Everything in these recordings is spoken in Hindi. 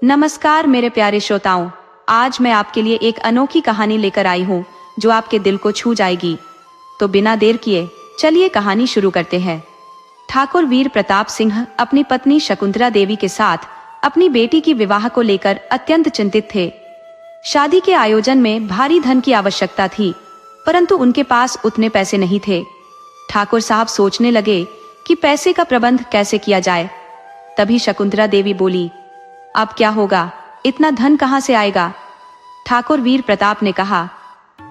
नमस्कार मेरे प्यारे श्रोताओं, आज मैं आपके लिए एक अनोखी कहानी लेकर आई हूँ जो आपके दिल को छू जाएगी। तो बिना देर किए चलिए कहानी शुरू करते हैं। ठाकुर वीर प्रताप सिंह अपनी पत्नी शकुंतला देवी के साथ अपनी बेटी की विवाह को लेकर अत्यंत चिंतित थे। शादी के आयोजन में भारी धन की आवश्यकता थी, परंतु उनके पास उतने पैसे नहीं थे। ठाकुर साहब सोचने लगे कि पैसे का प्रबंध कैसे किया जाए। तभी शकुंतला देवी बोली, अब क्या होगा, इतना धन कहाँ से आएगा? ठाकुर वीर प्रताप ने कहा,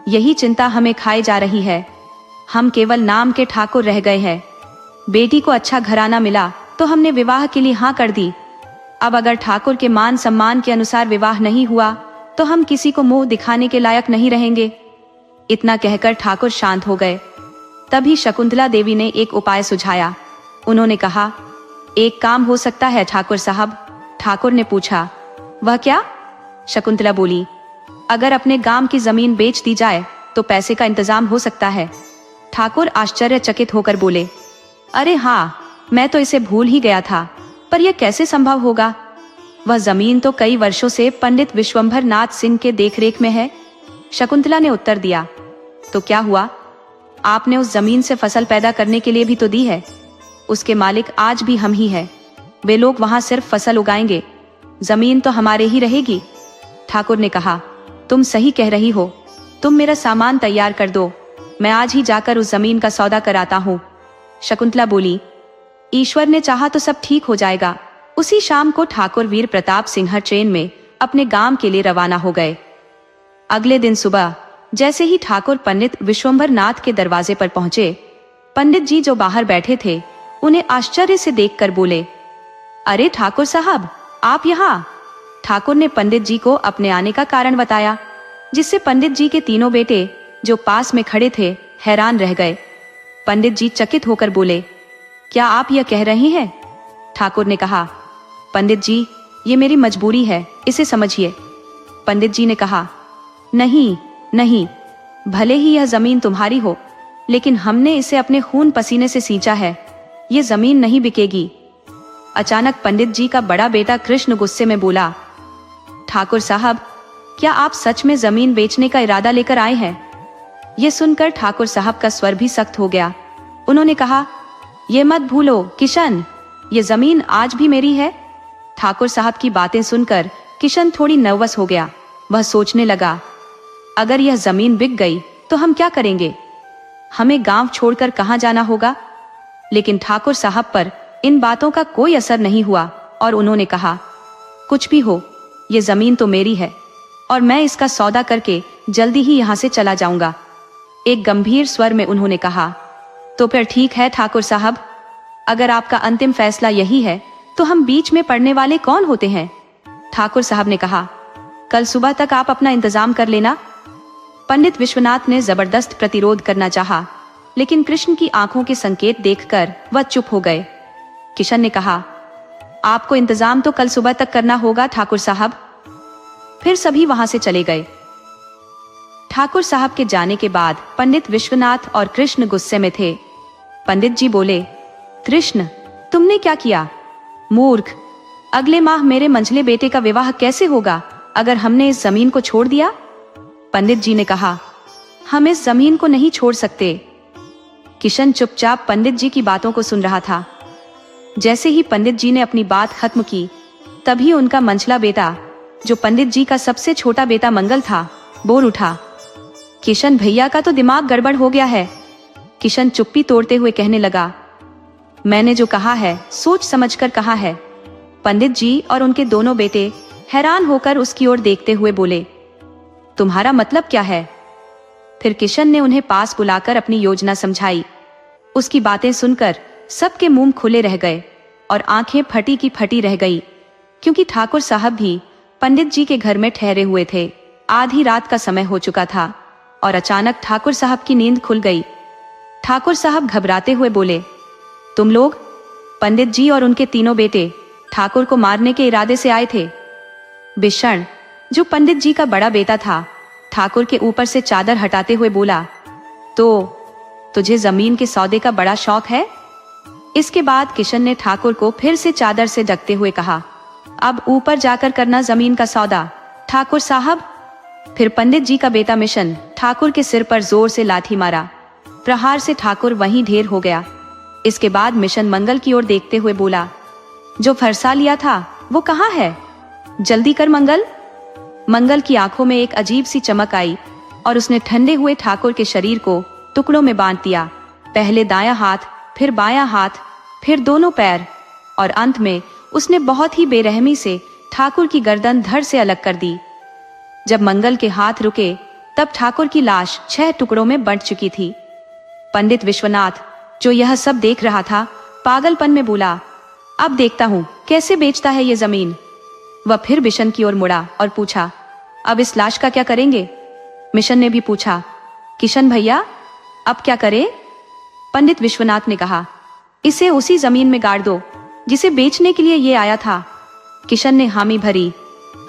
यही चिंता हमें खाए जा रही है। हम केवल नाम के ठाकुर रह गए हैं। बेटी को अच्छा घराना मिला तो हमने विवाह के लिए हाँ कर दी। अब अगर ठाकुर के मान सम्मान के अनुसार विवाह नहीं हुआ तो हम किसी को मुंह दिखाने के लायक नहीं रहेंगे। इतना कहकर ठाकुर शांत हो गए। तभी शकुंतला देवी ने एक उपाय सुझाया। उन्होंने कहा, एक काम हो सकता है ठाकुर साहब। ठाकुर ने पूछा, वह क्या? शकुंतला बोली, अगर अपने गांव की जमीन बेच दी जाए तो पैसे का इंतजाम हो सकता है। ठाकुर आश्चर्यचकित होकर बोले, अरे हाँ, मैं तो इसे भूल ही गया था, पर यह कैसे संभव होगा? वह जमीन तो कई वर्षों से पंडित विश्वंभर नाथ सिंह के देखरेख में है। शकुंतला ने उत्तर दिया, तो क्या हुआ? आपने उस जमीन से फसल पैदा करने के लिए भी तो दी है। उसके मालिक आज भी हम ही हैं। वे लोग वहां सिर्फ फसल उगाएंगे, जमीन तो हमारे ही रहेगी। ठाकुर ने कहा, तुम सही कह रही हो। तुम मेरा सामान तैयार कर दो, मैं आज ही जाकर उस जमीन का सौदा कराता हूँ। शकुंतला बोली, ईश्वर ने चाहा तो सब ठीक हो जाएगा। उसी शाम को ठाकुर वीर प्रताप सिंह ट्रेन में अपने गांव के लिए रवाना हो गए। अगले दिन सुबह जैसे ही ठाकुर पंडित विश्वंभर नाथ के दरवाजे पर पहुंचे, पंडित जी जो बाहर बैठे थे उन्हें आश्चर्य से देखकर बोले, अरे ठाकुर साहब, आप यहाँ? ठाकुर ने पंडित जी को अपने आने का कारण बताया, जिससे पंडित जी के तीनों बेटे जो पास में खड़े थे हैरान रह गए। पंडित जी चकित होकर बोले, क्या आप यह कह रही हैं? ठाकुर ने कहा, पंडित जी, ये मेरी मजबूरी है, इसे समझिए। पंडित जी ने कहा, नहीं नहीं, भले ही यह जमीन तुम्हारी हो, लेकिन हमने इसे अपने खून पसीने से सींचा है। ये जमीन नहीं बिकेगी। अचानक पंडित जी का बड़ा बेटा कृष्ण गुस्से में बोला, ठाकुर साहब, क्या आप सच में जमीन बेचने का इरादा लेकर आए हैं? ये सुनकर ठाकुर साहब का स्वर भी सख्त हो गया। उन्होंने कहा, ये मत भूलो किशन, ये जमीन आज भी मेरी है। ठाकुर साहब की बातें सुनकर किशन थोड़ी नर्वस हो गया। वह सोचने लगा, अगर यह जमीन बिक गई तो हम क्या करेंगे? हमें गांव छोड़कर कहां जाना होगा? लेकिन ठाकुर साहब पर इन बातों का कोई असर नहीं हुआ और उन्होंने कहा, कुछ भी हो, ये जमीन तो मेरी है और मैं इसका सौदा करके जल्दी ही यहाँ से चला जाऊंगा। एक गंभीर स्वर में उन्होंने कहा, तो फिर ठीक है ठाकुर साहब, अगर आपका अंतिम फैसला यही है तो हम बीच में पड़ने वाले कौन होते हैं? ठाकुर साहब ने कहा, कल सुबह तक आप अपना इंतजाम कर लेना। पंडित विश्वनाथ ने जबरदस्त प्रतिरोध करना चाहा, लेकिन कृष्ण की आंखों के संकेत देखकर वह चुप हो गए। किशन ने कहा, आपको इंतजाम तो कल सुबह तक करना होगा ठाकुर साहब। फिर सभी वहां से चले गए। ठाकुर साहब के जाने के बाद पंडित विश्वनाथ और कृष्ण गुस्से में थे। पंडित जी बोले, कृष्ण, तुमने क्या किया? मूर्ख, अगले माह मेरे मंझले बेटे का विवाह कैसे होगा अगर हमने इस जमीन को छोड़ दिया? पंडित जी ने कहा, हम इस जमीन को नहीं छोड़ सकते। किशन चुपचाप पंडित जी की बातों को सुन रहा था। जैसे ही पंडित जी ने अपनी बात खत्म की, तभी उनका मंझला बेटा, जो पंडित जी का सबसे छोटा बेटा मंगल था, बोल उठा, किशन भैया का तो दिमाग गड़बड़ हो गया है। किशन चुप्पी तोड़ते हुए कहने लगा, मैंने जो कहा है सोच समझकर कहा है। पंडित जी और उनके दोनों बेटे हैरान होकर उसकी ओर देखते हुए बोले, तुम्हारा मतलब क्या है? फिर किशन ने उन्हें पास बुलाकर अपनी योजना समझाई। उसकी बातें सुनकर सबके मुंह खुले रह गए और आंखें फटी की फटी रह गई, क्योंकि ठाकुर साहब भी पंडित जी के घर में ठहरे हुए थे। आधी रात का समय हो चुका था और अचानक ठाकुर साहब की नींद खुल गई। ठाकुर साहब घबराते हुए बोले, तुम लोग? पंडित जी और उनके तीनों बेटे ठाकुर को मारने के इरादे से आए थे। बिषण, जो पंडित जी का बड़ा बेटा था, ठाकुर के ऊपर से चादर हटाते हुए बोला, तो तुझे जमीन के सौदे का बड़ा शौक है? इसके बाद किशन ने ठाकुर को फिर से चादर से ढकते हुए कहा, अब ऊपर जाकर करना जमीन का सौदा, ठाकुर साहब। फिर पंडित जी का बेटा मिशन ठाकुर के सिर पर जोर से लाठी मारा। प्रहार से ठाकुर वहीं ढेर हो गया। इसके बाद मिशन मंगल की ओर देखते हुए बोला, जो फरसा लिया था वो कहाँ है? जल्दी कर मंगल। मंगल की आंखों में एक अजीब सी चमक आई और उसने ठंडे हुए ठाकुर के शरीर को टुकड़ों में बांट दिया। पहले दायां हाथ, फिर बायां हाथ, फिर दोनों पैर, और अंत में उसने बहुत ही बेरहमी से ठाकुर की गर्दन धड़ से अलग कर दी। जब मंगल के हाथ रुके तब ठाकुर की लाश 6 टुकड़ों में बंट चुकी थी। पंडित विश्वनाथ, जो यह सब देख रहा था, पागलपन में बोला, अब देखता हूं कैसे बेचता है ये जमीन। वह फिर मिशन की ओर मुड़ा और पूछा, अब इस लाश का क्या करेंगे? मिशन ने भी पूछा, किशन भैया अब क्या करें? पंडित विश्वनाथ ने कहा, इसे उसी जमीन में गाड़ दो जिसे बेचने के लिए ये आया था। किशन ने हामी भरी,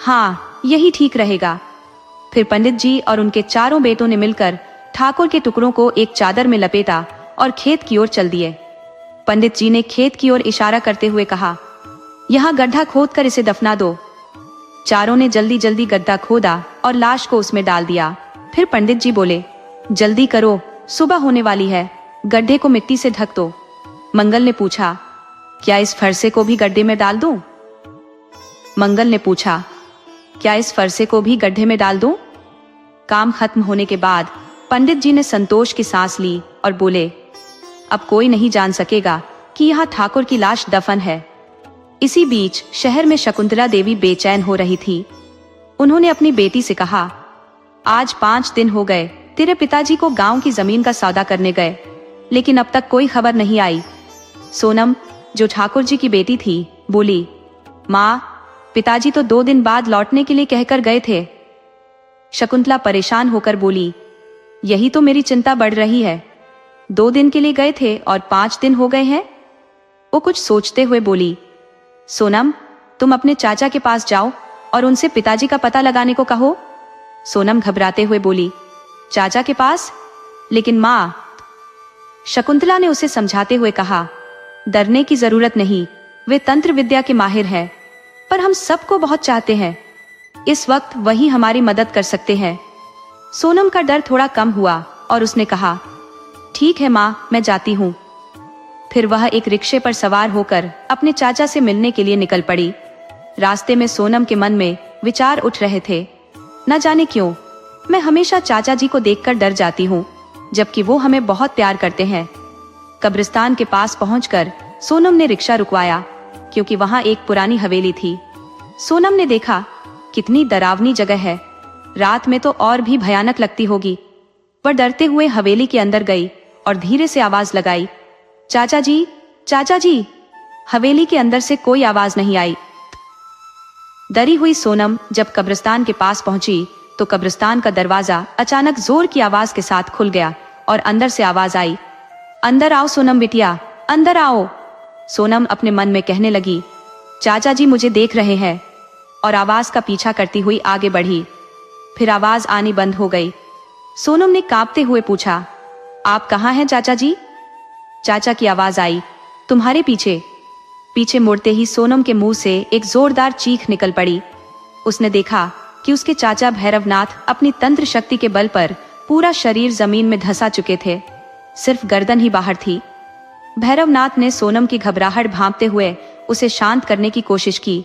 हाँ यही ठीक रहेगा। फिर पंडित जी और उनके चारों बेटों ने मिलकर ठाकुर के टुकड़ों को एक चादर में लपेटा और खेत की ओर चल दिए। पंडित जी ने खेत की ओर इशारा करते हुए कहा, यहाँ गड्ढा खोदकर इसे दफना दो। चारों ने जल्दी जल्दी गड्ढा खोदा और लाश को उसमें डाल दिया। फिर पंडित जी बोले, जल्दी करो, सुबह होने वाली है, गड्ढे को मिट्टी से ढक दो। मंगल ने पूछा, क्या इस फरसे को भी गड्ढे में डाल दूं? मंगल ने पूछा, क्या इस फरसे को भी गड्ढे में डाल दूं? काम खत्म होने के बाद पंडित जी ने संतोष की सांस ली और बोले, अब कोई नहीं जान सकेगा कि यहाँ ठाकुर की लाश दफन है। इसी बीच शहर में शकुंतला देवी बेचैन हो रही थी। उन्होंने अपनी बेटी से कहा, आज 5 दिन हो गए तेरे पिताजी को गांव की जमीन का सौदा करने गए, लेकिन अब तक कोई खबर नहीं आई। सोनम, जो ठाकुर जी की बेटी थी, बोली, माँ, पिताजी तो 2 दिन बाद लौटने के लिए कहकर गए थे। शकुंतला परेशान होकर बोली, यही तो मेरी चिंता बढ़ रही है। 2 दिन के लिए गए थे और 5 दिन हो गए हैं। वो कुछ सोचते हुए बोली, सोनम, तुम अपने चाचा के पास जाओ और उनसे पिताजी का पता लगाने को कहो। सोनम घबराते हुए बोली, चाचा के पास? लेकिन माँ। शकुंतला ने उसे समझाते हुए कहा, डरने की जरूरत नहीं, वे तंत्र विद्या के माहिर हैं, पर हम सबको बहुत चाहते हैं। इस वक्त वही हमारी मदद कर सकते हैं। सोनम का डर थोड़ा कम हुआ और उसने कहा, ठीक है माँ, मैं जाती हूँ। फिर वह एक रिक्शे पर सवार होकर अपने चाचा से मिलने के लिए निकल पड़ी। रास्ते में सोनम के मन में विचार उठ रहे थे, न जाने क्यों मैं हमेशा चाचा जी को देखकर डर जाती हूँ, जबकि वो हमें बहुत प्यार करते हैं। कब्रिस्तान के पास पहुंचकर सोनम ने रिक्शा रुकवाया, क्योंकि वहां एक पुरानी हवेली थी। सोनम ने देखा, कितनी डरावनी जगह है, रात में तो और भी भयानक लगती होगी। वह डरते हुए हवेली के अंदर गई और धीरे से आवाज लगाई, चाचा जी, चाचा जी। हवेली के अंदर से कोई आवाज नहीं आई। डरी हुई सोनम जब कब्रिस्तान के पास पहुंची तो कब्रिस्तान का दरवाजा अचानक जोर की आवाज के साथ खुल गया और अंदर से आवाज आई, अंदर आओ सोनम बिटिया, अंदर आओ। सोनम अपने मन में कहने लगी, चाचा जी मुझे देख रहे हैं, और आवाज का पीछा करती हुई आगे बढ़ी। फिर आवाज आनी बंद हो गई। सोनम ने कांपते हुए पूछा, आप कहाँ हैं चाचा जी? चाचा की आवाज आई, तुम्हारे पीछे। पीछे मुड़ते ही सोनम के मुंह से एक जोरदार चीख निकल पड़ी। उसने देखा कि उसके चाचा भैरवनाथ अपनी तंत्र शक्ति के बल पर पूरा शरीर जमीन में धंसा चुके थे, सिर्फ गर्दन ही बाहर थी। भैरवनाथ ने सोनम की घबराहट भांपते हुए उसे शांत करने की कोशिश की।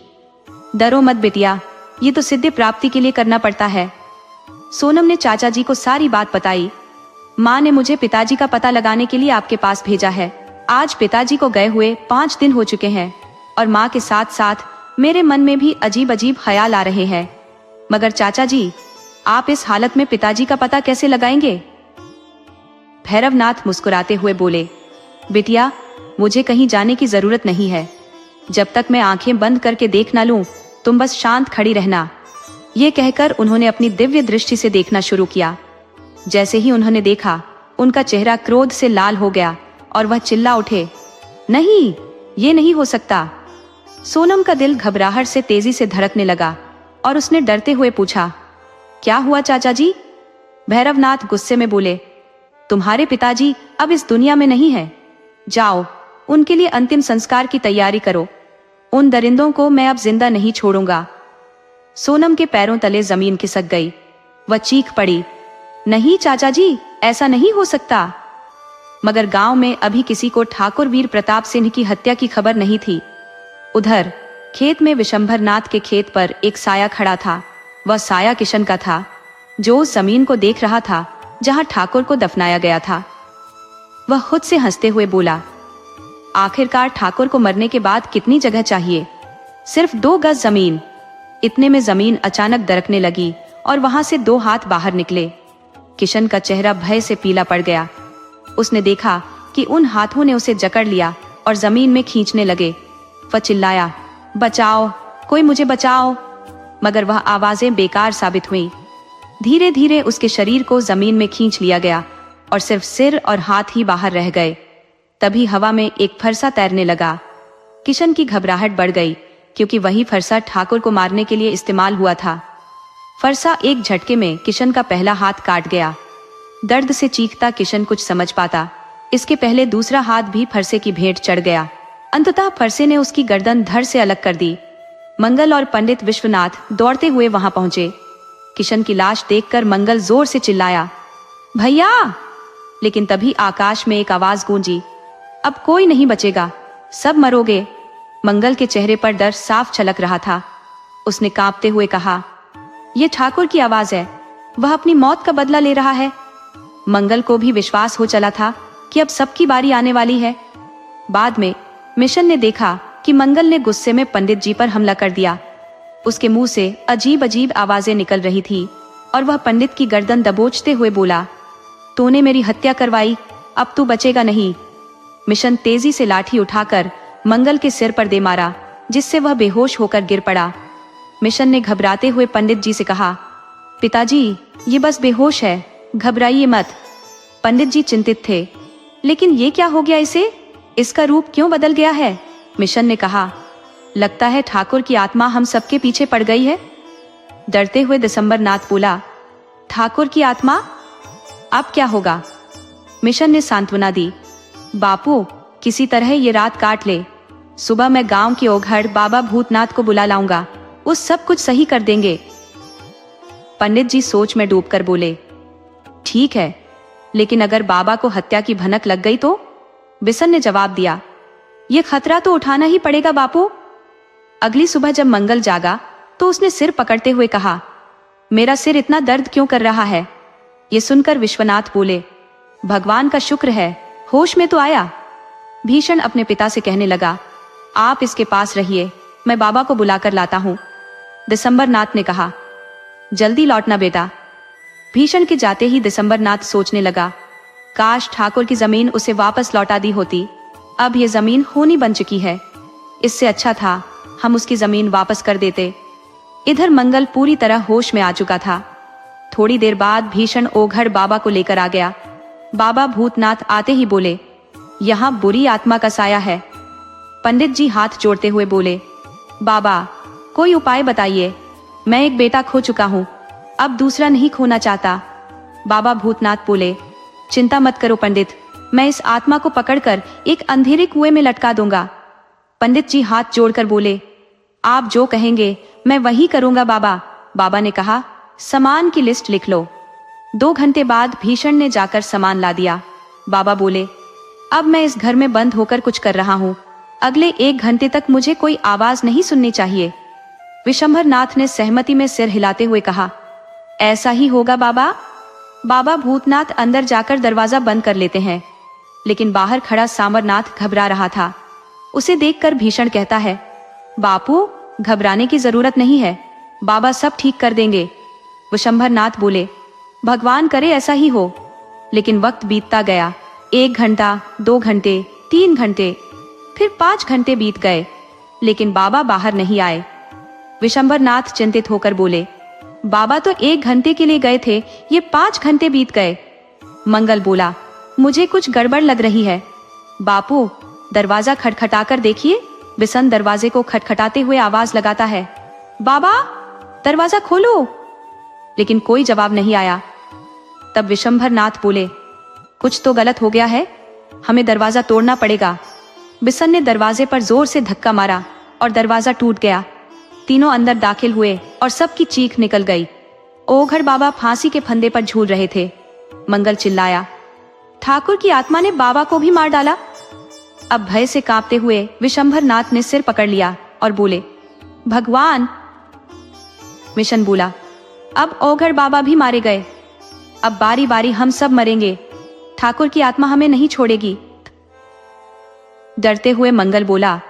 डरो मत बिटिया, ये तो सिद्धि प्राप्ति के लिए करना पड़ता है। सोनम ने चाचा जी को सारी बात बताई। माँ ने मुझे पिताजी का पता लगाने के लिए आपके पास भेजा है। आज पिताजी को गए हुए 5 दिन हो चुके हैं और माँ के साथ साथ मेरे मन में भी अजीब अजीब ख्याल आ रहे हैं। मगर चाचा जी, आप इस हालत में पिताजी का पता कैसे लगाएंगे? भैरवनाथ मुस्कुराते हुए बोले, बिटिया, मुझे कहीं जाने की जरूरत नहीं है। जब तक मैं आंखें बंद करके देख ना लूं, तुम बस शांत खड़ी रहना। ये कहकर उन्होंने अपनी दिव्य दृष्टि से देखना शुरू किया। जैसे ही उन्होंने देखा, उनका चेहरा क्रोध से लाल हो गया और वह चिल्ला उठे, नहीं, ये नहीं हो सकता। सोनम का दिल घबराहट से तेजी से धड़कने लगा और उसने डरते हुए पूछा, क्या हुआ चाचा जी? भैरवनाथ गुस्से में बोले, तुम्हारे पिताजी अब इस दुनिया में नहीं है। जाओ, उनके लिए अंतिम संस्कार की तैयारी करो। उन दरिंदों को मैं अब जिंदा नहीं छोड़ूंगा। सोनम के पैरों तले जमीन खिसक गई। वह चीख पड़ी, नहीं चाचा जी, ऐसा नहीं हो सकता। मगर गांव में अभी किसी को ठाकुर वीर प्रताप सिंह की हत्या की खबर नहीं थी। उधर खेत में विशंभर नाथ के खेत पर एक साया खड़ा था। वह साया किशन का था, जो उस जमीन को देख रहा था जहां ठाकुर को दफनाया गया था। वह खुद से हंसते हुए बोला, आखिरकार ठाकुर को मरने के बाद कितनी जगह चाहिए? सिर्फ 2 गज जमीन। इतने में जमीन अचानक दरकने लगी और वहां से 2 हाथ बाहर निकले। किशन का चेहरा भय से पीला पड़ गया। उसने देखा कि उन हाथों ने उसे जकड़ लिया और जमीन में खींचने लगे। वह चिल्लाया, बचाओ, कोई मुझे बचाओ। मगर वह आवाजें बेकार साबित हुई। धीरे धीरे उसके शरीर को जमीन में खींच लिया गया और सिर्फ सिर और हाथ ही बाहर रह गए। तभी हवा में एक फरसा तैरने लगा। किशन की घबराहट बढ़ गई, क्योंकि वही फरसा ठाकुर को मारने के लिए इस्तेमाल हुआ था। फरसा एक झटके में किशन का पहला हाथ काट गया। दर्द से चीखता किशन कुछ समझ पाता, इसके पहले दूसरा हाथ भी फरसे की भेंट चढ़ गया। अंततः फरसे ने उसकी गर्दन धड़ से अलग कर दी। मंगल और पंडित विश्वनाथ दौड़ते हुए वहां पहुंचे। किशन की लाश देखकर मंगल जोर से चिल्लाया, भैया! लेकिन तभी आकाश में एक आवाज गूंजी, अब कोई नहीं बचेगा, सब मरोगे। मंगल के चेहरे पर डर साफ झलक रहा था। उसने कांपते हुए कहा, यह ठाकुर की आवाज है, वह अपनी मौत का बदला ले रहा है। मंगल को भी विश्वास हो चला था कि अब सबकी बारी आने वाली है। बाद में मिशन ने देखा कि मंगल ने गुस्से में पंडित जी पर हमला कर दिया। उसके मुंह से अजीब अजीब आवाजें निकल रही थी और वह पंडित की गर्दन दबोचते हुए बोला, तूने मेरी हत्या करवाई, अब तू बचेगा नहीं। मिशन तेजी से लाठी उठाकर मंगल के सिर पर दे मारा, जिससे वह बेहोश होकर गिर पड़ा। मिशन ने घबराते हुए पंडित जी से कहा, पिताजी, ये बस बेहोश है, घबराइए मत। पंडित जी चिंतित थे, लेकिन ये क्या हो गया इसे? इसका रूप क्यों बदल गया है? मिशन ने कहा, लगता है ठाकुर की आत्मा हम सबके पीछे पड़ गई है। डरते हुए दिसंबर नाथ बोला, ठाकुर की आत्मा? अब क्या होगा? मिशन ने सांत्वना दी, बापू, किसी तरह ये रात काट ले, सुबह मैं गांव की ओघड़ बाबा भूतनाथ को बुला लाऊंगा, उस सब कुछ सही कर देंगे। पंडित जी सोच में डूबकर बोले, ठीक है, लेकिन अगर बाबा को हत्या की भनक लग गई तो? बिशन ने जवाब दिया, यह खतरा तो उठाना ही पड़ेगा बापू। अगली सुबह जब मंगल जागा तो उसने सिर पकड़ते हुए कहा, मेरा सिर इतना दर्द क्यों कर रहा है? ये सुनकर विश्वनाथ बोले, भगवान का शुक्र है, होश में तो आया। भीषण अपने पिता से कहने लगा, आप इसके पास रहिए, मैं बाबा को बुलाकर लाता हूं। दिसंबर नाथ ने कहा, जल्दी लौटना बेटा। भीषण के जाते ही दिसंबर नाथ सोचने लगा, काश ठाकुर की जमीन उसे वापस लौटा दी होती। अब ये जमीन खूनी बन चुकी है, इससे अच्छा था हम उसकी जमीन वापस कर देते। इधर मंगल पूरी तरह होश में आ चुका था। थोड़ी देर बाद भीषण ओघड़ बाबा को लेकर आ गया। बाबा भूतनाथ आते ही बोले, यहाँ बुरी आत्मा का साया है। पंडित जी हाथ जोड़ते हुए बोले, बाबा, कोई उपाय बताइए, मैं एक बेटा खो चुका हूँ, अब दूसरा नहीं खोना चाहता। बाबा भूतनाथ बोले, चिंता मत करो पंडित, मैं इस आत्मा को पकड़कर एक अंधेरे कुएं में लटका दूंगा। पंडित जी हाथ जोड़कर बोले, आप जो कहेंगे मैं वही करूंगा बाबा। बाबा ने कहा, सामान की लिस्ट लिख लो। 2 घंटे बाद भीषण ने जाकर सामान ला दिया। बाबा बोले, अब मैं इस घर में बंद होकर कुछ कर रहा हूँ, अगले 1 घंटे तक मुझे कोई आवाज नहीं सुननी चाहिए। विशंभर नाथ ने सहमति में सिर हिलाते हुए कहा, ऐसा ही होगा बाबा। बाबा भूतनाथ अंदर जाकर दरवाजा बंद कर लेते हैं, लेकिन बाहर खड़ा सामरनाथ घबरा रहा था। उसे देखकर भीषण कहता है, बापू, घबराने की जरूरत नहीं है, बाबा सब ठीक कर देंगे। विशंभर नाथ बोले, भगवान करे ऐसा ही हो। लेकिन वक्त बीतता गया। 1 घंटा, 2 घंटे, 3 घंटे, फिर 5 घंटे बीत गए, लेकिन बाबा बाहर नहीं आए। विशंभर नाथ चिंतित होकर बोले, बाबा तो 1 घंटे के लिए गए थे, ये 5 घंटे बीत गए। मंगल बोला, मुझे कुछ गड़बड़ लग रही है। बापू, दरवाजा खटखटाकर देखिए। बिशन दरवाजे को खटखटाते हुए आवाज लगाता है, बाबा, दरवाजा खोलो। लेकिन कोई जवाब नहीं आया। तब विशंभर नाथ बोले, कुछ तो गलत हो गया है, हमें दरवाजा तोड़ना पड़ेगा। बिशन ने दरवाजे पर जोर से धक्का मारा, और दरवाजा टूट गया। तीनों अंदर दाखिल हुए और सबकी चीख निकल गई। ओघड़ बाबा फांसी के फंदे पर झूल रहे थे। मंगल चिल्लाया, ठाकुर की आत्मा ने बाबा को भी मार डाला। अब भय से कांपते हुए विशंभर नाथ ने सिर पकड़ लिया और बोले, भगवान। मिशन बोला, अब ओघड़ बाबा भी मारे गए, अब बारी बारी हम सब मरेंगे, ठाकुर की आत्मा हमें नहीं छोड़ेगी। डरते हुए मंगल बोला,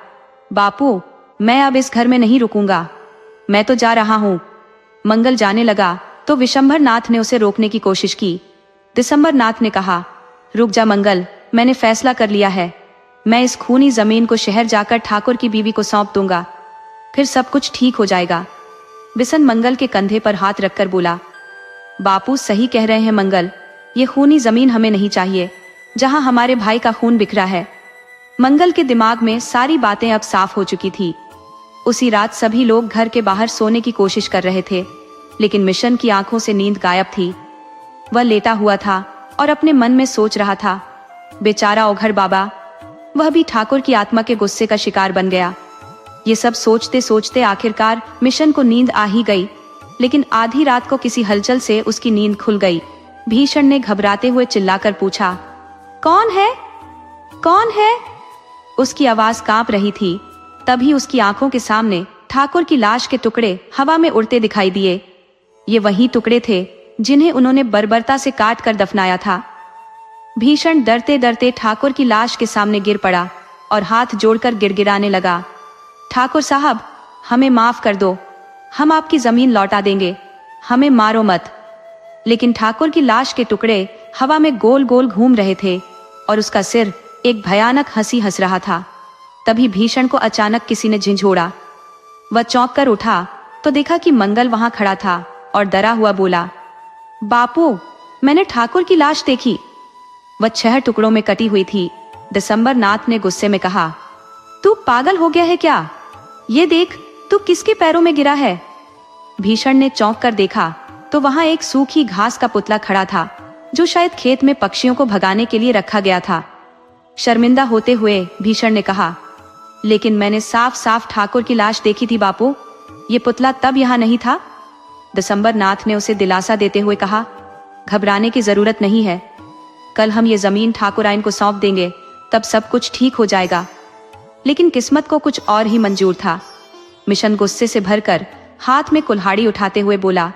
बापू मैं अब इस घर में नहीं रुकूंगा, मैं तो जा रहा हूं। मंगल जाने लगा तो विशंभर नाथ ने उसे रोकने की कोशिश की। दिसंबर नाथ ने कहा, रुक जा मंगल, मैंने फैसला कर लिया है, मैं इस खूनी जमीन को शहर जाकर ठाकुर की बीवी को सौंप दूंगा, फिर सब कुछ ठीक हो जाएगा। बिसन मंगल के कंधे पर हाथ रखकर बोला, बापू सही कह रहे हैं मंगल, ये खूनी जमीन हमें नहीं चाहिए जहां हमारे भाई का खून बिखरा है। मंगल के दिमाग में सारी बातें अब साफ हो चुकी थी। उसी रात सभी लोग घर के बाहर सोने की कोशिश कर रहे थे, लेकिन मिशन की आंखों से नींद गायब थी। वह लेटा हुआ था और अपने मन में सोच रहा था, बेचारा ओघड़ बाबा, वह भी ठाकुर की आत्मा के गुस्से का शिकार बन गया। ये सब सोचते सोचते आखिरकार मिशन को नींद आ ही गई, लेकिन आधी रात को किसी हलचल से उसकी नींद खुल गई। भीषण ने घबराते हुए चिल्लाकर पूछा, कौन है, कौन है? उसकी आवाज कांप रही थी। तभी उसकी आंखों के सामने ठाकुर की लाश के टुकड़े हवा में उड़ते दिखाई दिए। ये वही टुकड़े थे जिन्हें उन्होंने बर्बरता से काट कर दफनाया था। भीषण डरते डरते ठाकुर की लाश के सामने गिर पड़ा और हाथ जोड़कर गिड़गिड़ाने लगा, ठाकुर साहब हमें माफ कर दो, हम आपकी जमीन लौटा देंगे, हमें मारो मत। लेकिन ठाकुर की लाश के टुकड़े हवा में गोल गोल घूम रहे थे और उसका सिर एक भयानक हंसी हंस रहा था। तभी भीषण को अचानक किसी ने झिंझोड़ा। वह चौंक कर उठा तो देखा कि मंगल वहां खड़ा था और डरा हुआ बोला, बापू मैंने ठाकुर की लाश देखी, वह 6 टुकड़ों में कटी हुई थी। दिसंबर नाथ ने गुस्से में कहा, तू पागल हो गया है क्या? ये देख तू किसके पैरों में गिरा है। भीषण ने चौंक कर देखा तो वहां एक सूखी घास का पुतला खड़ा था, जो शायद खेत में पक्षियों को भगाने के लिए रखा गया था। शर्मिंदा होते हुए भीषण ने कहा, लेकिन मैंने साफ साफ ठाकुर की लाश देखी थी बापू, ये पुतला तब यहाँ नहीं था। दिसंबर नाथ ने उसे दिलासा देते हुए कहा, घबराने की जरूरत नहीं है, कल हम ये जमीन ठाकुराइन को सौंप देंगे, तब सब कुछ ठीक हो जाएगा। लेकिन किस्मत को कुछ और ही मंजूर था। मिशन गुस्से से भरकर हाथ में कुल्हाड़ी उठाते हुए बोला,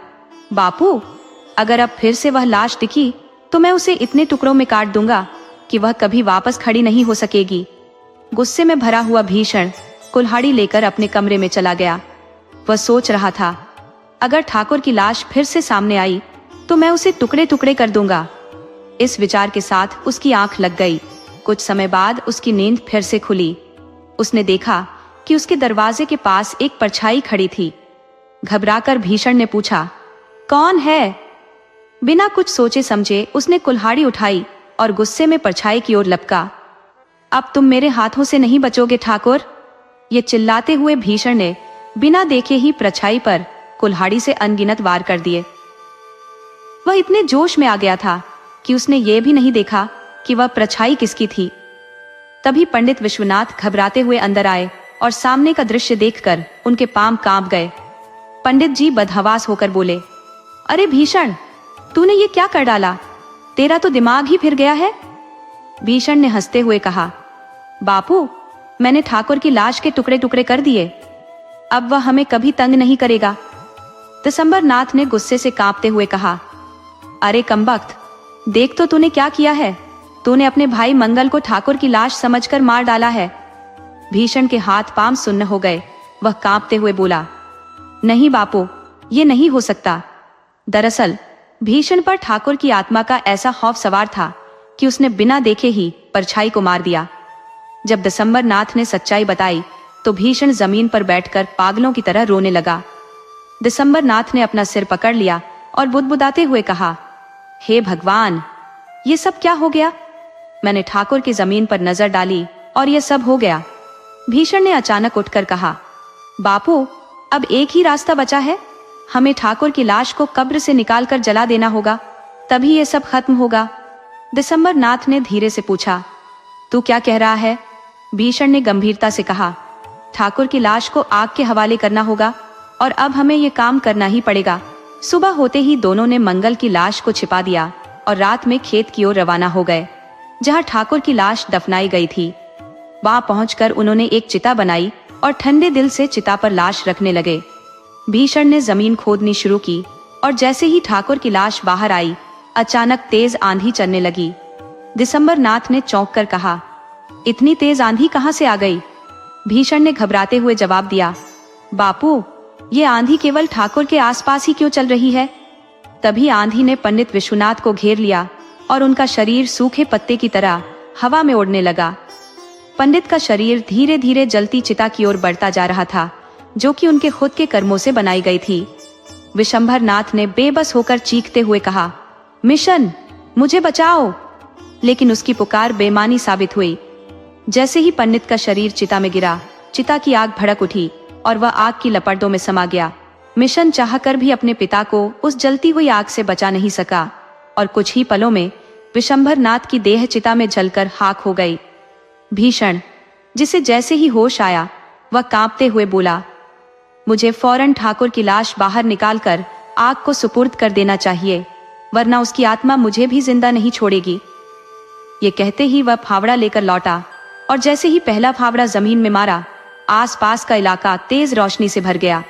बापू अगर अब फिर से वह लाश दिखी तो मैं उसे इतने टुकड़ों में काट दूंगा कि वह कभी वापस खड़ी नहीं हो सकेगी। गुस्से में भरा हुआ भीषण कुल्हाड़ी लेकर अपने कमरे में चला गया। वह सोच रहा था, अगर ठाकुर की लाश फिर से सामने आई तो मैं उसे टुकड़े टुकड़े कर दूंगा। इस विचार के साथ उसकी आंख लग गई। कुछ समय बाद उसकी नींद फिर से खुली। उसने देखा कि उसके दरवाजे के पास एक परछाई खड़ी थी। घबराकर भीषण ने पूछा, कौन है? बिना कुछ सोचे समझे उसने कुल्हाड़ी उठाई और गुस्से में परछाई की ओर लपका। अब तुम मेरे हाथों से नहीं बचोगे ठाकुर, ये चिल्लाते हुए भीषण ने बिना देखे ही परछाई पर कुल्हाड़ी से अनगिनत वार कर दिए। वह इतने जोश में आ गया था कि उसने ये भी नहीं देखा कि वह परछाई किसकी थी। तभी पंडित विश्वनाथ घबराते हुए अंदर आए और सामने का दृश्य देखकर उनके पांव कांप गए। पंडित जी बदहवास होकर बोले, अरे भीषण, तूने ये क्या कर डाला? तेरा तो दिमाग ही फिर गया है। भीषण ने हंसते हुए कहा, बापू मैंने ठाकुर की लाश के टुकड़े टुकड़े कर दिए, अब वह हमें कभी तंग नहीं करेगा। दिसंबर नाथ ने गुस्से से कांपते हुए कहा, अरे कमबख्त, देख तो तूने क्या किया है, तूने अपने भाई मंगल को ठाकुर की लाश समझकर मार डाला है। भीषण के हाथ पांव सुन्न हो गए। वह कांपते हुए बोला, नहीं बापू, ये नहीं हो सकता। दरअसल भीषण पर ठाकुर की आत्मा का ऐसा खौफ सवार था कि उसने बिना देखे ही परछाई को मार दिया। जब दिसंबर नाथ ने सच्चाई बताई तो भीषण जमीन पर बैठकर पागलों की तरह रोने लगा। दिसंबर नाथ ने अपना सिर पकड़ लिया और बुदबुदाते हुए कहा, हे भगवान, ये सब क्या हो गया? मैंने ठाकुर की जमीन पर नजर डाली और ये सब हो गया। भीषण ने अचानक उठकर कहा, बापू अब एक ही रास्ता बचा है, हमें ठाकुर की लाश को कब्र से निकालकर जला देना होगा, तभी ये सब खत्म होगा। दिसंबर नाथ ने धीरे से पूछा, तू क्या कह रहा है? भीषण ने गंभीरता से कहा, ठाकुर की लाश को आग के हवाले करना होगा और अब हमें ये काम करना ही पड़ेगा। सुबह होते ही दोनों ने मंगल की लाश को छिपा दिया और रात में खेत की ओर रवाना हो गए, जहां ठाकुर की लाश दफनाई गई थी। वहां पहुंचकर उन्होंने एक चिता बनाई और ठंडे दिल से चिता पर लाश रखने लगे। भीषण ने जमीन खोदनी शुरू की और जैसे ही ठाकुर की लाश बाहर आई, अचानक तेज आंधी चलने लगी। दिसंबर नाथ ने चौंक कर कहा, इतनी तेज आंधी कहां से आ गई? भीषण ने घबराते हुए जवाब दिया, बापू, ये आंधी केवल ठाकुर के आसपास ही क्यों चल रही है? तभी आंधी ने पंडित विश्वनाथ को घेर लिया और उनका शरीर सूखे पत्ते की तरह हवा में उड़ने लगा। पंडित का शरीर धीरे धीरे जलती चिता की ओर बढ़ता जा रहा था, जो कि उनके खुद के कर्मों से बनाई गई थी। विशंभर नाथ ने बेबस होकर चीखते हुए कहा, मिशन, मुझे बचाओ। लेकिन उसकी पुकार बेमानी साबित हुई। जैसे ही पंडित का शरीर चिता में गिरा, चिता की आग भड़क उठी और वह आग की लपटों में समा गया। मिशन चाहकर भी अपने पिता को उस जलती हुई आग से बचा नहीं सका और कुछ ही पलों में विशंभर नाथ की देह चिता में जलकर खाक हो गई। भीषण, जिसे जैसे ही होश आया, वह कांपते हुए बोला, मुझे फौरन ठाकुर की लाश बाहर निकालकर आग को सुपुर्द कर देना चाहिए, वरना उसकी आत्मा मुझे भी जिंदा नहीं छोड़ेगी। ये कहते ही वह फावड़ा लेकर लौटा और जैसे ही पहला फावड़ा जमीन में मारा, आसपास का इलाका तेज रोशनी से भर गया।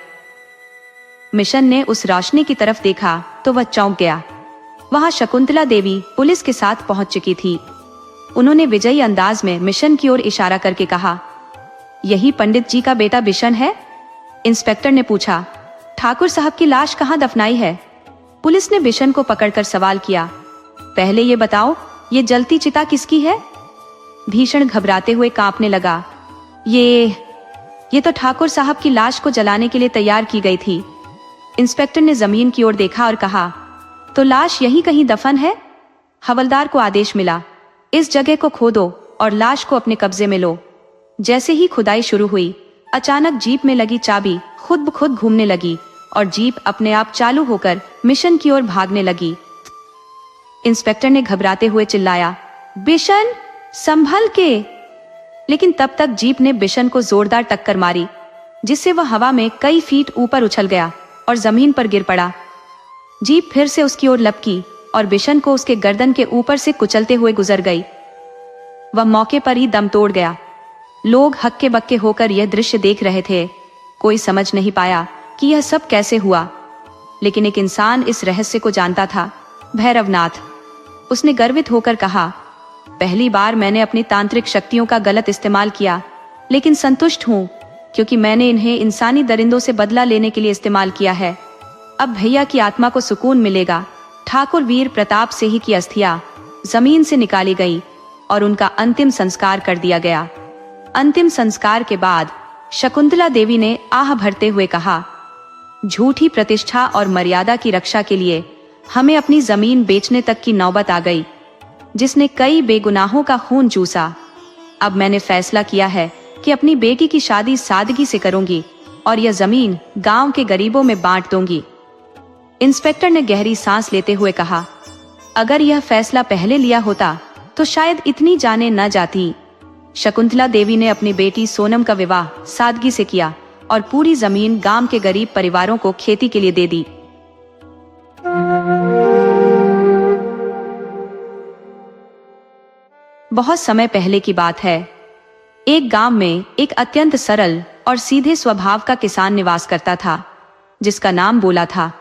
मिशन ने उस रोशनी की तरफ देखा तो वह चौंक गया। वहां शकुंतला देवी पुलिस के साथ पहुंच चुकी थी। उन्होंने विजयी अंदाज में मिशन की ओर इशारा करके कहा, यही पंडित जी का बेटा बिशन है? इंस्पेक्टर ने पूछा, ठाकुर साहब की लाश कहाँ दफनाई है? पुलिस ने बिशन को पकड़कर सवाल किया, पहले ये बताओ, ये जलती चिता किसकी है? भीषण घबराते हुए कांपने लगा, ये तो ठाकुर साहब की लाश को जलाने के लिए तैयार की गई थी। इंस्पेक्टर ने जमीन की ओर देखा और कहा, तो लाश यहीं कहीं दफन है? हवलदार को आदेश मिला, इस जगह को खोदो और लाश को अपने कब्जे में लो। जैसे ही खुदाई शुरू हुई, अचानक जीप में लगी चाबी खुद ब खुद घूमने लगी और जीप अपने आप चालू होकर मिशन की ओर भागने लगी। इंस्पेक्टर ने घबराते हुए चिल्लाया, बिशन, संभल के। लेकिन तब तक जीप ने बिशन को जोरदार टक्कर मारी, जिससे वह हवा में कई फीट ऊपर उछल गया और जमीन पर गिर पड़ा। जीप फिर से उसकी ओर लपकी और बिशन को उसके गर्दन के ऊपर से कुचलते हुए गुजर गई। वह मौके पर ही दम तोड़ गया। लोग हक्के बक्के होकर यह दृश्य देख रहे थे। कोई समझ नहीं पाया कि यह सब कैसे हुआ, लेकिन एक इंसान इस रहस्य को जानता था, भैरवनाथ। उसने गर्वित होकर कहा, पहली बार मैंने अपनी तांत्रिक शक्तियों का गलत इस्तेमाल किया, लेकिन संतुष्ट हूँ क्योंकि मैंने इन्हें इंसानी दरिंदों से बदला लेने के लिए इस्तेमाल किया है। अब भैया की आत्मा को सुकून मिलेगा। ठाकुर वीर प्रताप सिंह की अस्थियां जमीन से निकाली गई और उनका अंतिम संस्कार कर दिया गया। अंतिम संस्कार के बाद शकुंतला देवी ने आह भरते हुए कहा, झूठी प्रतिष्ठा और मर्यादा की रक्षा के लिए हमें अपनी जमीन बेचने तक की नौबत आ गई, जिसने कई बेगुनाहों का खून चूसा। अब मैंने फैसला किया है कि अपनी बेटी की शादी सादगी से करूंगी और यह जमीन गांव के गरीबों में बांट दूंगी। इंस्पेक्टर ने गहरी सांस लेते हुए कहा, अगर यह फैसला पहले लिया होता तो शायद इतनी जानें न जाती। शकुंतला देवी ने अपनी बेटी सोनम का विवाह सादगी से किया और पूरी जमीन गांव के गरीब परिवारों को खेती के लिए दे दी। बहुत समय पहले की बात है। एक गांव में एक अत्यंत सरल और सीधे स्वभाव का किसान निवास करता था, जिसका नाम बोला था।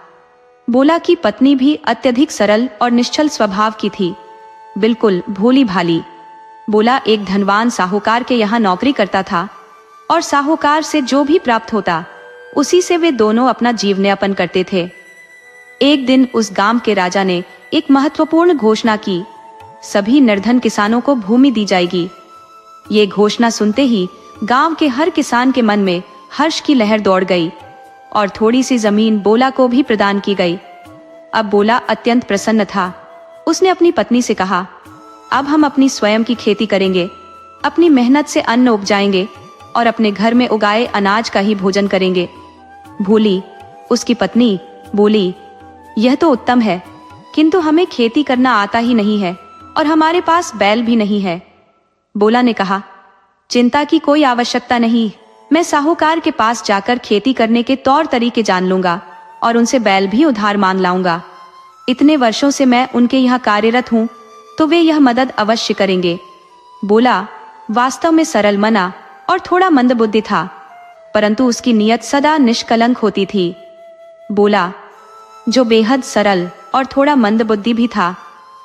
बोला की पत्नी भी अत्यधिक सरल और निश्चल स्वभाव की थी, बिल्कुल भोली भाली। बोला एक धनवान साहूकार के यहाँ नौकरी करता था और साहूकार से जो भी प्राप्त होता उसी से वे दोनों अपना जीवनयापन करते थे। एक दिन उस गांव के राजा ने एक महत्वपूर्ण घोषणा की, सभी निर्धन किसानों को भूमि दी जाएगी। ये घोषणा सुनते ही गांव के हर किसान के मन में हर्ष की लहर दौड़ गई और थोड़ी सी जमीन बोला को भी प्रदान की गई। अब बोला अत्यंत प्रसन्न था। उसने अपनी पत्नी से कहा, अब हम अपनी स्वयं की खेती करेंगे, अपनी मेहनत से अन्न उपजाएंगे और अपने घर में उगाए अनाज का ही भोजन करेंगे। भोली, उसकी पत्नी, बोली, यह तो उत्तम है, किंतु हमें खेती करना आता ही नहीं है और हमारे पास बैल भी नहीं है। बोला ने कहा, चिंता की कोई आवश्यकता नहीं, मैं साहूकार के पास जाकर खेती करने के तौर तरीके जान लूंगा और उनसे बैल भी उधार मांग लाऊंगा। इतने वर्षों से मैं उनके यहाँ कार्यरत हूँ, तो वे यह मदद अवश्य करेंगे। बोला, वास्तव में सरल मना और थोड़ा मंदबुद्धि था, परंतु उसकी नीयत सदा निष्कलंक होती थी। बोला, जो बेहद सरल और थोड़ा मंदबुद्धि भी था,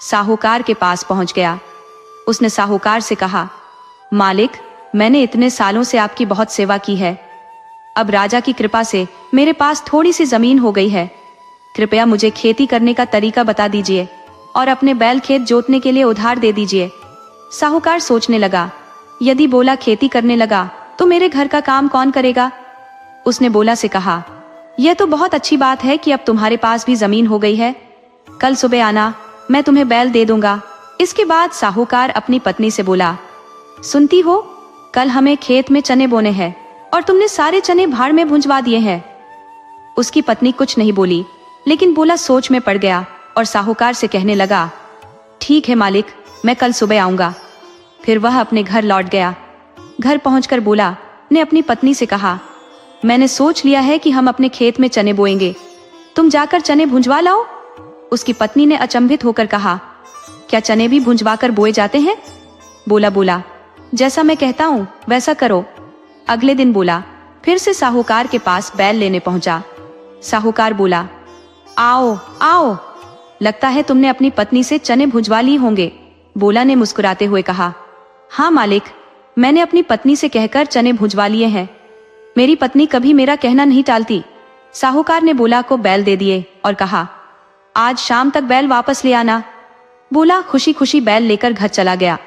साहूकार के पास पहुंच गया। उसने साहूकार से कहा, मालिक, मैंने इतने सालों से आपकी बहुत सेवा की है। अब राजा की कृपा से मेरे पास थोड़ी सी जमीन हो गई है। कृपया मुझे खेती करने का तरीका बता दीजिए और अपने बैल खेत जोतने के लिए उधार दे दीजिए। साहूकार सोचने लगा, यदि बोला खेती करने लगा तो मेरे घर का काम कौन करेगा। उसने बोला से कहा, यह तो बहुत अच्छी बात है कि अब तुम्हारे पास भी जमीन हो गई है। कल सुबह आना, मैं तुम्हें बैल दे दूंगा। इसके बाद साहूकार अपनी पत्नी से बोला, सुनती हो, कल हमें खेत में चने बोने हैं और तुमने सारे चने भाड़ में भुंजवा दिए हैं। उसकी पत्नी कुछ नहीं बोली, लेकिन बोला सोच में पड़ गया और साहूकार से कहने लगा, ठीक है मालिक, मैं कल सुबह आऊंगा। फिर वह अपने घर लौट गया। घर पहुंचकर बोला ने अपनी पत्नी से कहा, मैंने सोच लिया है कि हम अपने खेत में चने बोएंगे, तुम जाकर चने भुंजवा लाओ। उसकी पत्नी ने अचंभित होकर कहा, क्या चने भी भुंजवा कर बोए जाते हैं। बोला, जैसा मैं कहता हूँ वैसा करो। अगले दिन बोला फिर से साहूकार के पास बैल लेने पहुंचा। साहूकार बोला, आओ आओ, लगता है तुमने अपनी पत्नी से चने भुंजवा लिए होंगे। बोला ने मुस्कुराते हुए कहा, हाँ मालिक, मैंने अपनी पत्नी से कहकर चने भुंजवा लिए हैं। मेरी पत्नी कभी मेरा कहना नहीं टालती। साहूकार ने बोला को बैल दे दिए और कहा, आज शाम तक बैल वापस ले आना। बोला खुशी खुशी बैल लेकर घर चला गया।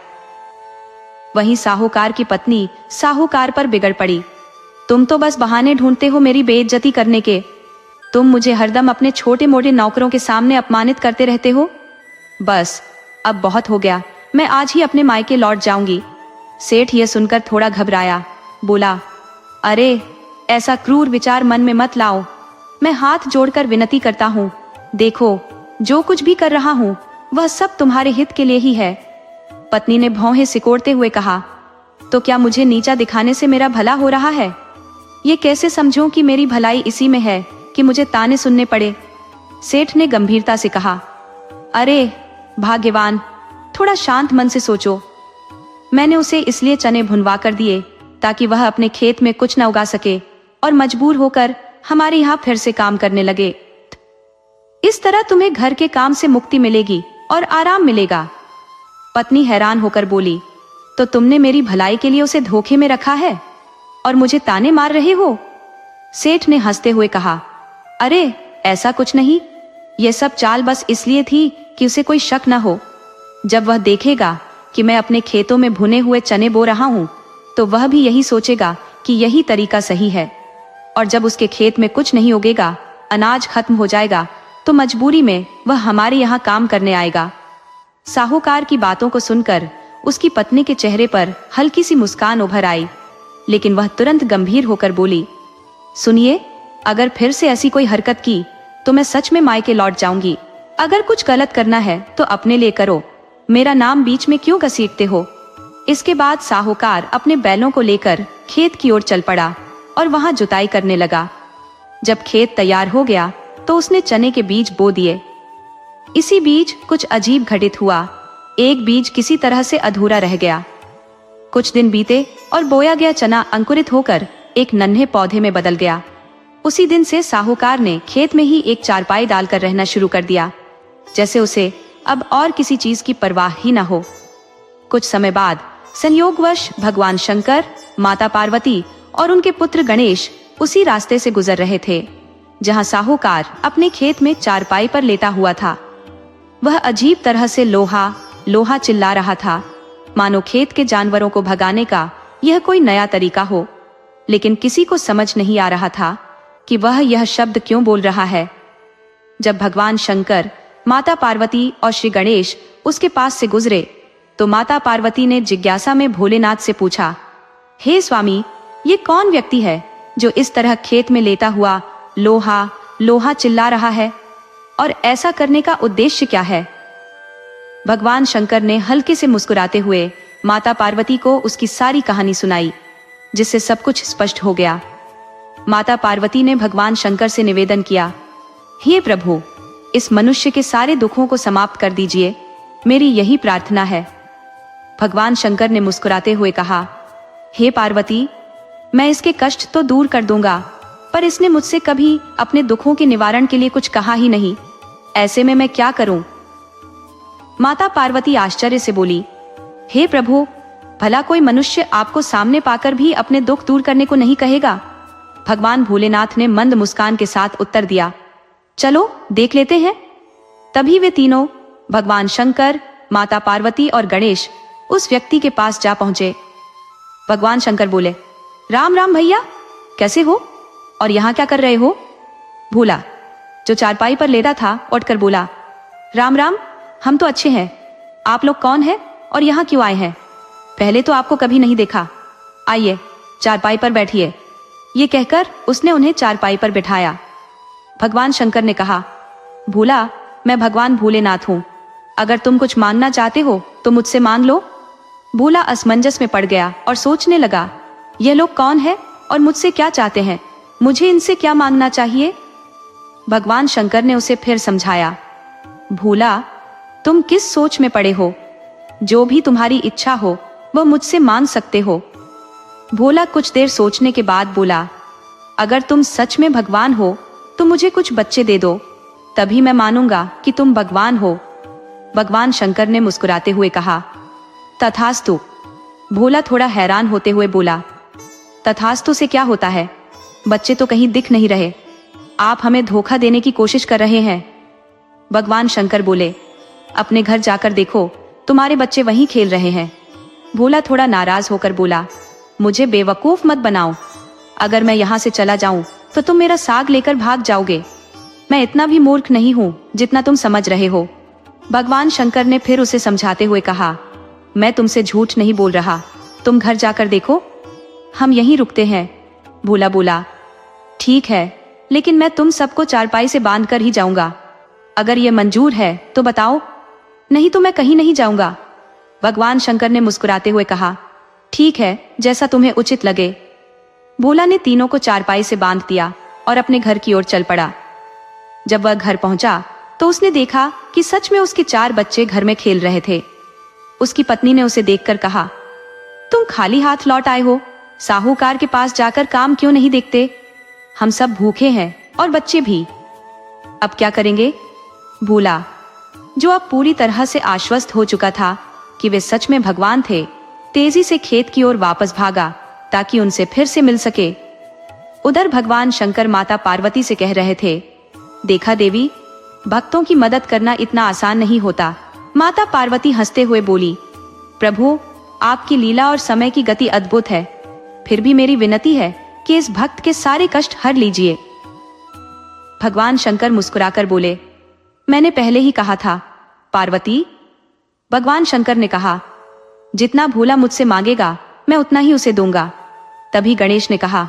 वहीं साहूकार की पत्नी साहूकार पर बिगड़ पड़ी। तुम तो बस बहाने ढूंढते हो मेरी बेइज्जती करने के। तुम मुझे हरदम अपने छोटे मोटे नौकरों के सामने अपमानित करते रहते हो। बस अब बहुत हो गया, मैं आज ही अपने मायके लौट जाऊंगी। सेठ यह सुनकर थोड़ा घबराया। बोला, अरे ऐसा क्रूर विचार मन में मत लाओ। मैं हाथ जोड़कर विनती करता हूँ, देखो जो कुछ भी कर रहा हूँ वह सब तुम्हारे हित के लिए ही है। पत्नी ने भौहें सिकोड़ते हुए कहा, तो क्या मुझे नीचा दिखाने से मेरा भला हो रहा है। ये कैसे समझूं कि मेरी भलाई इसी में है कि मुझे ताने सुनने पड़े। सेठ ने गंभीरता से कहा, अरे भाग्यवान, थोड़ा शांत मन से सोचो। मैंने उसे इसलिए चने भुनवा कर दिए ताकि वह अपने खेत में कुछ न उगा सके और मजबूर होकर हमारे यहाँ फिर से काम करने लगे। इस तरह तुम्हें घर के काम से मुक्ति मिलेगी और आराम मिलेगा। पत्नी हैरान होकर बोली, तो तुमने मेरी भलाई के लिए उसे धोखे में रखा है और मुझे ताने मार रहे हो। सेठ ने हंसते हुए कहा, अरे ऐसा कुछ नहीं, यह सब चाल बस इसलिए थी कि उसे कोई शक न हो। जब वह देखेगा कि मैं अपने खेतों में भुने हुए चने बो रहा हूं, तो वह भी यही सोचेगा कि यही तरीका सही है। और जब उसके खेत में कुछ नहीं उगेगा, अनाज खत्म हो जाएगा, तो मजबूरी में वह हमारे यहाँ काम करने आएगा। साहूकार की बातों को सुनकर उसकी पत्नी के चेहरे पर हल्की सी मुस्कान उभर आई, लेकिन वह तुरंत गंभीर होकर बोली, सुनिए, अगर फिर से ऐसी कोई हरकत की तो मैं सच में मायके लौट जाऊंगी। अगर कुछ गलत करना है तो अपने लिए करो, मेरा नाम बीच में क्यों घसीटते हो। इसके बाद साहूकार अपने बैलों को लेकर खेत की ओर चल पड़ा और वहां जुताई करने लगा। जब खेत तैयार हो गया तो उसने चने के बीज बो दिए। इसी बीच कुछ अजीब घटित हुआ। एक बीज किसी तरह से अधूरा रह गया। कुछ दिन बीते और बोया गया चना अंकुरित होकर एक नन्हे पौधे में बदल गया। उसी दिन से साहूकार ने खेत में ही एक चारपाई डालकर रहना शुरू कर दिया, जैसे उसे अब और किसी चीज की परवाह ही न हो। कुछ समय बाद संयोगवश भगवान शंकर, माता पार्वती और उनके पुत्र गणेश उसी रास्ते से गुजर रहे थे जहां साहूकार अपने खेत में चारपाई पर लेटा हुआ था। वह अजीब तरह से लोहा लोहा चिल्ला रहा था, मानो खेत के जानवरों को भगाने का यह कोई नया तरीका हो। लेकिन किसी को समझ नहीं आ रहा था कि वह यह शब्द क्यों बोल रहा है। जब भगवान शंकर, माता पार्वती और श्री गणेश उसके पास से गुजरे तो माता पार्वती ने जिज्ञासा में भोलेनाथ से पूछा, हे स्वामी, ये कौन व्यक्ति है जो इस तरह खेत में लेटा हुआ लोहा लोहा चिल्ला रहा है, और ऐसा करने का उद्देश्य क्या है। भगवान शंकर ने हल्के से मुस्कुराते हुए माता पार्वती को उसकी सारी कहानी सुनाई, जिससे सब कुछ स्पष्ट हो गया। माता पार्वती ने भगवान शंकर से निवेदन किया, हे प्रभु, इस मनुष्य के सारे दुखों को समाप्त कर दीजिए, मेरी यही प्रार्थना है। भगवान शंकर ने मुस्कुराते हुए कहा, हे पार्वती, मैं इसके कष्ट तो दूर कर दूंगा, पर इसने मुझसे कभी अपने दुखों के निवारण के लिए कुछ कहा ही नहीं। ऐसे में मैं क्या करूं? माता पार्वती आश्चर्य से बोली, हे प्रभु, भला कोई मनुष्य आपको सामने पाकर भी अपने दुख दूर करने को नहीं कहेगा? भगवान भोलेनाथ ने मंद मुस्कान के साथ उत्तर दिया, चलो देख लेते हैं। तभी वे तीनों, भगवान शंकर, माता पार्वती और गणेश, उस व्यक्ति के पास जा पहुंचे। भगवान शंकर बोले, राम राम भैया, कैसे हो और यहाँ क्या कर रहे हो? भोला, जो चारपाई पर लेटा था, उठकर बोला, राम राम, हम तो अच्छे हैं। आप लोग कौन हैं और यहाँ क्यों आए हैं? पहले तो आपको कभी नहीं देखा। आइए, चारपाई पर बैठिए। ये कहकर उसने उन्हें चारपाई पर बिठाया। भगवान शंकर ने कहा, भोला, मैं भगवान भोलेनाथ हूँ। अगर तुम कुछ मांगना चाहते हो तो मुझसे मांग लो। भोला असमंजस में पड़ गया और सोचने लगा, यह लोग कौन है और मुझसे क्या चाहते हैं? मुझे इनसे क्या मांगना चाहिए? भगवान शंकर ने उसे फिर समझाया, भोला, तुम किस सोच में पड़े हो? जो भी तुम्हारी इच्छा हो वह मुझसे मांग सकते हो। भोला कुछ देर सोचने के बाद बोला, अगर तुम सच में भगवान हो तो मुझे कुछ बच्चे दे दो, तभी मैं मानूंगा कि तुम भगवान हो। भगवान शंकर ने मुस्कुराते हुए कहा, तथास्तु। भोला थोड़ा हैरान होते हुए बोला, तथास्तु से क्या होता है? बच्चे तो कहीं दिख नहीं रहे। आप हमें धोखा देने की कोशिश कर रहे हैं। भगवान शंकर बोले, अपने घर जाकर देखो, तुम्हारे बच्चे वहीं खेल रहे हैं। भोला थोड़ा नाराज होकर बोला, मुझे बेवकूफ मत बनाओ। अगर मैं यहाँ से चला जाऊं तो तुम मेरा साग लेकर भाग जाओगे। मैं इतना भी मूर्ख नहीं हूँ जितना तुम समझ रहे हो। भगवान शंकर ने फिर उसे समझाते हुए कहा, मैं तुमसे झूठ नहीं बोल रहा, तुम घर जाकर देखो, हम यहीं रुकते हैं। भोला बोला, ठीक है, लेकिन मैं तुम सबको चारपाई से बांध कर ही जाऊंगा। अगर ये मंजूर है तो बताओ, नहीं तो मैं कहीं नहीं जाऊंगा। भगवान शंकर ने मुस्कुराते हुए कहा, ठीक है, जैसा तुम्हें उचित लगे। भोला ने तीनों को चारपाई से बांध दिया और अपने घर की ओर चल पड़ा। जब वह घर पहुंचा तो उसने देखा कि सच में उसके 4 बच्चे घर में खेल रहे थे। उसकी पत्नी ने उसे देखकर कहा, तुम खाली हाथ लौट आए हो, साहूकार के पास जाकर काम क्यों नहीं देखते? हम सब भूखे हैं और बच्चे भी। अब क्या करेंगे? भोला, जो अब पूरी तरह से आश्वस्त हो चुका था कि वे सच में भगवान थे, तेजी से खेत की ओर वापस भागा ताकि उनसे फिर से मिल सके। उधर भगवान शंकर माता पार्वती से कह रहे थे, देखा देवी, भक्तों की मदद करना इतना आसान नहीं होता। माता पार्वती हंसते हुए बोली, प्रभु, आपकी लीला और समय की गति अद्भुत है। फिर भी मेरी विनती है कि इस भक्त के सारे कष्ट हर लीजिए। भगवान शंकर मुस्कुराकर बोले, मैंने पहले ही कहा था पार्वती। भगवान शंकर ने कहा, जितना भोला मुझसे मांगेगा मैं उतना ही उसे दूंगा। तभी गणेश ने कहा,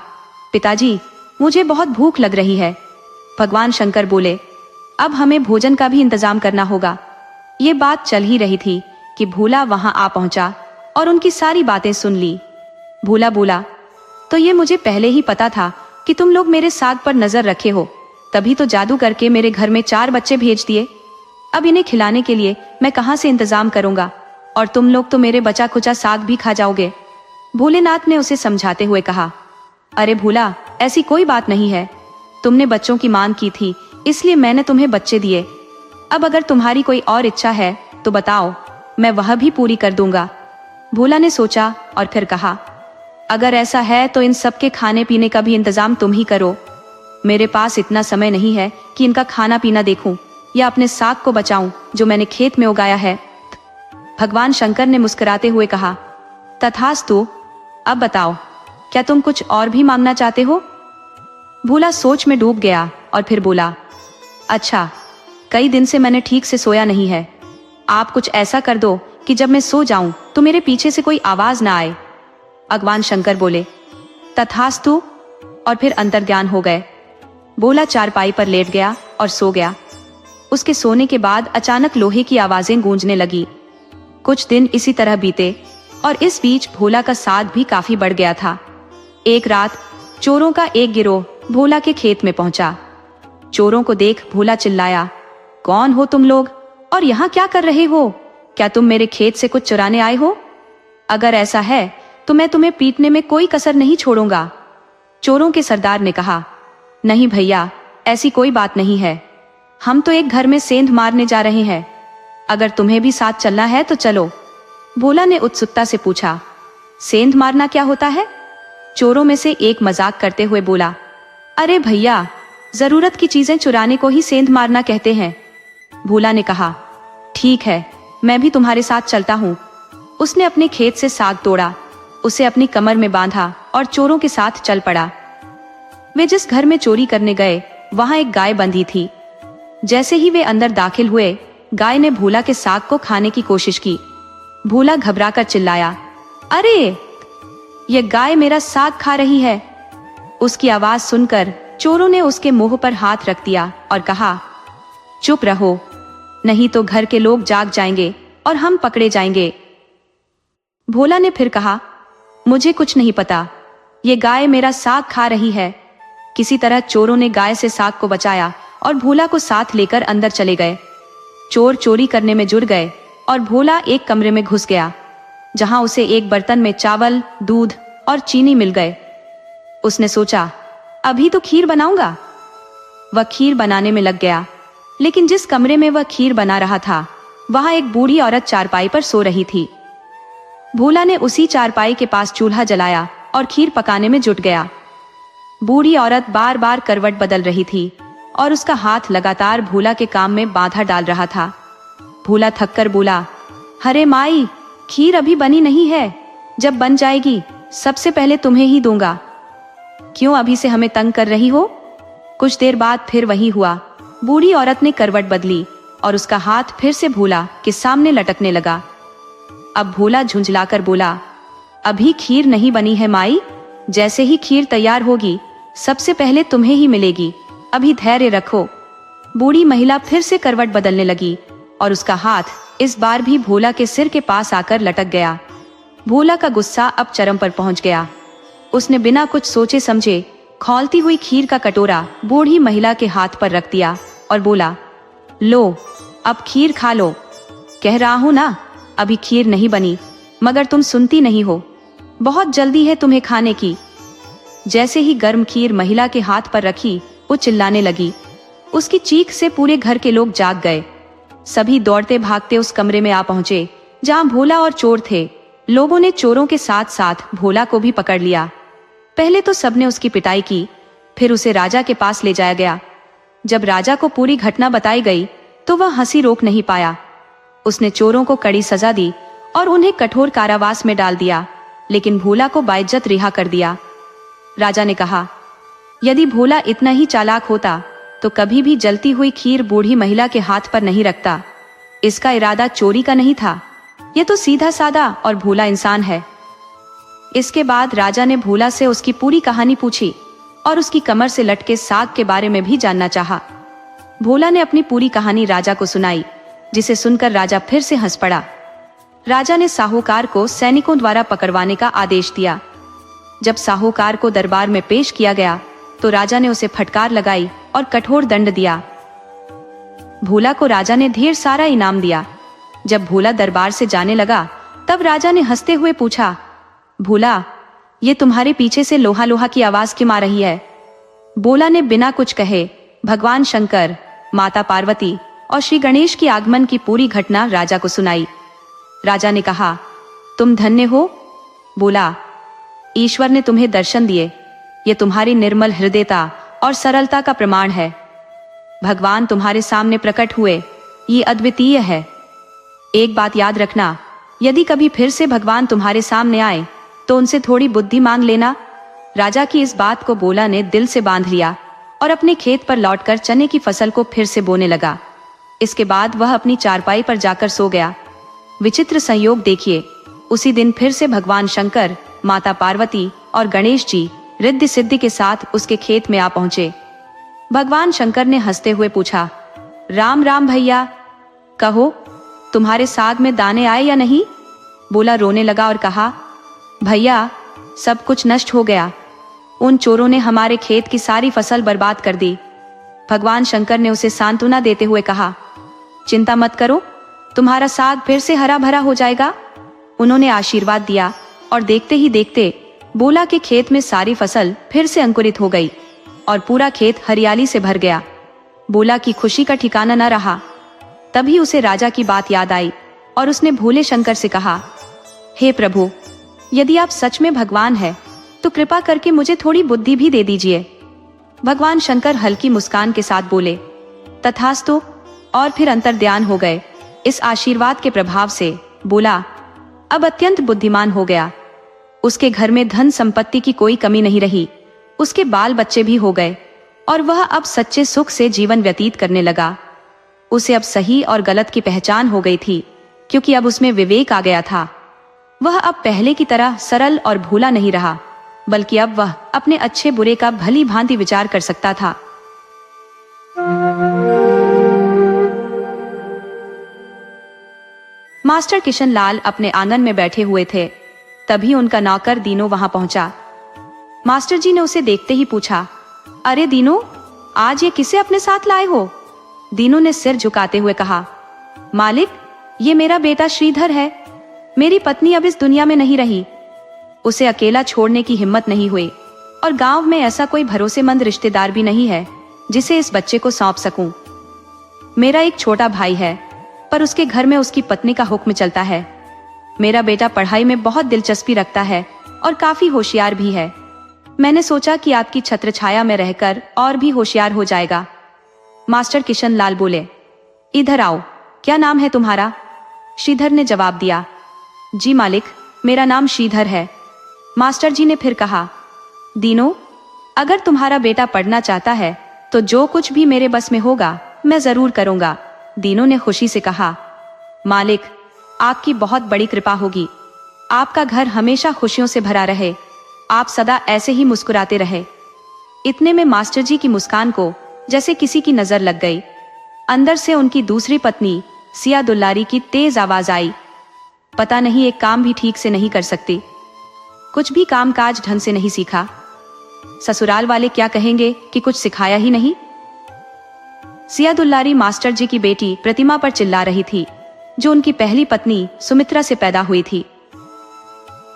पिताजी, मुझे बहुत भूख लग रही है। भगवान शंकर बोले, अब हमें भोजन का भी इंतजाम करना होगा। ये बात चल ही रही थी कि भोला वहां आ पहुंचा और उनकी सारी बातें सुन ली। भोला बोला, तो ये मुझे पहले ही पता था कि तुम लोग मेरे साग पर नजर रखे हो, तभी तो जादू करके मेरे घर में 4 बच्चे भेज दिए। अब इन्हें खिलाने के लिए मैं कहां से इंतजाम करूंगा, और तुम लोग तो मेरे बचा खुचा साग भी खा जाओगे। भोलेनाथ ने उसे समझाते हुए कहा, अरे भोला, ऐसी कोई बात नहीं है। तुमने बच्चों की मांग की थी, इसलिए मैंने तुम्हें बच्चे दिए। अब अगर तुम्हारी कोई और इच्छा है तो बताओ, मैं वह भी पूरी कर दूंगा। भोला ने सोचा और फिर कहा, अगर ऐसा है तो इन सब के खाने पीने का भी इंतजाम तुम ही करो। मेरे पास इतना समय नहीं है कि इनका खाना पीना देखूं या अपने साग को बचाऊं जो मैंने खेत में उगाया है। भगवान शंकर ने मुस्कुराते हुए कहा, तथास्तु। अब बताओ, क्या तुम कुछ और भी मांगना चाहते हो? भोला सोच में डूब गया और फिर बोला, अच्छा, कई दिन से मैंने ठीक से सोया नहीं है। आप कुछ ऐसा कर दो कि जब मैं सो जाऊं तो मेरे पीछे से कोई आवाज ना आए। भगवान शंकर बोले, तथास्तु, और फिर अंतर्ध्यान हो गए। भोला चारपाई पर लेट गया और सो गया। उसके सोने के बाद अचानक लोहे की आवाजें गूंजने लगी। कुछ दिन इसी तरह बीते और इस बीच भोला का साध भी काफी बढ़ गया था। एक रात चोरों का एक गिरोह भोला के खेत में पहुंचा। चोरों को देख भोला चिल्लाया, कौन हो तुम लोग और यहाँ क्या कर रहे हो? क्या तुम मेरे खेत से कुछ चुराने आए हो? अगर ऐसा है तो मैं तुम्हें पीटने में कोई कसर नहीं छोड़ूंगा। चोरों के सरदार ने कहा, नहीं भैया, ऐसी कोई बात नहीं है। हम तो एक घर में सेंध मारने जा रहे हैं। अगर तुम्हें भी साथ चलना है तो चलो। भोला ने उत्सुकता से पूछा, सेंध मारना क्या होता है? चोरों में से एक मजाक करते हुए बोला, अरे भैया, जरूरत की चीजें चुराने को ही सेंध मारना कहते हैं। भोला ने कहा, ठीक है, मैं भी तुम्हारे साथ चलता हूँ। उसने अपने खेत से साग तोड़ा, उसे अपनी कमर में बांधा और चोरों के साथ चल पड़ा। वे जिस घर में चोरी करने गए वहां एक गाय बंधी थी। जैसे ही वे अंदर दाखिल हुए, गाय ने भोला के साग को खाने की कोशिश की। भोला घबराकर चिल्लाया, अरे, ये गाय मेरा साग खा रही है। उसकी आवाज सुनकर चोरों ने उसके मुंह पर हाथ रख दिया और कहा, चुप रहो, नहीं तो घर के लोग जाग जाएंगे और हम पकड़े जाएंगे। भोला ने फिर कहा, मुझे कुछ नहीं पता, ये गाय मेरा साग खा रही है। किसी तरह चोरों ने गाय से साग को बचाया और भोला को साथ लेकर अंदर चले गए। चोर चोरी करने में जुट गए और भोला एक कमरे में घुस गया, जहां उसे एक बर्तन में चावल, दूध और चीनी मिल गए। उसने सोचा, अभी तो खीर बनाऊंगा। वह खीर बनाने में लग गया, लेकिन जिस कमरे में वह खीर बना रहा था वहां एक बूढ़ी औरत चारपाई पर सो रही थी। भोला ने उसी चारपाई के पास चूल्हा जलाया और खीर पकाने में जुट गया। बूढ़ी औरत बार बार करवट बदल रही थी और उसका हाथ लगातार भोला के काम में बाधा डाल रहा था। भोला थककर बोला, अरे माई, खीर अभी बनी नहीं है, जब बन जाएगी सबसे पहले तुम्हें ही दूंगा। क्यों अभी से हमें तंग कर रही हो? कुछ देर बाद फिर वही हुआ। बूढ़ी औरत ने करवट बदली और उसका हाथ फिर से भोला के सामने लटकने लगा। अब भोला झुंझलाकर बोला, अभी खीर नहीं बनी है माई, जैसे ही खीर तैयार होगी सबसे पहले तुम्हें ही मिलेगी, अभी धैर्य रखो। बूढ़ी महिला फिर से करवट बदलने लगी और उसका हाथ इस बार भी भोला के सिर के पास आकर लटक गया। भोला का गुस्सा अब चरम पर पहुंच गया। उसने बिना कुछ सोचे समझे खौलती हुई खीर का कटोरा बूढ़ी महिला के हाथ पर रख दिया और बोला, लो, अब खीर खा लो। कह रहा हूं ना, अभी खीर नहीं बनी, मगर तुम सुनती नहीं हो। बहुत जल्दी है तुम्हें खाने की। जैसे ही गर्म खीर महिला के हाथ पर रखी, वो चिल्लाने लगी। उसकी चीख से पूरे घर के लोग जाग गए। सभी दौड़ते भागते उस कमरे में आ पहुंचे जहां भोला और चोर थे। लोगों ने चोरों के साथ साथ भोला को भी पकड़ लिया। पहले तो सबने उसकी पिटाई की, फिर उसे राजा के पास ले जाया गया। जब राजा को पूरी घटना बताई गई तो वह हंसी रोक नहीं पाया। उसने चोरों को कड़ी सजा दी और उन्हें कठोर कारावास में डाल दिया, लेकिन भोला को बाइज्जत रिहा कर दिया। राजा ने कहा, यदि भोला इतना ही चालाक होता तो कभी भी जलती हुई खीर बूढ़ी महिला के हाथ पर नहीं रखता। इसका इरादा चोरी का नहीं था, यह तो सीधा साधा और भोला इंसान है। इसके बाद राजा ने भोला से उसकी पूरी कहानी पूछी और उसकी कमर से लटके साग के बारे में भी जानना चाहा। भोला ने अपनी पूरी कहानी राजा को सुनाई, जिसे सुनकर राजा फिर से हंस पड़ा। राजा ने साहूकार को सैनिकों द्वारा पकड़वाने का आदेश दिया। जब साहूकार को दरबार में पेश किया गया तो राजा ने उसे फटकार लगाई और कठोर दंड दिया। भोला को राजा ने ढेर सारा इनाम दिया। जब भोला दरबार से जाने लगा तब राजा ने हंसते हुए पूछा, भोला, ये तुम्हारे पीछे से लोहा लोहा की आवाज क्यों आ रही है? भोला ने बिना कुछ कहे भगवान शंकर, माता पार्वती और श्री गणेश की आगमन की पूरी घटना राजा को सुनाई। राजा ने कहा, तुम धन्य हो। बोला, ईश्वर ने तुम्हें दर्शन दिए, ये तुम्हारी निर्मल हृदयता और सरलता का प्रमाण है। भगवान तुम्हारे सामने प्रकट हुए, ये अद्वितीय है। एक बात याद रखना, यदि कभी फिर से भगवान तुम्हारे सामने आए तो उनसे थोड़ी बुद्धि मांग लेना। राजा की इस बात को भोला ने दिल से बांध लिया और अपने खेत पर लौटकर चने की फसल को फिर से बोने लगा। इसके बाद वह अपनी चारपाई पर जाकर सो गया। विचित्र संयोग देखिए, उसी दिन फिर से भगवान शंकर, माता पार्वती और गणेश जी रिद्धि सिद्धि के साथ उसके खेत में आ पहुंचे। भगवान शंकर ने हंसते हुए पूछा, राम राम भैया, कहो तुम्हारे साग में दाने आए या नहीं? बोला रोने लगा और कहा, भैया सब कुछ नष्ट हो गया, उन चोरों ने हमारे खेत की सारी फसल बर्बाद कर दी। भगवान शंकर ने उसे सांत्वना देते हुए कहा, चिंता मत करो, तुम्हारा साग फिर से हरा भरा हो जाएगा। उन्होंने आशीर्वाद दिया और देखते ही देखते बोला के खेत में सारी फसल फिर से अंकुरित हो गई और पूरा खेत हरियाली से भर गया। बोला की खुशी का ठिकाना न रहा। तभी उसे राजा की बात याद आई और उसने भोले शंकर से कहा, हे प्रभु, यदि आप सच में भगवान हैं तो कृपा करके मुझे थोड़ी बुद्धि भी दे दीजिए। भगवान शंकर हल्की मुस्कान के साथ बोले, तथास्तु, और फिर अंतर्ध्यान हो गए। इस आशीर्वाद के प्रभाव से बोला अब अत्यंत बुद्धिमान हो गया। उसके घर में धन संपत्ति की कोई कमी नहीं रही। उसके बाल बच्चे भी हो गए और वह अब सच्चे सुख से जीवन व्यतीत करने लगा। उसे अब सही और गलत की पहचान हो गई थी, क्योंकि अब उसमें विवेक आ गया था। वह अब पहले की तरह सरल और भोला नहीं रहा, बल्कि अब वह अपने अच्छे बुरे का भली भांति विचार कर सकता था। मास्टर किशन लाल अपने आंगन में बैठे हुए थे। तभी उनका नौकर दीनो वहां पहुंचा। मास्टर जी ने उसे देखते ही पूछा, अरे दीनो, आज ये किसे अपने साथ लाए हो? दीनो ने सिर झुकाते हुए कहा, मालिक, ये मेरा बेटा श्रीधर है। मेरी पत्नी अब इस दुनिया में नहीं रही। उसे अकेला छोड़ने की हिम्मत नहीं हुई और गांव में ऐसा कोई भरोसेमंद रिश्तेदार भी नहीं है जिसे इस बच्चे को सौंप सकूं। मेरा एक छोटा भाई है, पर उसके घर में उसकी पत्नी का हुक्म चलता है। मेरा बेटा पढ़ाई में बहुत दिलचस्पी रखता है और काफी होशियार भी है। मैंने सोचा कि आपकी छत्र छाया में रहकर और भी होशियार हो जाएगा। मास्टर किशन लाल बोले, इधर आओ, क्या नाम है तुम्हारा? श्रीधर ने जवाब दिया, जी मालिक, मेरा नाम श्रीधर है। मास्टर जी ने फिर कहा, दीनो, अगर तुम्हारा बेटा पढ़ना चाहता है तो जो कुछ भी मेरे बस में होगा मैं जरूर करूंगा। दीनो ने खुशी से कहा, मालिक, आपकी बहुत बड़ी कृपा होगी। आपका घर हमेशा खुशियों से भरा रहे। आप सदा ऐसे ही मुस्कुराते रहे। इतने में मास्टर जी की मुस्कान को जैसे किसी की नजर लग गई। अंदर से उनकी दूसरी पत्नी सिया दुल्लारी की तेज आवाज आई, पता नहीं एक काम भी ठीक से नहीं कर सकती, कुछ भी काम काज ढंग से नहीं सीखा। ससुराल वाले क्या कहेंगे कि कुछ सिखाया ही नहीं। सिया दुल्लारी मास्टर जी की बेटी प्रतिमा पर चिल्ला रही थी, जो उनकी पहली पत्नी सुमित्रा से पैदा हुई थी।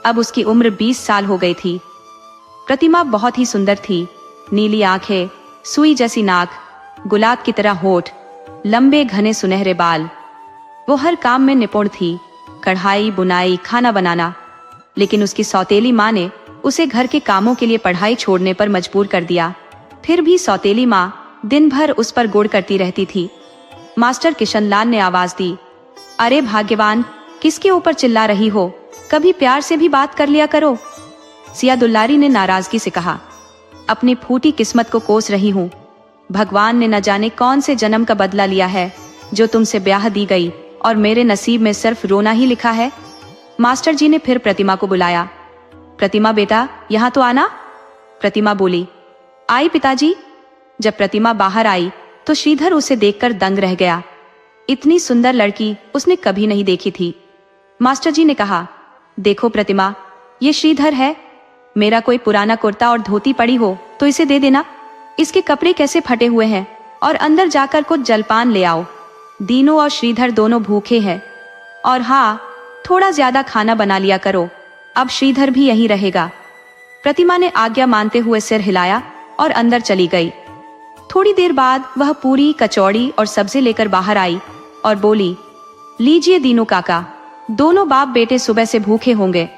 अब उसकी उम्र 20 साल हो गई थी। प्रतिमा बहुत ही सुंदर थी। नीली आंखें, सुई जैसी नाक, गुलाब की तरह होठ, लंबे घने सुनहरे बाल। वो हर काम में निपुण थी, कढ़ाई, बुनाई, खाना बनाना। लेकिन उसकी सौतेली माँ ने उसे घर के कामों के लिए पढ़ाई छोड़ने पर मजबूर कर दिया। फिर भी सौतेली माँ दिन भर उस पर गुड़ करती रहती थी। मास्टर किशन लाल ने आवाज दी, अरे भाग्यवान, किसके ऊपर चिल्ला रही हो? कभी प्यार से भी बात कर लिया करो। सिया दुल्लारी ने नाराजगी से कहा, अपनी फूटी किस्मत को कोस रही हूँ। भगवान ने न जाने कौन से जन्म का बदला लिया है जो तुमसे ब्याह दी गई और मेरे नसीब में सिर्फ रोना ही लिखा है। मास्टर जी ने फिर प्रतिमा को बुलाया। प्रतिमा बेटा, यहाँ तो आना। प्रतिमा बोली, आई पिताजी। जब प्रतिमा बाहर आई तो श्रीधर उसे देखकर दंग रह गया। इतनी सुंदर लड़की उसने कभी नहीं देखी थी। मास्टर जी ने कहा, देखो प्रतिमा, ये श्रीधर है। मेरा कोई पुराना कुर्ता और धोती पड़ी हो तो इसे दे देना। इसके कपड़े कैसे फटे हुए हैं, और अंदर जाकर कुछ जलपान ले आओ। दीनो और श्रीधर दोनों भूखे हैं। और हाँ, थोड़ा ज्यादा खाना बना लिया करो। अब श्रीधर भी यहीं रहेगा। प्रतिमा ने आज्ञा मानते हुए सिर हिलाया और अंदर चली गई। थोड़ी देर बाद वह पूरी, कचौड़ी और सब्जी लेकर बाहर आई और बोली, लीजिए दीनो काका, दोनों बाप बेटे सुबह से भूखे होंगे।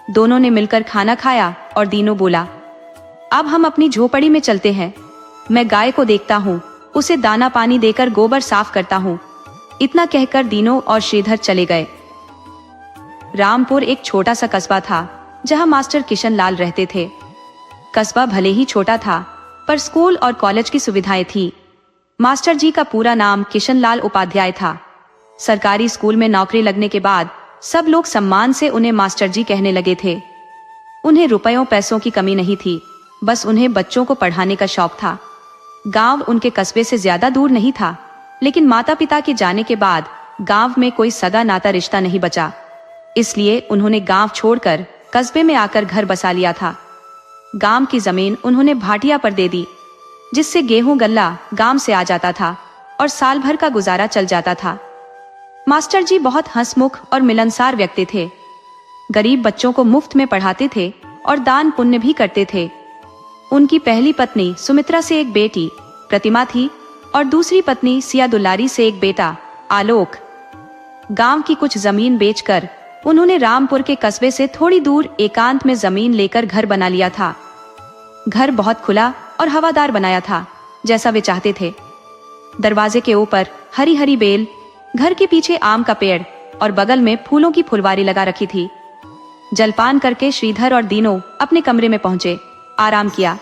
दोनों ने मिलकर खाना खाया और दीनो बोला, अब हम अपनी झोपड़ी में चलते हैं। मैं गाय को देखता हूँ, उसे दाना पानी देकर गोबर साफ करता हूँ। इतना कहकर दीनो और श्रीधर चले गए। रामपुर एक छोटा सा कस्बा था जहाँ मास्टर किशन लाल रहते थे। कस्बा भले ही छोटा था, पर स्कूल और कॉलेज की सुविधाएं थी। मास्टर जी का पूरा नाम किशन लाल उपाध्याय था। सरकारी स्कूल में नौकरी लगने के बाद सब लोग सम्मान से उन्हें मास्टर जी कहने लगे थे। उन्हें रुपयों पैसों की कमी नहीं थी, बस उन्हें बच्चों को पढ़ाने का शौक था। गांव उनके कस्बे से ज्यादा दूर नहीं था, लेकिन माता पिता के जाने के बाद गांव में कोई सगा नाता रिश्ता नहीं बचा। इसलिए उन्होंने गांव छोड़कर कस्बे में आकर घर बसा लिया था। गांव की जमीन उन्होंने भाटिया पर दे दी, जिससे गेहूं गल्ला गांव से आ जाता था और साल भर का गुजारा चल जाता था। मास्टर जी बहुत हंसमुख और मिलनसार व्यक्ति थे। गरीब बच्चों को मुफ्त में पढ़ाते थे और दान पुण्य भी करते थे। उनकी पहली पत्नी सुमित्रा से एक बेटी प्रतिमा थी और दूसरी पत्नी सिया दुलारी से एक बेटा आलोक। गांव की कुछ जमीन बेचकर उन्होंने रामपुर के कस्बे से थोड़ी दूर एकांत में जमीन लेकर घर बना लिया था। घर बहुत खुला और हवादार बनाया था, जैसा वे चाहते थे। दरवाजे के ऊपर हरी हरी बेल, घर के पीछे आम का पेड़ और बगल में फूलों की फुलवारी लगा रखी थी। जलपान करके श्रीधर और दीनों अपने कमरे में पहुंचे, आराम किया।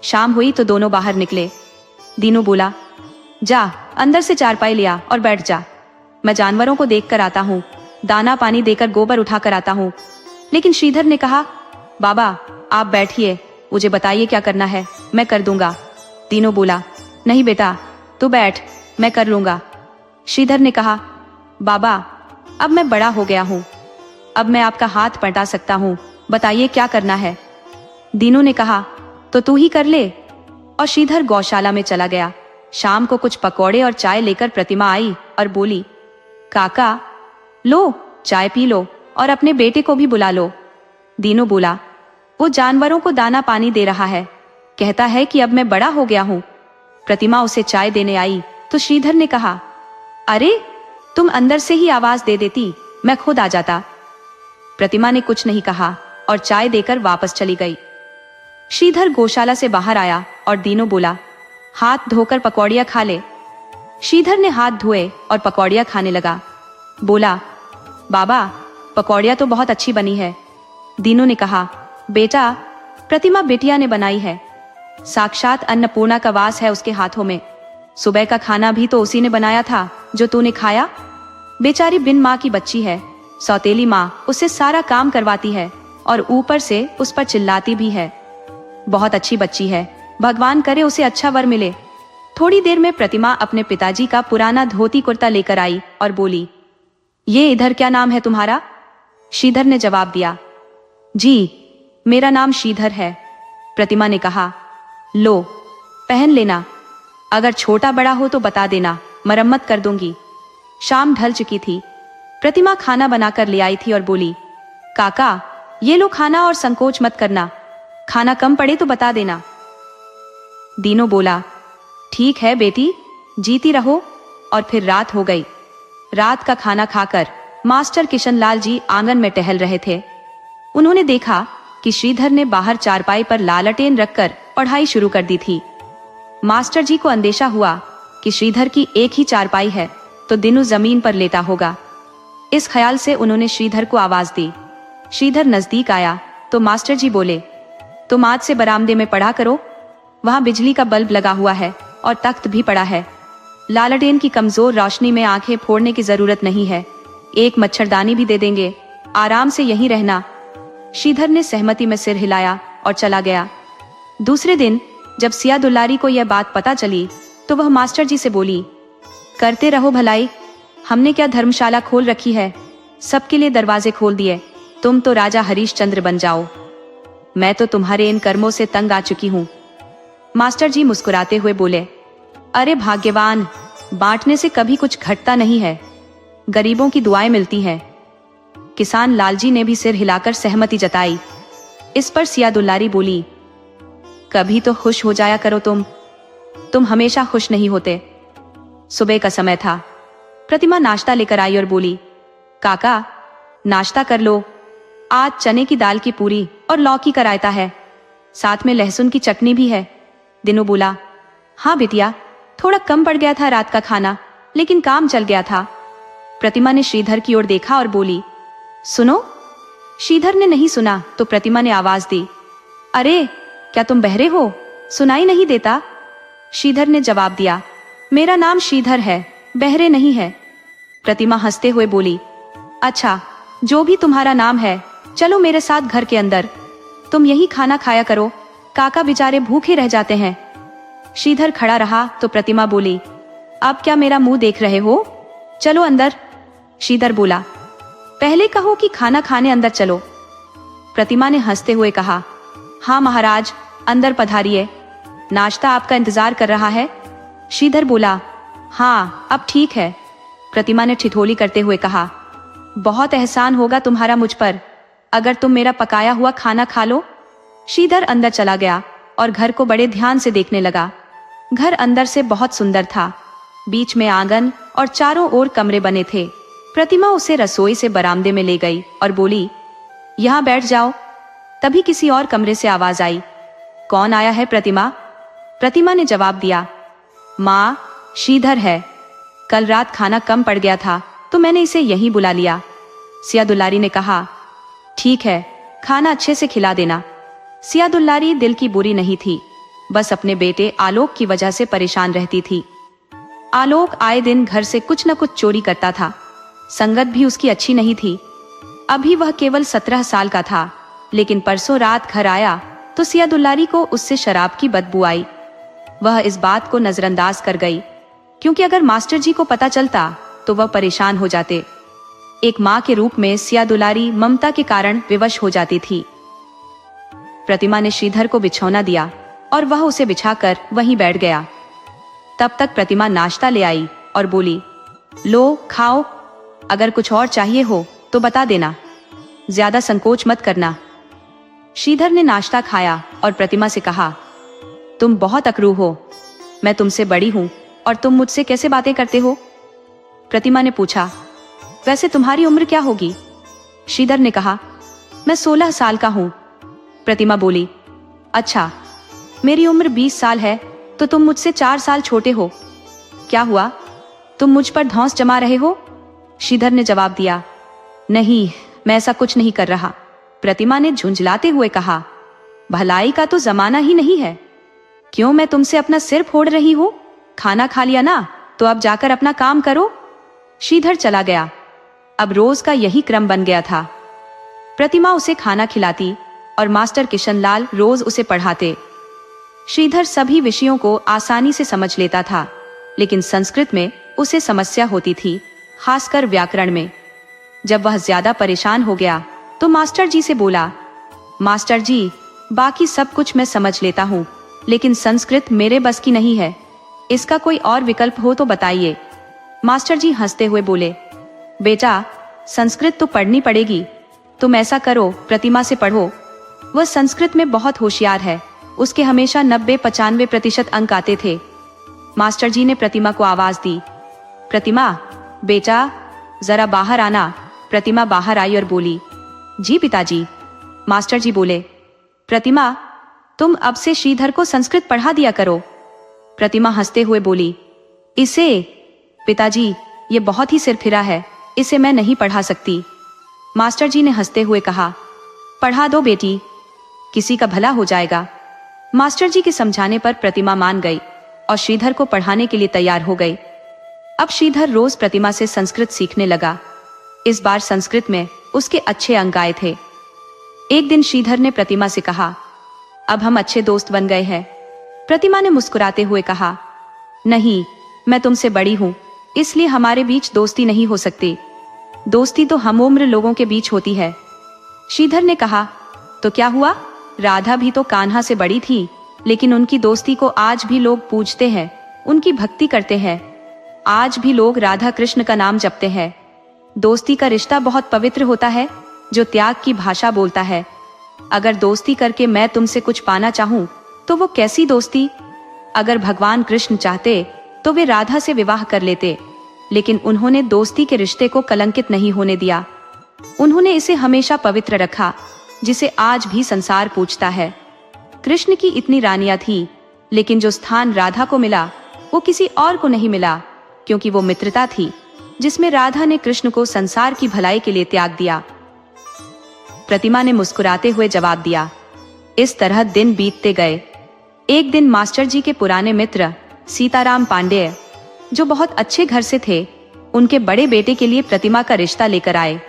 शाम हुई तो दोनों बाहर निकले। दीनू बोला, जा अंदर से चारपाई लिया और बैठ जा। मैं जानवरों को देख कर आता हूँ, दाना पानी देकर गोबर उठा कर आता हूँ। लेकिन श्रीधर ने कहा, बाबा आप बैठिए, मुझे बताइए क्या करना है, मैं कर दूंगा। दीनू बोला, नहीं बेटा तू बैठ, मैं कर लूंगा। श्रीधर ने कहा, बाबा अब मैं बड़ा हो गया हूँ, अब मैं आपका हाथ पलटा सकता हूँ, बताइए क्या करना है। दीनू ने कहा, तो तू ही कर ले। और श्रीधर गौशाला में चला गया। शाम को कुछ पकौड़े और चाय लेकर प्रतिमा आई और बोली, काका लो चाय पी लो और अपने बेटे को भी बुला लो। दीनू बोला, वो जानवरों को दाना पानी दे रहा है, कहता है कि अब मैं बड़ा हो गया हूँ। प्रतिमा उसे चाय देने आई तो श्रीधर ने कहा, अरे तुम अंदर से ही आवाज दे देती, मैं खुद आ जाता। प्रतिमा ने कुछ नहीं कहा और चाय देकर वापस चली गई। श्रीधर गौशाला से बाहर आया और दीनू बोला, हाथ धोकर पकौड़ियाँ खा ले। श्रीधर ने हाथ धोए और पकौड़ियाँ खाने लगा। बोला, बाबा पकौड़ियाँ तो बहुत अच्छी बनी है। दीनू ने कहा, बेटा प्रतिमा बेटिया ने बनाई है, साक्षात अन्नपूर्णा का वास है उसके हाथों में। सुबह का खाना भी तो उसी ने बनाया था जो तूने खाया। बेचारी बिन माँ की बच्ची है, सौतेली माँ उससे सारा काम करवाती है और ऊपर से उस पर चिल्लाती भी है। बहुत अच्छी बच्ची है, भगवान करे उसे अच्छा वर मिले। थोड़ी देर में प्रतिमा अपने पिताजी का पुराना धोती कुर्ता लेकर आई और बोली, ये इधर क्या नाम है तुम्हारा? श्रीधर ने जवाब दिया, जी मेरा नाम श्रीधर है। प्रतिमा ने कहा, लो पहन लेना, अगर छोटा बड़ा हो तो बता देना, मरम्मत कर दूंगी। शाम ढल चुकी थी। प्रतिमा खाना बनाकर ले आई थी और बोली, काका ये लो खाना और संकोच मत करना, खाना कम पड़े तो बता देना। दीनू बोला, ठीक है बेटी, जीती रहो। और फिर रात हो गई। रात का खाना खाकर मास्टर किशनलाल जी आंगन में टहल रहे थे। उन्होंने देखा कि श्रीधर ने बाहर चारपाई पर लालटेन रखकर पढ़ाई शुरू कर दी थी। मास्टर जी को अंदेशा हुआ कि श्रीधर की एक ही चारपाई है तो दीनू जमीन पर लेटा होगा। इस ख्याल से उन्होंने श्रीधर को आवाज दी। श्रीधर नजदीक आया तो मास्टर जी बोले, तुम आज से बरामदे में पढ़ा करो, वहां बिजली का बल्ब लगा हुआ है और तख्त भी पड़ा है। लालटेन की कमजोर रोशनी में आंखें फोड़ने की जरूरत नहीं है, एक मच्छरदानी भी दे देंगे, आराम से यहीं रहना। श्रीधर ने सहमति में सिर हिलाया और चला गया। दूसरे दिन जब सिया दुलारी को यह बात पता चली तो वह मास्टर जी से बोली, करते रहो भलाई, हमने क्या धर्मशाला खोल रखी है, सबके लिए दरवाजे खोल दिए, तुम तो राजा हरीशचंद्र बन जाओ। मैं तो तुम्हारे इन कर्मों से तंग आ चुकी हूँ। मास्टर जी मुस्कुराते हुए बोले, अरे भाग्यवान, बांटने से कभी कुछ घटता नहीं है, गरीबों की दुआएं मिलती हैं। किसान लालजी ने भी सिर हिलाकर सहमति जताई। इस पर सिया दुलारी बोली, कभी तो खुश हो जाया करो तुम हमेशा खुश नहीं होते। सुबह का समय था। प्रतिमा नाश्ता लेकर आई और बोली, काका नाश्ता कर लो, आज चने की दाल की पूरी और लौकी का रायता है, साथ में लहसुन की चटनी भी है। दिनू बोला, हाँ बिटिया, थोड़ा कम पड़ गया था रात का खाना, लेकिन काम चल गया था। प्रतिमा ने श्रीधर की ओर देखा और बोली, सुनो। श्रीधर ने नहीं सुना तो प्रतिमा ने आवाज दी, अरे क्या तुम बहरे हो, सुनाई नहीं देता? श्रीधर ने जवाब दिया, मेरा नाम श्रीधर है, बहरे नहीं है। प्रतिमा हंसते हुए बोली, अच्छा जो भी तुम्हारा नाम है, चलो मेरे साथ घर के अंदर, तुम यही खाना खाया करो, काका बेचारे भूखे रह जाते हैं। श्रीधर खड़ा रहा तो प्रतिमा बोली, अब क्या मेरा मुंह देख रहे हो, चलो अंदर। श्रीधर बोला, पहले कहो कि खाना खाने अंदर चलो। प्रतिमा ने हंसते हुए कहा, हाँ महाराज, अंदर पधारिए, नाश्ता आपका इंतजार कर रहा है। श्रीधर बोला, हाँ अब ठीक है। प्रतिमा ने ठिठोली करते हुए कहा, बहुत एहसान होगा तुम्हारा मुझ पर, अगर तुम मेरा पकाया हुआ खाना खा लो। श्रीधर अंदर चला गया और घर को बड़े ध्यान से देखने लगा। घर अंदर से बहुत सुंदर था, बीच में आंगन और चारों ओर कमरे बने थे। प्रतिमा उसे रसोई से बरामदे में ले गई और बोली, यहाँ बैठ जाओ। तभी किसी और कमरे से आवाज आई, कौन आया है प्रतिमा? प्रतिमा ने जवाब दिया, माँ, श्रीधर है। कल रात खाना कम पड़ गया था तो मैंने इसे यहीं बुला लिया। सिया दुलारी ने कहा, ठीक है, खाना अच्छे से खिला देना। सिया दुलारी दिल की बुरी नहीं थी, बस अपने बेटे आलोक की वजह से परेशान रहती थी। आलोक आए दिन घर से कुछ न कुछ चोरी करता था, संगत भी उसकी अच्छी नहीं थी। अभी वह केवल 17 साल का था, लेकिन परसों रात घर आया तो सिया दुलारी को उससे शराब की बदबू आई। वह इस बात को नजरअंदाज कर गई, क्योंकि अगर मास्टर जी को पता चलता तो वह परेशान हो जाते। एक माँ के रूप में सिया दुलारी ममता के कारण विवश हो जाती थी। प्रतिमा ने श्रीधर को बिछौना दिया और वह उसे बिछाकर वहीं बैठ गया। तब तक प्रतिमा नाश्ता ले आई और बोली, लो खाओ, अगर कुछ और चाहिए हो तो बता देना, ज्यादा संकोच मत करना। श्रीधर ने नाश्ता खाया और प्रतिमा से कहा, तुम बहुत अकरू हो, मैं तुमसे बड़ी हूं और तुम मुझसे कैसे बातें करते हो? प्रतिमा ने पूछा, वैसे तुम्हारी उम्र क्या होगी? श्रीधर ने कहा, मैं 16 साल का हूं। प्रतिमा बोली, अच्छा, मेरी उम्र 20 साल है तो तुम मुझसे 4 साल छोटे हो। क्या हुआ, तुम मुझ पर धौंस जमा रहे हो? श्रीधर ने जवाब दिया, नहीं, मैं ऐसा कुछ नहीं कर रहा। प्रतिमा ने झुंझलाते हुए कहा, भलाई का तो जमाना ही नहीं है, क्यों मैं तुमसे अपना सिर फोड़ रही हूं? खाना खा लिया ना, तो अब जाकर अपना काम करो। श्रीधर चला गया। अब रोज का यही क्रम बन गया था। प्रतिमा उसे खाना खिलाती और मास्टर किशनलाल रोज उसे पढ़ाते। श्रीधर सभी विषयों को आसानी से समझ लेता था, लेकिन संस्कृत में उसे समस्या होती थी, खासकर व्याकरण में। जब वह ज्यादा परेशान हो गया तो मास्टर जी से बोला, मास्टर जी, बाकी सब कुछ मैं समझ लेता हूँ, लेकिन संस्कृत मेरे बस की नहीं है, इसका कोई और विकल्प हो तो बताइए। मास्टर जी हंसते हुए बोले, बेटा, संस्कृत तो पढ़नी पड़ेगी, तुम ऐसा करो, प्रतिमा से पढ़ो, वह संस्कृत में बहुत होशियार है, उसके हमेशा 90-95% अंक आते थे। मास्टर जी ने प्रतिमा को आवाज दी, प्रतिमा, बेटा जरा बाहर आना। प्रतिमा बाहर आई और बोली, जी पिताजी। मास्टर जी बोले, प्रतिमा, तुम अब से श्रीधर को संस्कृत पढ़ा दिया करो। प्रतिमा हंसते हुए बोली, इसे? पिताजी, ये बहुत ही सिरफिरा है, इसे मैं नहीं पढ़ा सकती। मास्टर जी ने हंसते हुए कहा, पढ़ा दो बेटी, किसी का भला हो जाएगा। मास्टर जी के समझाने पर प्रतिमा मान गई और श्रीधर को पढ़ाने के लिए तैयार हो गई। अब श्रीधर रोज प्रतिमा से संस्कृत सीखने लगा। इस बार संस्कृत में उसके अच्छे अंक आए थे। एक दिन श्रीधर ने प्रतिमा से कहा, अब हम अच्छे दोस्त बन गए हैं। प्रतिमा ने मुस्कुराते हुए कहा, नहीं, मैं तुमसे बड़ी हूं, इसलिए हमारे बीच दोस्ती नहीं हो सकती, दोस्ती तो हम उम्र लोगों के बीच होती है। श्रीधर ने कहा, तो क्या हुआ, राधा भी तो कान्हा से बड़ी थी, लेकिन उनकी दोस्ती को आज भी लोग पूजते हैं, उनकी भक्ति करते हैं, आज भी लोग राधा कृष्ण का नाम जपते हैं। दोस्ती का रिश्ता बहुत पवित्र होता है, जो त्याग की भाषा बोलता है। अगर दोस्ती करके मैं तुमसे कुछ पाना चाहूं तो वो कैसी दोस्ती? अगर भगवान कृष्ण चाहते तो वे राधा से विवाह कर लेते, लेकिन उन्होंने दोस्ती के रिश्ते को कलंकित नहीं होने दिया। उन्होंने इसे हमेशा पवित्र रखा, जिसे आज भी संसार पूछता है। कृष्ण की इतनी रानियां थी, लेकिन जो स्थान राधा को मिला वो किसी और को नहीं मिला, क्योंकि वो मित्रता थी जिसमें राधा ने कृष्ण को संसार की भलाई के लिए त्याग दिया। प्रतिमा ने मुस्कुराते हुए जवाब दिया। इस तरह दिन बीतते गए। एक दिन मास्टर जी के पुराने मित्र सीताराम पांडेय, जो बहुत अच्छे घर से थे, उनके बड़े बेटे के लिए प्रतिमा का रिश्ता लेकर आए।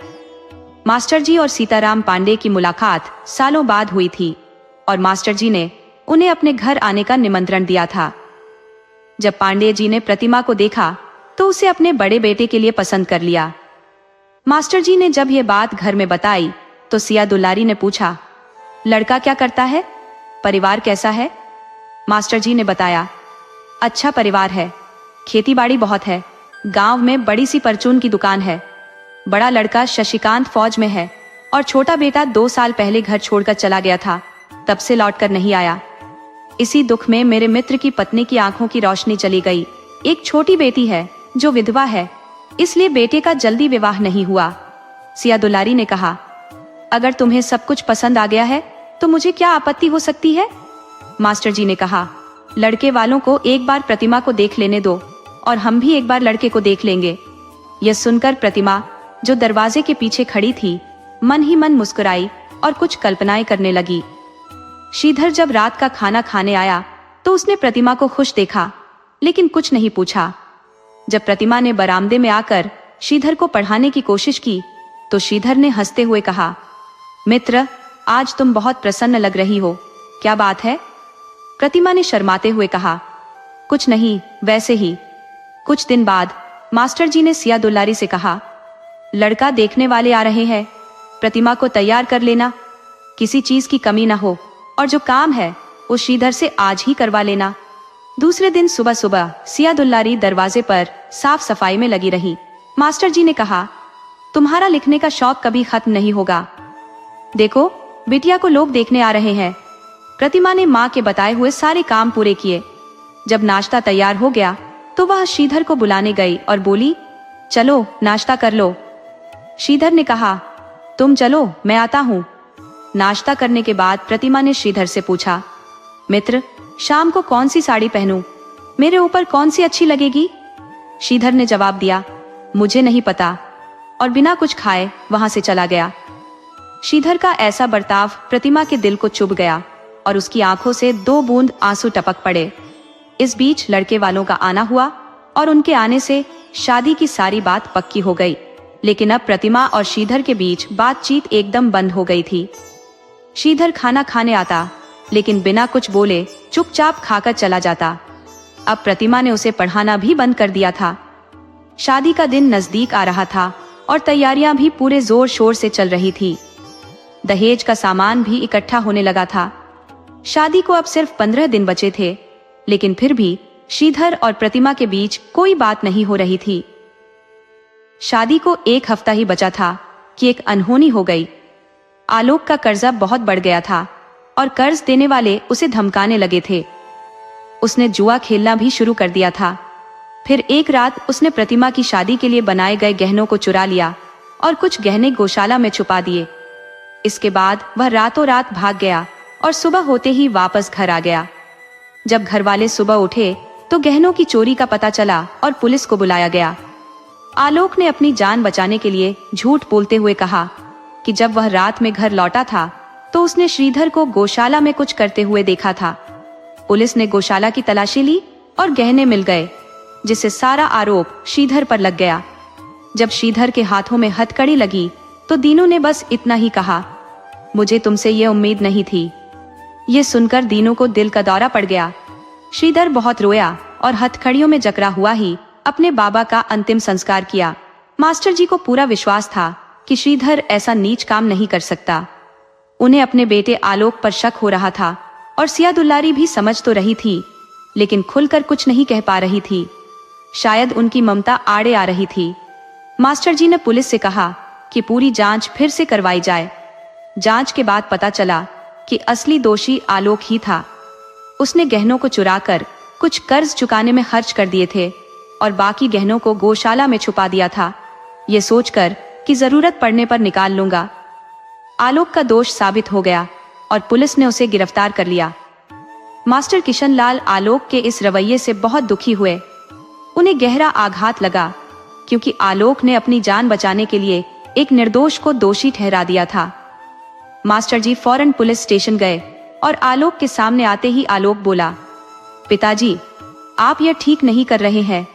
मास्टर जी और सीताराम पांडे की मुलाकात सालों बाद हुई थी और मास्टर जी ने उन्हें अपने घर आने का निमंत्रण दिया था। जब पांडे जी ने प्रतिमा को देखा तो उसे अपने बड़े बेटे के लिए पसंद कर लिया। मास्टर जी ने जब यह बात घर में बताई तो सिया दुलारी ने पूछा, लड़का क्या करता है? परिवार कैसा है? मास्टर जी ने बताया। अच्छा परिवार है, खेती बाड़ी बहुत है, गांव में बड़ी सी परचून की दुकान है। बड़ा लड़का शशिकांत फौज में है और छोटा बेटा 2 साल पहले घर छोड़कर चला गया था, तब से लौटकर नहीं आया। इसी दुख में मेरे मित्र की पत्नी की आंखों की रोशनी चली गई। एक छोटी बेटी है जो विधवा है, इसलिए बेटे का जल्दी विवाह नहीं हुआ। सिया दुलारी ने कहा, अगर तुम्हें सब कुछ पसंद आ गया है तो मुझे क्या आपत्ति हो सकती है? मास्टर जी ने कहा, लड़के वालों को एक बार प्रतिमा को देख लेने दो और हम भी एक बार लड़के को देख लेंगे। यह सुनकर प्रतिमा, जो दरवाजे के पीछे खड़ी थी, मन ही मन मुस्कुराई और कुछ कल्पनाएं करने लगी। श्रीधर जब रात का खाना खाने आया तो उसने प्रतिमा को खुश देखा, लेकिन कुछ नहीं पूछा। जब प्रतिमा ने बरामदे में आकर श्रीधर को पढ़ाने की कोशिश की तो श्रीधर ने हंसते हुए कहा, मित्र, आज तुम बहुत प्रसन्न लग रही हो, क्या बात है? प्रतिमा ने शर्माते हुए कहा, कुछ नहीं, वैसे ही। कुछ दिन बाद मास्टर जी ने सिया दुलारी से कहा, लड़का देखने वाले आ रहे हैं, प्रतिमा को तैयार कर लेना, किसी चीज की कमी ना हो, और जो काम है वो श्रीधर से आज ही करवा लेना। दूसरे दिन सुबह सुबह सिया दुलारी दरवाजे पर साफ सफाई में लगी रही। मास्टर जी ने कहा, तुम्हारा लिखने का शौक कभी खत्म नहीं होगा। देखो, बिटिया को लोग देखने आ रहे हैं। प्रतिमा ने माँ के बताए हुए सारे काम पूरे किए। जब नाश्ता तैयार हो गया तो वह श्रीधर को बुलाने गई और बोली, चलो नाश्ता कर लो। श्रीधर ने कहा, तुम चलो, मैं आता हूँ। नाश्ता करने के बाद प्रतिमा ने श्रीधर से पूछा, मित्र, शाम को कौन सी साड़ी पहनूं? मेरे ऊपर कौन सी अच्छी लगेगी? श्रीधर ने जवाब दिया, मुझे नहीं पता, और बिना कुछ खाए वहां से चला गया। श्रीधर का ऐसा बर्ताव प्रतिमा के दिल को चुभ गया और उसकी आंखों से 2 बूंद आंसू टपक पड़े। इस बीच लड़के वालों का आना हुआ और उनके आने से शादी की सारी बात पक्की हो गई। लेकिन अब प्रतिमा और श्रीधर के बीच बातचीत एकदम बंद हो गई थी। श्रीधर खाना खाने आता, लेकिन बिना कुछ बोले चुपचाप खाकर चला जाता। अब प्रतिमा ने उसे पढ़ाना भी बंद कर दिया था। शादी का दिन नजदीक आ रहा था और तैयारियां भी पूरे जोर शोर से चल रही थी। दहेज का सामान भी इकट्ठा होने लगा था। शादी को अब सिर्फ 15 दिन बचे थे, लेकिन फिर भी श्रीधर और प्रतिमा के बीच कोई बात नहीं हो रही थी। शादी को 1 हफ्ता ही बचा था कि एक अनहोनी हो गई। आलोक का कर्जा बहुत बढ़ गया था और कर्ज देने वाले उसे धमकाने लगे थे। उसने जुआ खेलना भी शुरू कर दिया था। फिर एक रात उसने प्रतिमा की शादी के लिए बनाए गए गहनों को चुरा लिया और कुछ गहने गौशाला में छुपा दिए। इसके बाद वह रातों रात भाग गया और सुबह होते ही वापस घर आ गया। जब घर वाले सुबह उठे तो गहनों की चोरी का पता चला और पुलिस को बुलाया गया। आलोक ने अपनी जान बचाने के लिए झूठ बोलते हुए कहा कि जब वह रात में घर लौटा था तो उसने श्रीधर को गौशाला में कुछ करते हुए देखा था। पुलिस ने गौशाला की तलाशी ली और गहने मिल गए, जिससे सारा आरोप श्रीधर पर लग गया। जब श्रीधर के हाथों में हथकड़ी लगी तो दीनू ने बस इतना ही कहा, मुझे तुमसे ये उम्मीद नहीं थी। ये सुनकर दीनू को दिल का दौरा पड़ गया। श्रीधर बहुत रोया और हथकड़ियों में जकड़ा हुआ ही अपने बाबा का अंतिम संस्कार किया। मास्टर जी को पूरा विश्वास था कि श्रीधर ऐसा नीच काम नहीं कर सकता। उन्हें अपने बेटे आलोक पर शक हो रहा था और सिया दुलारी भी समझ तो रही थी, लेकिन खुलकर कुछ नहीं कह पा रही थी। शायद उनकी ममता आड़े आ रही थी। मास्टर जी ने पुलिस से कहा कि पूरी जांच फिर से करवाई जाए। जांच के बाद पता चला कि असली दोषी आलोक ही था। उसने गहनों को चुराकर कुछ कर्ज चुकाने में खर्च कर दिए थे और बाकी गहनों को गौशाला में छुपा दिया था, ये सोचकर कि जरूरत पड़ने पर निकाल लूंगा। आलोक का दोष साबित हो गया और पुलिस ने उसे गिरफ्तार कर लिया। मास्टर किशनलाल आलोक के इस रवैये से बहुत दुखी हुए। उन्हें गहरा आघात लगा, क्योंकि आलोक ने अपनी जान बचाने के लिए एक निर्दोष को दोषी ठहरा दिया था। मास्टर जी फौरन पुलिस स्टेशन गए और आलोक के सामने आते ही आलोक बोला, पिताजी, आप यह ठीक नहीं कर रहे हैं।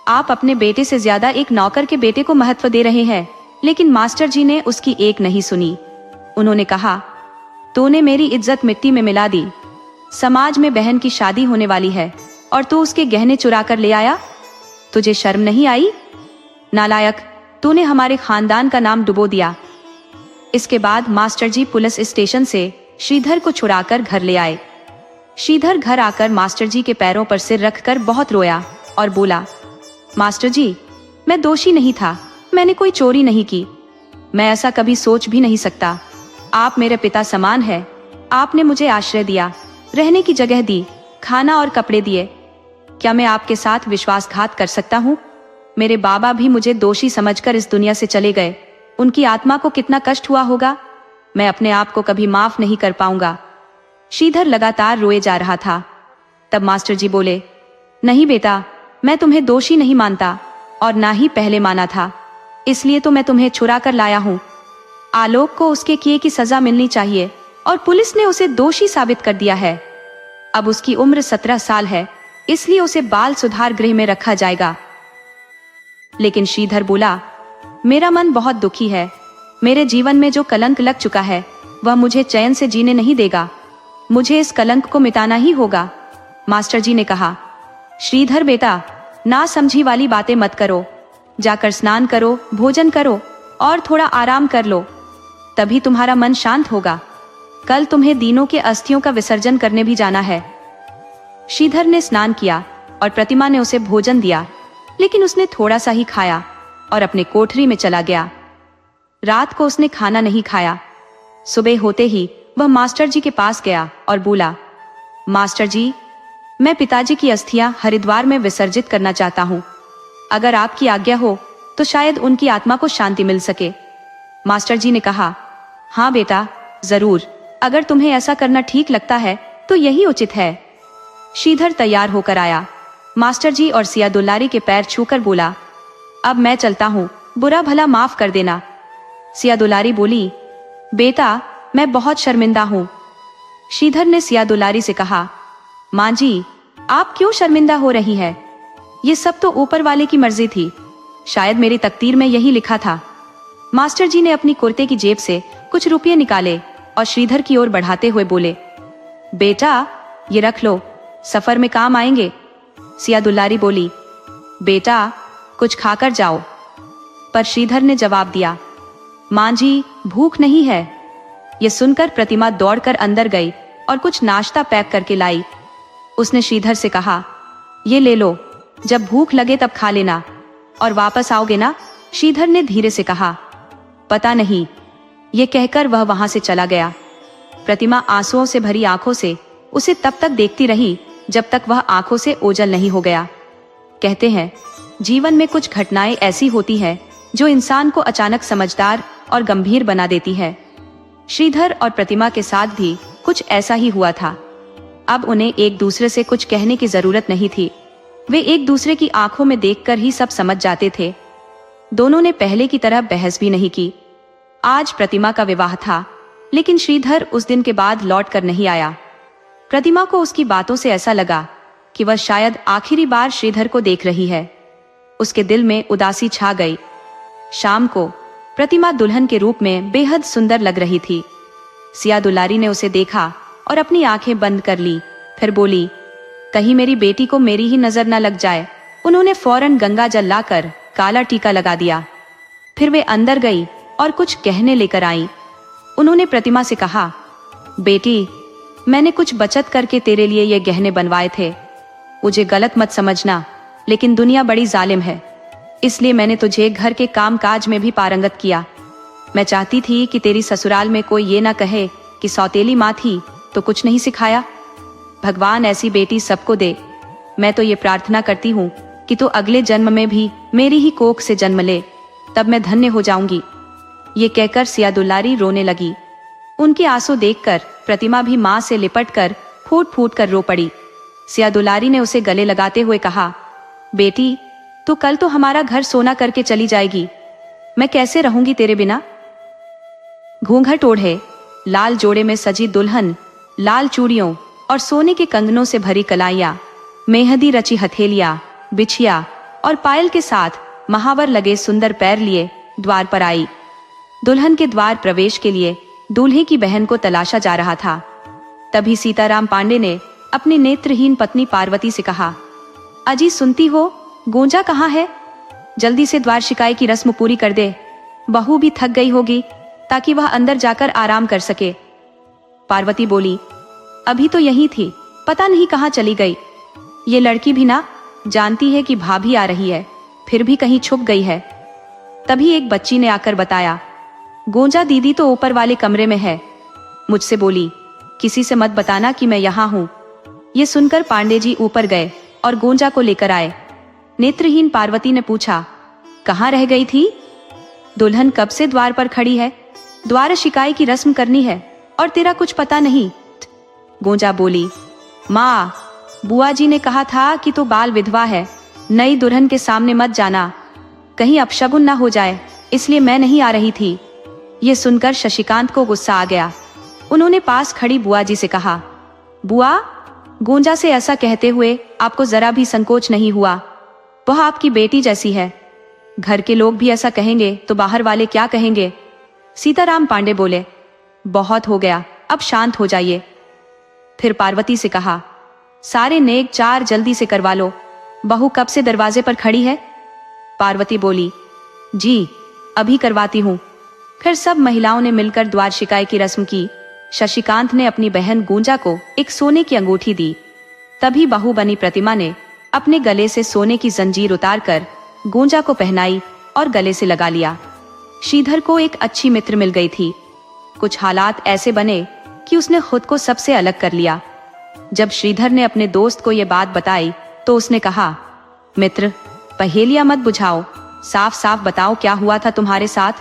आप अपने बेटे से ज्यादा एक नौकर के बेटे को महत्व दे रहे हैं। लेकिन मास्टर जी ने उसकी एक नहीं सुनी। उन्होंने कहा, तूने मेरी इज्जत मिट्टी में मिला दी। समाज में बहन की शादी होने वाली है और तू उसके गहने चुरा कर ले आया। तुझे शर्म नहीं आई? नालायक, तूने हमारे खानदान का नाम डुबो दिया। इसके बाद मास्टर जी पुलिस स्टेशन से श्रीधर को छुड़ाकर घर ले आए। श्रीधर घर आकर मास्टर जी के पैरों पर सिर रखकर बहुत रोया और बोला, मास्टर जी, मैं दोषी नहीं था, मैंने कोई चोरी नहीं की, मैं ऐसा कभी सोच भी नहीं सकता। आप मेरे पिता समान है, आपने मुझे आश्रय दिया, रहने की जगह दी, खाना और कपड़े दिए। क्या मैं आपके साथ विश्वासघात कर सकता हूँ? मेरे बाबा भी मुझे दोषी समझकर इस दुनिया से चले गए, उनकी आत्मा को कितना कष्ट हुआ होगा, मैं अपने आप को कभी माफ नहीं कर पाऊंगा। श्रीधर लगातार रोए जा रहा था। तब मास्टर जी बोले, नहीं बेटा, मैं तुम्हें दोषी नहीं मानता और ना ही पहले माना था, इसलिए तो मैं तुम्हें छुरा कर लाया हूँ। आलोक को उसके किए की सजा मिलनी चाहिए और पुलिस ने उसे दोषी साबित कर दिया है। अब उसकी उम्र 17 साल है, इसलिए उसे बाल सुधार गृह में रखा जाएगा। लेकिन श्रीधर बोला, मेरा मन बहुत दुखी है, मेरे जीवन में जो कलंक लग चुका है वह मुझे चैन से जीने नहीं देगा, मुझे इस कलंक को मिटाना ही होगा। मास्टर जी ने कहा, श्रीधर बेटा, ना समझी वाली बातें मत करो, जाकर स्नान करो, भोजन करो और थोड़ा आराम कर लो, तभी तुम्हारा मन शांत होगा। कल तुम्हें दीनों के अस्थियों का विसर्जन करने भी जाना है। श्रीधर ने स्नान किया और प्रतिमा ने उसे भोजन दिया, लेकिन उसने थोड़ा सा ही खाया और अपने कोठरी में चला गया। रात को उसने खाना नहीं खाया। सुबह होते ही वह मास्टर जी के पास गया और बोला, मास्टर जी, मैं पिताजी की अस्थियां हरिद्वार में विसर्जित करना चाहता हूँ, अगर आपकी आज्ञा हो तो शायद उनकी आत्मा को शांति मिल सके। मास्टर जी ने कहा, हाँ बेटा, जरूर, अगर तुम्हें ऐसा करना ठीक लगता है तो यही उचित है। श्रीधर तैयार होकर आया। मास्टर जी और सिया दुलारी के पैर छूकर बोला, अब मैं चलता हूँ, बुरा भला माफ कर देना। सिया दुलारी बोली, बेटा, मैं बहुत शर्मिंदा हूँ। श्रीधर ने सिया दुलारी से कहा, माँ जी, आप क्यों शर्मिंदा हो रही है? ये सब तो ऊपर वाले की मर्जी थी, शायद मेरी तकदीर में यही लिखा था। मास्टर जी ने अपनी कुर्ते की जेब से कुछ रुपये निकाले और श्रीधर की ओर बढ़ाते हुए बोले, बेटा, ये रख लो, सफर में काम आएंगे। सिया दुलारी बोली, बेटा, कुछ खाकर जाओ। पर श्रीधर ने जवाब दिया, माँ जी, भूख नहीं है। ये सुनकर प्रतिमा दौड़कर अंदर गई और कुछ नाश्ता पैक करके लाई। उसने श्रीधर से कहा, ये ले लो, जब भूख लगे तब खा लेना और वापस आओगे ना? श्रीधर ने धीरे से कहा, पता नहीं। ये कहकर वह वहां से चला गया। प्रतिमा आंसुओं से भरी आंखों से उसे तब तक देखती रही जब तक वह आंखों से ओझल नहीं हो गया। कहते हैं, जीवन में कुछ घटनाएं ऐसी होती हैं जो इंसान को अचानक समझदार और गंभीर बना देती है। श्रीधर और प्रतिमा के साथ भी कुछ ऐसा ही हुआ था। अब उन्हें एक दूसरे से कुछ कहने की जरूरत नहीं थी, वे एक दूसरे की आंखों में देखकर ही सब समझ जाते थे। दोनों ने पहले की तरह बहस भी नहीं की। आज प्रतिमा का विवाह था, लेकिन श्रीधर उस दिन के बाद लौट कर नहीं आया। प्रतिमा को उसकी बातों से ऐसा लगा कि वह शायद आखिरी बार श्रीधर को देख रही है। उसके दिल में उदासी छा गई। शाम को प्रतिमा दुल्हन के रूप में बेहद सुंदर लग रही थी। सिया दुलारी ने उसे देखा और अपनी आंखें बंद कर ली, फिर बोली, कहीं मेरी बेटी को मेरी ही नजर न लग जाए। उन्होंने फौरन गंगा जल लाकर काला टीका लगा दिया। फिर वे अंदर गई और कुछ गहने लेकर आई। उन्होंने प्रतिमा से कहा, बेटी, मैंने कुछ बचत करके तेरे लिए ये गहने बनवाए थे। मुझे गलत मत समझना, लेकिन दुनिया बड़ी जालिम है, इसलिए मैंने तुझे घर के काम काज में भी पारंगत किया। मैं चाहती थी कि तेरी ससुराल में कोई ये ना कहे कि सौतेली माँ थी तो कुछ नहीं सिखाया। भगवान ऐसी बेटी सबको दे। मैं तो ये प्रार्थना करती हूँ कि तू अगले जन्म में भी मेरी ही कोख से जन्म ले, तब मैं धन्य हो जाऊंगी। ये कहकर सिया दुलारी रोने लगी। उनके आंसू देखकर प्रतिमा भी माँ से लिपटकर फूट फूट कर रो पड़ी। सिया दुलारी ने उसे गले लगाते हुए कहा, बेटी, तू कल तो हमारा घर सोना करके चली जाएगी, मैं कैसे रहूंगी तेरे बिना? घूंघट ओढ़े, लाल जोड़े में सजी दुल्हन, लाल चूड़ियों और सोने के कंगनों से भरी कलाइयां, मेहंदी रची हथेलियां, बिछिया और पायल के साथ महावर लगे सुंदर पैर लिए द्वार पर आई। दुल्हन के द्वार प्रवेश के लिए दूल्हे की बहन को तलाशा जा रहा था। तभी सीताराम पांडे ने अपनी नेत्रहीन पत्नी पार्वती से कहा, अजी सुनती हो, गोंजा कहाँ है? जल्दी से द्वार शिकाई की रस्म पूरी कर दे, बहू भी थक गई होगी, ताकि वह अंदर जाकर आराम कर सके। पार्वती बोली, अभी तो यही थी, पता नहीं कहाँ चली गई। ये लड़की भी ना जानती है कि भाभी आ रही है, फिर भी कहीं छुप गई है। तभी एक बच्ची ने आकर बताया, गोंजा दीदी तो ऊपर वाले कमरे में है। मुझसे बोली, किसी से मत बताना कि मैं यहाँ हूँ। ये सुनकर पांडे जी ऊपर गए और गोंजा को लेकर आए। नेत्रहीन पार्वती ने पूछा, कहाँ रह गई थी? दुल्हन कब से द्वार पर खड़ी है, द्वार शिकाई की रस्म करनी है और तेरा कुछ पता नहीं। गोंजा बोली, माँ, बुआ जी ने कहा था कि तू बाल विधवा है, नई दुल्हन के सामने मत जाना, कहीं अपशगुन ना हो जाए, इसलिए मैं नहीं आ रही थी। ये सुनकर शशिकांत को गुस्सा आ गया। उन्होंने पास खड़ी बुआ जी से कहा, बुआ, गोंजा से ऐसा कहते हुए आपको जरा भी संकोच नहीं हुआ? वह आपकी बेटी जैसी है। घर के लोग भी ऐसा कहेंगे तो बाहर वाले क्या कहेंगे? सीताराम पांडे बोले, बहुत हो गया, अब शांत हो जाइए। फिर पार्वती से कहा, सारे नेक चार जल्दी से करवा लो, बहू कब से दरवाजे पर खड़ी है? पार्वती बोली, जी अभी करवाती हूँ। फिर सब महिलाओं ने मिलकर द्वार शिकाई की रस्म की। शशिकांत ने अपनी बहन गोंजा को एक सोने की अंगूठी दी। तभी बहू बनी प्रतिमा ने अपने गले से सोने की जंजीर उतारकर गोंजा को पहनाई और गले से लगा लिया। श्रीधर को एक अच्छी मित्र मिल गई थी। कुछ हालात ऐसे बने कि उसने खुद को सबसे अलग कर लिया। जब श्रीधर ने अपने दोस्त को यह बात बताई तो उसने कहा, मित्र, पहेलियां मत बुझाओ, साफ साफ बताओ क्या हुआ था तुम्हारे साथ?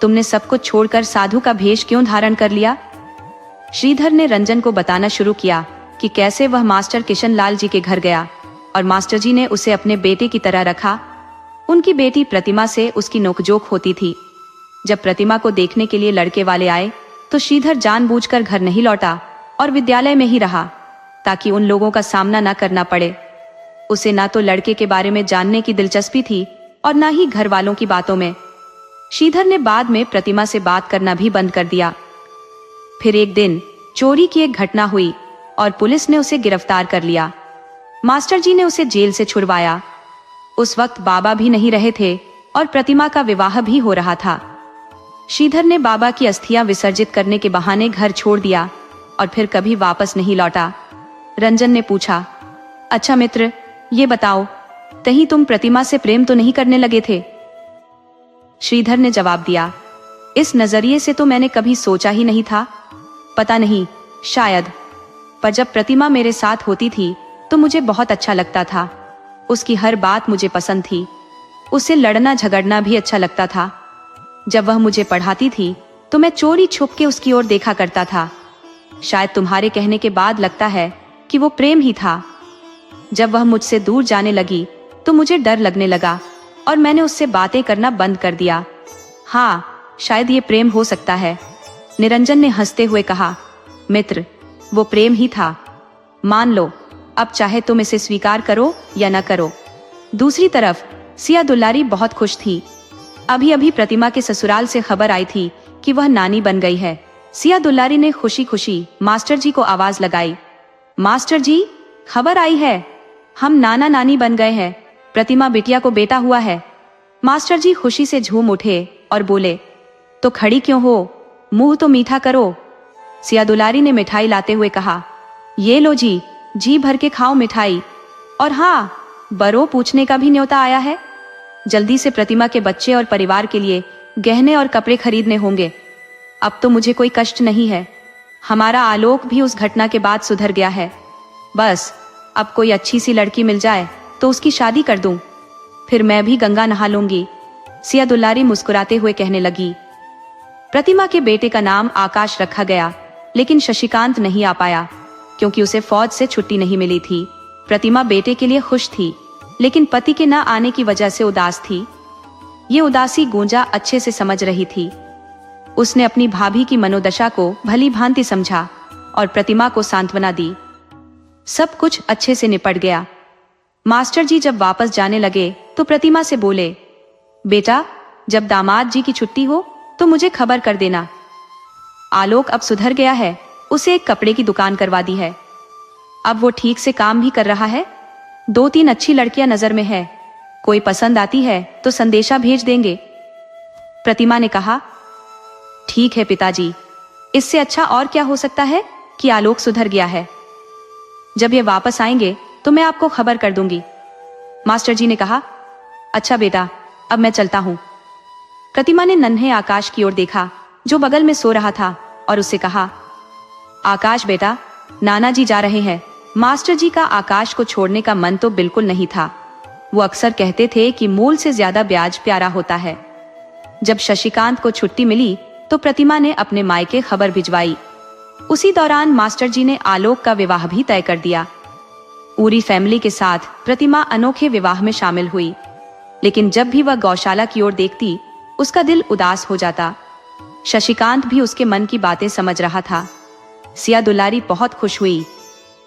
तुमने सब कुछ छोड़कर साधु का भेष क्यों धारण कर लिया? श्रीधर ने रंजन को बताना शुरू किया कि कैसे वह मास्टर किशन लाल जी के घर गया और मास्टर जी ने उसे अपने बेटे की तरह रखा। उनकी बेटी प्रतिमा से उसकी नोकझोंक होती थी। जब प्रतिमा को देखने के लिए लड़के वाले आए तो श्रीधर जानबूझकर घर नहीं लौटा और विद्यालय में ही रहा ताकि उन लोगों का सामना न करना पड़े। उसे ना तो लड़के के बारे में जानने की दिलचस्पी थी और ना ही घर वालों की बातों में। श्रीधर ने बाद में प्रतिमा से बात करना भी बंद कर दिया। फिर एक दिन चोरी की एक घटना हुई और पुलिस ने उसे गिरफ्तार कर लिया। मास्टर जी ने उसे जेल से छुड़वाया। उस वक्त बाबा भी नहीं रहे थे और प्रतिमा का विवाह भी हो रहा था। श्रीधर ने बाबा की अस्थियां विसर्जित करने के बहाने घर छोड़ दिया और फिर कभी वापस नहीं लौटा। रंजन ने पूछा, अच्छा मित्र, ये बताओ, कहीं तुम प्रतिमा से प्रेम तो नहीं करने लगे थे? श्रीधर ने जवाब दिया, इस नजरिए से तो मैंने कभी सोचा ही नहीं था। पता नहीं, शायद। पर जब प्रतिमा मेरे साथ होती थी तो मुझे बहुत अच्छा लगता था। उसकी हर बात मुझे पसंद थी। उससे लड़ना झगड़ना भी अच्छा लगता था। जब वह मुझे पढ़ाती थी तो मैं चोरी छुप के उसकी ओर देखा करता था। शायद तुम्हारे कहने के बाद लगता है कि वो प्रेम ही था। जब वह मुझसे दूर जाने लगी तो मुझे डर लगने लगा और मैंने उससे बातें करना बंद कर दिया। हाँ, शायद ये प्रेम हो सकता है। निरंजन ने हंसते हुए कहा, मित्र, वो प्रेम ही था। मान लो, अब चाहे तुम इसे स्वीकार करो या न करो। दूसरी तरफ सिया दुल्लारी बहुत खुश थी। अभी अभी प्रतिमा के ससुराल से खबर आई थी कि वह नानी बन गई है। सिया दुल्लारी ने खुशी खुशी मास्टर जी को आवाज लगाई, मास्टर जी, खबर आई है, हम नाना नानी बन गए हैं, प्रतिमा बिटिया को बेटा हुआ है। मास्टर जी खुशी से झूम उठे और बोले, तो खड़ी क्यों हो, मुंह तो मीठा करो। सिया दुलारी ने मिठाई लाते हुए कहा, ये लो जी भर के खाओ मिठाई। और हाँ, बरो पूछने का भी न्योता आया है। जल्दी से प्रतिमा के बच्चे और परिवार के लिए गहने और कपड़े खरीदने होंगे। अब तो मुझे कोई कष्ट नहीं है। हमारा आलोक भी उस घटना के बाद सुधर गया है। बस अब कोई अच्छी सी लड़की मिल जाए तो उसकी शादी कर दूं, फिर मैं भी गंगा नहा लूंगी। सिया दुल्लारी मुस्कुराते हुए कहने लगी। प्रतिमा के बेटे का नाम आकाश रखा गया, लेकिन शशिकांत नहीं आ पाया क्योंकि उसे फौज से छुट्टी नहीं मिली थी। प्रतिमा बेटे के लिए खुश थी, लेकिन पति के न आने की वजह से उदास थी। ये उदासी गोंजा अच्छे से समझ रही थी। उसने अपनी भाभी की मनोदशा को भली भांति समझा और प्रतिमा को सांत्वना दी। सब कुछ अच्छे से निपट गया। मास्टर जी जब वापस जाने लगे तो प्रतिमा से बोले, बेटा, जब दामाद जी की छुट्टी हो तो मुझे खबर कर देना। आलोक अब सुधर गया है, उसे एक कपड़े की दुकान करवा दी है। अब वो ठीक से काम भी कर रहा है। 2-3 अच्छी लड़कियां नजर में है, कोई पसंद आती है तो संदेशा भेज देंगे। प्रतिमा ने कहा, ठीक है पिताजी, इससे अच्छा और क्या हो सकता है कि आलोक सुधर गया है। जब ये वापस आएंगे तो मैं आपको खबर कर दूंगी। मास्टर जी ने कहा, अच्छा बेटा, अब मैं चलता हूँ। प्रतिमा ने नन्हे आकाश की ओर देखा जो बगल में सो रहा था और उससे कहा, आकाश बेटा, नाना जी जा रहे हैं। मास्टर जी का आकाश को छोड़ने का मन तो बिल्कुल नहीं था। वो अक्सर कहते थे कि मूल से ज्यादा ब्याज प्यारा होता है। जब शशिकांत को छुट्टी मिली तो प्रतिमा ने अपने मायके खबर भिजवाई। उसी दौरान मास्टर जी ने आलोक का विवाह भी तय कर दिया। पूरी फैमिली के साथ प्रतिमा अनोखे विवाह में शामिल हुई, लेकिन जब भी वह गौशाला की ओर देखती उसका दिल उदास हो जाता। शशिकांत भी उसके मन की बातें समझ रहा था। सिया दुलारी बहुत खुश हुई।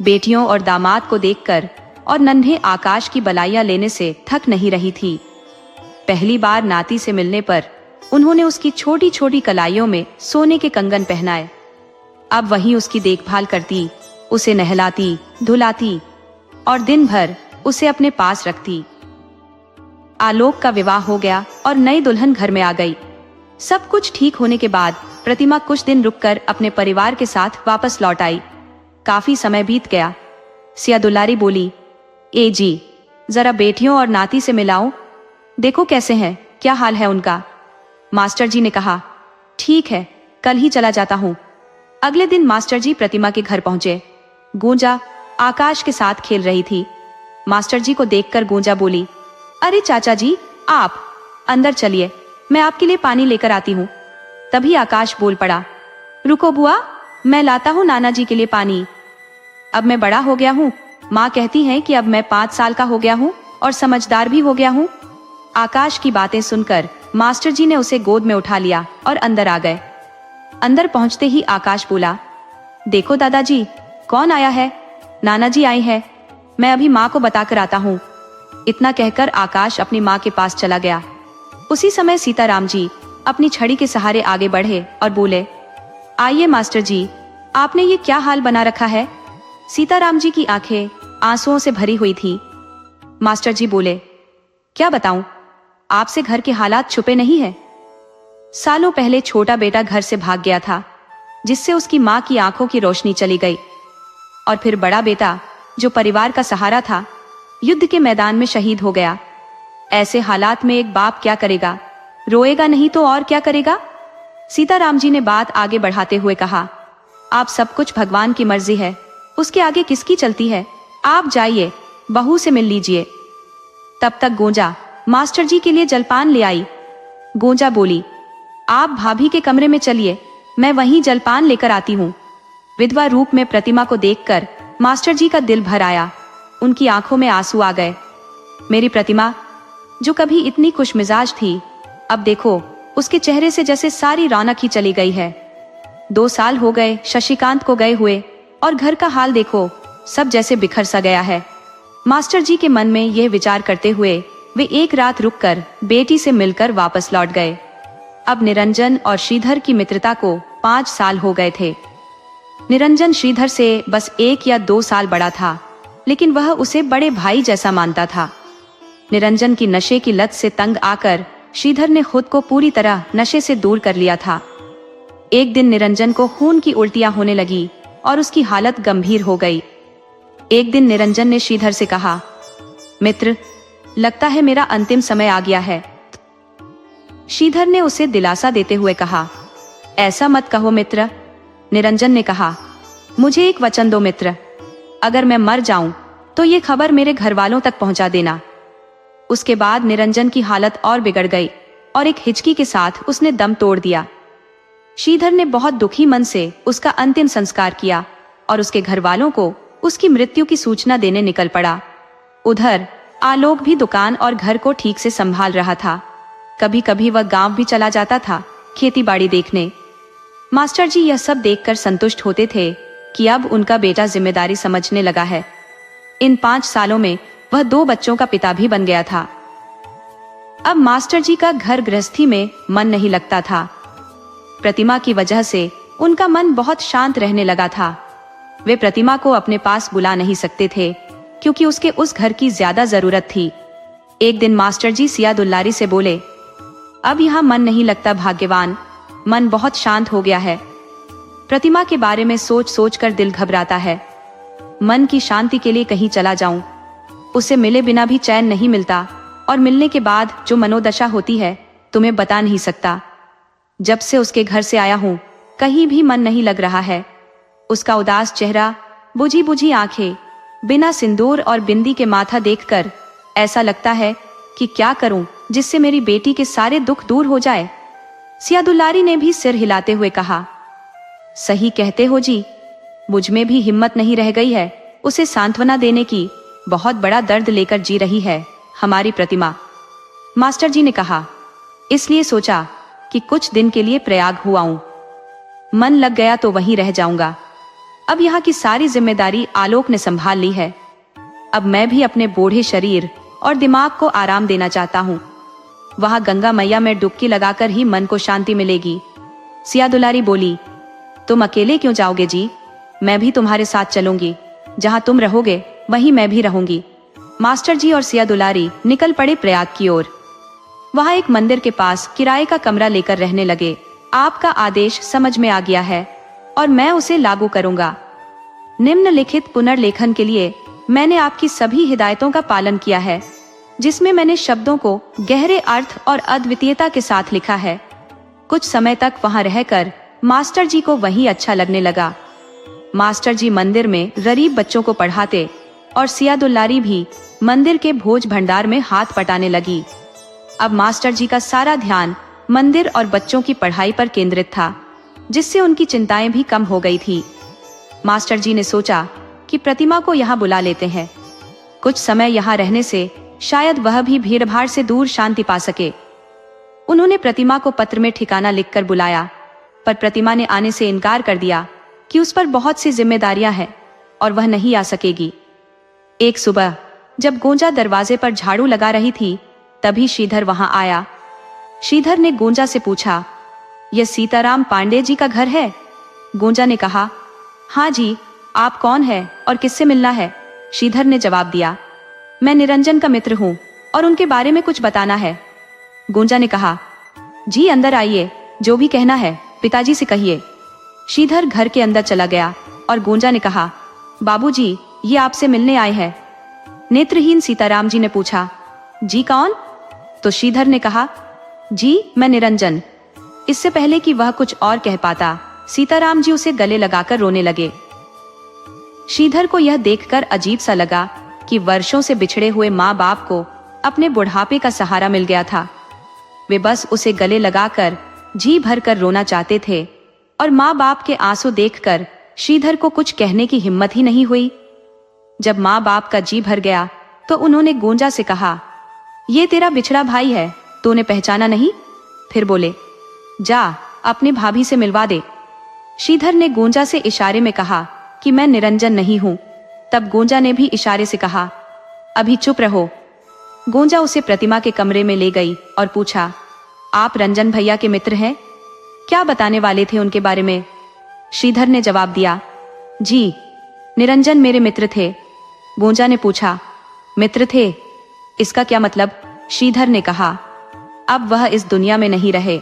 बेटियों और दामाद को देखकर और नन्हे आकाश की बलाइयां लेने से थक नहीं रही थी। पहली बार नाती से मिलने पर उन्होंने उसकी छोटी छोटी कलाइयों में सोने के कंगन पहनाए। अब वहीं उसकी देखभाल करती, उसे नहलाती धुलाती और दिन भर उसे अपने पास रखती। आलोक का विवाह हो गया और नई दुल्हन घर में आ गई। सब कुछ ठीक होने के बाद प्रतिमा कुछ दिन रुककर अपने परिवार के साथ वापस लौट आई। काफी समय बीत गया। सिया दुलारी बोली, ए जी, जरा बेटियों और नाती से मिलाओ, देखो कैसे हैं, क्या हाल है उनका। मास्टर जी ने कहा, ठीक है, कल ही चला जाता हूँ। अगले दिन मास्टर जी प्रतिमा के घर पहुंचे। गूंजा आकाश के साथ खेल रही थी। मास्टर जी को देखकर गूंजा बोली, अरे चाचा जी, आप अंदर चलिए, मैं आपके लिए पानी लेकर आती हूँ। तभी आकाश बोल पड़ा, रुको बुआ, मैं लाता हूँ नाना जी के लिए पानी। अब मैं बड़ा हो गया हूँ, माँ कहती है कि अब मैं 5 साल का हो गया हूँ और समझदार भी हो गया हूँ। आकाश की बातें सुनकर मास्टर जी ने उसे गोद में उठा लिया और अंदर आ गए। अंदर पहुंचते ही आकाश बोला, देखो दादाजी, कौन आया है। नाना जी आई है, मैं अभी माँ को बताकर आता हूँ। इतना कहकर आकाश अपनी माँ के पास चला गया। उसी समय सीताराम जी अपनी छड़ी के सहारे आगे बढ़े और बोले, आइए मास्टर जी, आपने ये क्या हाल बना रखा है। सीताराम जी की आंखें आंसुओं से भरी हुई थी। मास्टर जी बोले, क्या बताऊं, आपसे घर के हालात छुपे नहीं है। सालों पहले छोटा बेटा घर से भाग गया था, जिससे उसकी माँ की आंखों की रोशनी चली गई। और फिर बड़ा बेटा, जो परिवार का सहारा था, युद्ध के मैदान में शहीद हो गया। ऐसे हालात में एक बाप क्या करेगा, रोएगा नहीं तो और क्या करेगा। सीताराम जी ने बात आगे बढ़ाते हुए कहा, आप सब कुछ भगवान की मर्जी है, उसके आगे किसकी चलती है। आप जाइए, बहू से मिल लीजिए। तब तक गोंजा मास्टर जी के लिए जलपान ले आई। गोंजा बोली, आप भाभी के कमरे में चलिए, मैं वहीं जलपान लेकर आती हूँ। विधवा रूप में प्रतिमा को देखकर मास्टर जी का दिल भर आया। उनकी आंखों में आंसू आ गए। मेरी प्रतिमा, जो कभी इतनी खुशमिजाज थी, अब देखो उसके चेहरे से जैसे सारी रौनक ही चली गई है। 2 साल हो गए शशिकांत को गए हुए और घर का हाल देखो, सब जैसे बिखर सा गया है। मास्टर जी के मन में यह विचार करते हुए वे एक रात रुककर बेटी से मिलकर वापस लौट गए। अब निरंजन और श्रीधर की मित्रता को 5 साल हो गए थे। निरंजन श्रीधर से बस 1 या 2 साल बड़ा था, लेकिन वह उसे बड़े भाई जैसा मानता था। निरंजन की नशे की लत से तंग आकर श्रीधर ने खुद को पूरी तरह नशे से दूर कर लिया था। एक दिन निरंजन को खून की उल्टियां होने लगी और उसकी हालत गंभीर हो गई। एक दिन निरंजन ने श्रीधर से कहा, मित्र, लगता है मेरा अंतिम समय आ गया है। श्रीधर ने उसे दिलासा देते हुए कहा, ऐसा मत कहो मित्र। निरंजन ने कहा, मुझे एक वचन दो मित्र, अगर मैं मर जाऊं तो ये खबर मेरे घर वालों तक पहुंचा देना। उसके बाद निरंजन की हालत और बिगड़ गई और एक हिचकी के साथ उसने दम तोड़ दिया। श्रीधर ने बहुत दुखी मन से उसका अंतिम संस्कार किया और उसके घर वालों को उसकी मृत्यु की सूचना देने निकल पड़ा। उधर आलोक भी दुकान और घर को ठीक से संभाल रहा था। कभी कभी वह गांव भी चला जाता था खेती बाड़ी देखने। मास्टर जी यह सब देखकर संतुष्ट होते थे कि अब उनका बेटा जिम्मेदारी समझने लगा है। इन 5 सालों में वह 2 बच्चों का पिता भी बन गया था। अब मास्टर जी का घर गृहस्थी में मन नहीं लगता था। प्रतिमा की वजह से उनका मन बहुत शांत रहने लगा था। वे प्रतिमा को अपने पास बुला नहीं सकते थे क्योंकि उसके उस घर की ज्यादा जरूरत थी। एक दिन मास्टर जी सिया दुल्लारी से बोले, अब यहाँ मन नहीं लगता भाग्यवान, मन बहुत शांत हो गया है। प्रतिमा के बारे में सोच सोच कर दिल घबराता है। मन की शांति के लिए कहीं चला जाऊं। उसे मिले बिना भी चैन नहीं मिलता, और मिलने के बाद जो मनोदशा होती है तुम्हें बता नहीं सकता। जब से उसके घर से आया हूं कहीं भी मन नहीं लग रहा है। उसका उदास चेहरा, बुझी बुझी आंखें, बिना सिंदूर और बिंदी के माथा देखकर ऐसा लगता है कि क्या करूं जिससे मेरी बेटी के सारे दुख दूर हो जाए। सियादुल्लारी ने भी सिर हिलाते हुए कहा, सही कहते हो जी, मुझ में भी हिम्मत नहीं रह गई है उसे सांत्वना देने की। बहुत बड़ा दर्द लेकर जी रही है हमारी प्रतिमा। मास्टर जी ने कहा, इसलिए सोचा कि कुछ दिन के लिए प्रयाग हुआऊं। मन लग गया तो वहीं रह जाऊंगा। अब यहाँ की सारी जिम्मेदारी आलोक ने संभाल ली है। अब मैं भी अपने बूढ़े शरीर और दिमाग को आराम देना चाहता हूँ। वहां गंगा मैया में डुबकी लगाकर ही मन को शांति मिलेगी। सियादुलारी बोली, तुम अकेले क्यों जाओगे जी? मैं भी तुम्हारे साथ चलूंगी। जहां तुम रहोगे वहीं मैं भी रहूंगी। मास्टर जी और सियादुलारी निकल पड़े प्रयाग की ओर। वहां एक मंदिर के पास किराए का कमरा लेकर रहने लगे। आपका आदेश समझ में आ गया है और मैं उसे लागू करूंगा। निम्नलिखित पुनर्लेखन के लिए मैंने आपकी सभी हिदायतों का पालन किया है, जिसमें मैंने शब्दों को गहरे अर्थ और अद्वितीयता के साथ लिखा है। कुछ समय तक वहां रहकर मास्टर जी को वही अच्छा लगने लगा। मास्टर जी मंदिर में गरीब बच्चों को पढ़ाते और सियादुल्लारी भी मंदिर के भोज भंडार में हाथ पटाने लगी। अब मास्टर जी का सारा ध्यान मंदिर और बच्चों की पढ़ाई पर केंद्रित था, जिससे उनकी चिंताएं भी कम हो गई थी। मास्टर जी ने सोचा कि प्रतिमा को यहाँ बुला लेते हैं। कुछ समय यहाँ रहने से शायद वह भी भीड़भाड़ से दूर शांति पा सके। उन्होंने प्रतिमा को पत्र में ठिकाना लिखकर बुलाया, पर प्रतिमा ने आने से इनकार कर दिया कि उस पर बहुत सी जिम्मेदारियां हैं और वह नहीं आ सकेगी। एक सुबह जब गोंजा दरवाजे पर झाड़ू लगा रही थी, तभी श्रीधर वहां आया। श्रीधर ने गोंजा से पूछा, यह सीताराम पांडे जी का घर है? गोंजा ने कहा, हाँ जी, आप कौन है और किससे मिलना है? श्रीधर ने जवाब दिया, मैं निरंजन का मित्र हूँ और उनके बारे में कुछ बताना है। गोंजा ने कहा, जी अंदर आइए, जो भी कहना है पिताजी से कहिए। श्रीधर घर के अंदर चला गया और गोंजा ने कहा, बाबूजी, ये आपसे मिलने आए हैं। नेत्रहीन सीताराम जी ने पूछा, जी कौन? तो श्रीधर ने कहा, जी मैं निरंजन। इससे पहले कि वह कुछ और कह पाता, सीताराम जी उसे गले लगाकर रोने लगे। श्रीधर को यह देखकर अजीब सा लगा कि वर्षों से बिछड़े हुए माँ बाप को अपने बुढ़ापे का सहारा मिल गया था। वे बस उसे गले लगाकर जी भर कर रोना चाहते थे और माँ बाप के आंसू देखकर श्रीधर को कुछ कहने की हिम्मत ही नहीं हुई। जब माँ बाप का जी भर गया तो उन्होंने गोंजा से कहा, ये तेरा बिछड़ा भाई है, तूने पहचाना नहीं? फिर बोले, जा अपनी भाभी से मिलवा दे। श्रीधर ने गोंजा से इशारे में कहा कि मैं निरंजन नहीं हूं। तब गोंजा ने भी इशारे से कहा, अभी चुप रहो। गोंजा उसे प्रतिमा के कमरे में ले गई और पूछा, आप रंजन भैया के मित्र हैं? क्या बताने वाले थे उनके बारे में? श्रीधर ने जवाब दिया, जी निरंजन मेरे मित्र थे। गोंजा ने पूछा, मित्र थे, इसका क्या मतलब? श्रीधर ने कहा, अब वह इस दुनिया में नहीं रहे।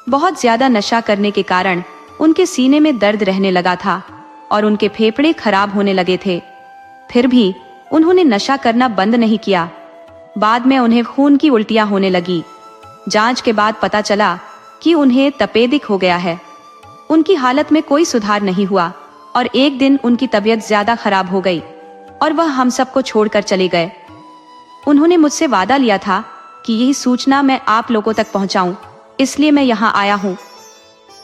बहुत ज्यादा नशा करने के कारण उनके सीने में दर्द रहने लगा था और उनके फेफड़े खराब होने लगे थे। फिर भी उन्होंने नशा करना बंद नहीं किया। बाद में उन्हें खून की उल्टियां होने लगी। जांच के बाद पता चला कि उन्हें तपेदिक हो गया है। उनकी हालत में कोई सुधार नहीं हुआ और एक दिन उनकी तबीयत ज्यादा खराब हो गई और वह हम सबको छोड़कर चले गए। उन्होंने मुझसे वादा लिया था कि यही सूचना मैं आप लोगों तक पहुंचाऊं, इसलिए मैं यहाँ आया हूँ।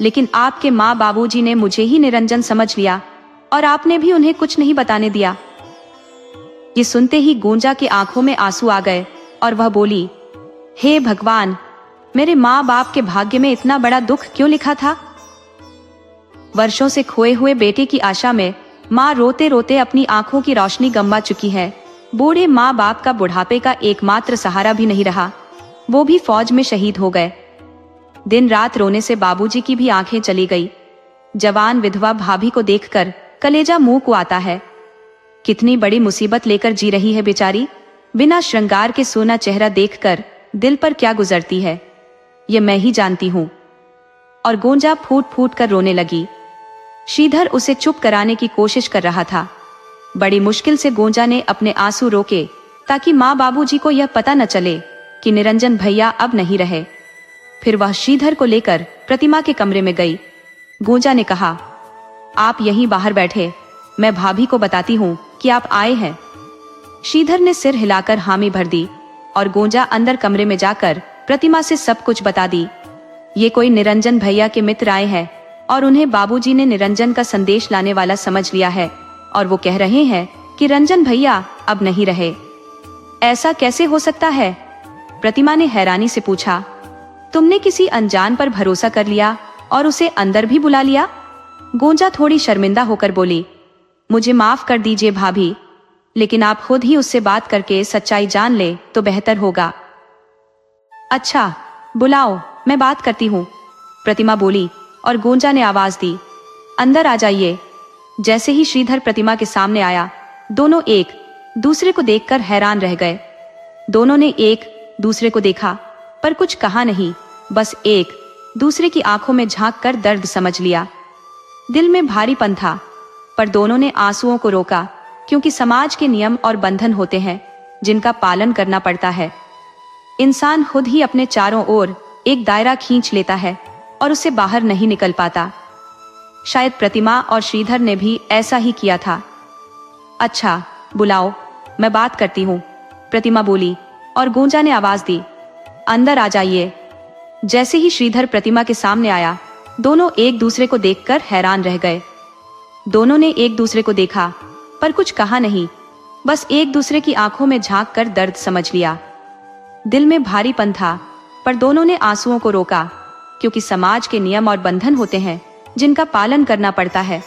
लेकिन आपके माँ बाबूजी ने मुझे ही निरंजन समझ लिया और आपने भी उन्हें कुछ नहीं बताने दिया। ये सुनते ही गोंजा की आंखों में आंसू आ गए और वह बोली, हे भगवान, मेरे माँ बाप के भाग्य में इतना बड़ा दुख क्यों लिखा था? वर्षों से खोए हुए बेटे की आशा में माँ रोते रोते अपनी आंखों की रोशनी गंवा चुकी है। बूढ़े माँ बाप का बुढ़ापे का एकमात्र सहारा भी नहीं रहा, वो भी फौज में शहीद हो गए। दिन रात रोने से बाबूजी की भी आंखें चली गई। जवान विधवा भाभी को देखकर कलेजा मुंह को आता है। कितनी बड़ी मुसीबत लेकर जी रही है बेचारी। बिना श्रृंगार के सोना चेहरा देखकर दिल पर क्या गुजरती है, ये मैं ही जानती हूँ। और गोंजा फूट फूट कर रोने लगी। श्रीधर उसे चुप कराने की कोशिश कर रहा था, बड़ी मुश्किल से गोंजा ने अपने आंसू रोके ताकि माँ बाबूजी को यह पता न चले कि निरंजन भैया अब नहीं रहे। फिर वह श्रीधर को लेकर प्रतिमा के कमरे में गई। गोंजा ने कहा, आप यहीं बाहर बैठे, मैं भाभी को बताती हूँ कि आप आए हैं। श्रीधर ने सिर हिलाकर हामी भर दी और गोंजा अंदर कमरे में जाकर प्रतिमा से सब कुछ बता दी। ये कोई निरंजन भैया के मित्र आए हैं और उन्हें बाबूजी ने निरंजन का संदेश लाने वाला समझ लिया है और वो कह रहे हैं कि रंजन भैया अब नहीं रहे। ऐसा कैसे हो सकता है? प्रतिमा ने हैरानी से पूछा। तुमने किसी अनजान पर भरोसा कर लिया और उसे अंदर भी बुला लिया? गोंजा थोड़ी शर्मिंदा होकर बोली, मुझे माफ कर दीजिए भाभी, लेकिन आप खुद ही उससे बात करके सच्चाई जान ले तो बेहतर होगा। अच्छा, बुलाओ, मैं बात करती हूँ, प्रतिमा बोली और गोंजा ने आवाज दी, अंदर आ जाइए। जैसे ही श्रीधर प्रतिमा के सामने आया, दोनों एक दूसरे को देखकर हैरान रह गए। दोनों ने एक दूसरे को देखा पर कुछ कहा नहीं, बस एक दूसरे की आंखों में झांक कर दर्द समझ लिया। दिल में भारीपन था पर दोनों ने आंसुओं को रोका, क्योंकि समाज के नियम और बंधन होते हैं जिनका पालन करना पड़ता है। इंसान खुद ही अपने चारों ओर एक दायरा खींच लेता है और उससे बाहर नहीं निकल पाता। शायद प्रतिमा और श्रीधर ने भी ऐसा ही किया था। अच्छा, बुलाओ, मैं बात करती हूँ, प्रतिमा बोली और गोंजा ने आवाज दी, अंदर आ जाइए। जैसे ही श्रीधर प्रतिमा के सामने आया, दोनों एक दूसरे को देखकर हैरान रह गए। दोनों ने एक दूसरे को देखा पर कुछ कहा नहीं, बस एक दूसरे की आंखों में झांक कर दर्द समझ लिया। दिल में भारीपन था पर दोनों ने आंसुओं को रोका, क्योंकि समाज के नियम और बंधन होते हैं जिनका पालन करना पड़ता है।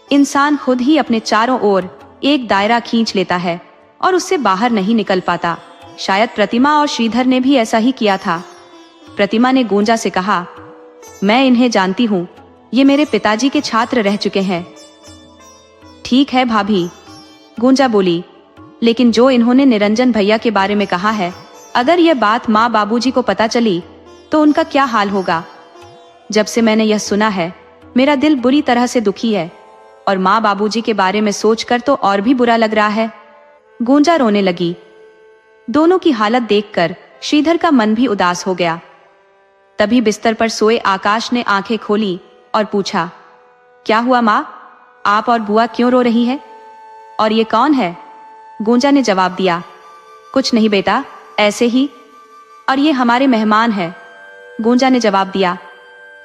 इंसान खुद ही अपने चारों ओर एक दायरा खींच लेता है और उससे बाहर नहीं निकल पाता। शायद प्रतिमा और श्रीधर ने भी ऐसा ही किया था। प्रतिमा ने गोंजा से कहा, मैं इन्हें जानती हूँ, ये मेरे पिताजी के छात्र रह चुके हैं। ठीक है भाभी, गोंजा बोली, लेकिन जो इन्होंने निरंजन भैया के बारे में कहा है, अगर यह बात माँ बाबूजी को पता चली तो उनका क्या हाल होगा। जब से मैंने यह सुना है, मेरा दिल बुरी तरह से दुखी है और माँ बाबूजी के बारे में सोचकर तो और भी बुरा लग रहा है। गोंजा रोने लगी। दोनों की हालत देखकर श्रीधर का मन भी उदास हो गया। तभी बिस्तर पर सोए आकाश ने आंखें खोली और पूछा, क्या हुआ माँ, आप और बुआ क्यों रो रही है? और ये कौन है? गोंजा ने जवाब दिया, कुछ नहीं बेटा, ऐसे ही। और ये हमारे मेहमान हैं। गोंजा ने जवाब दिया,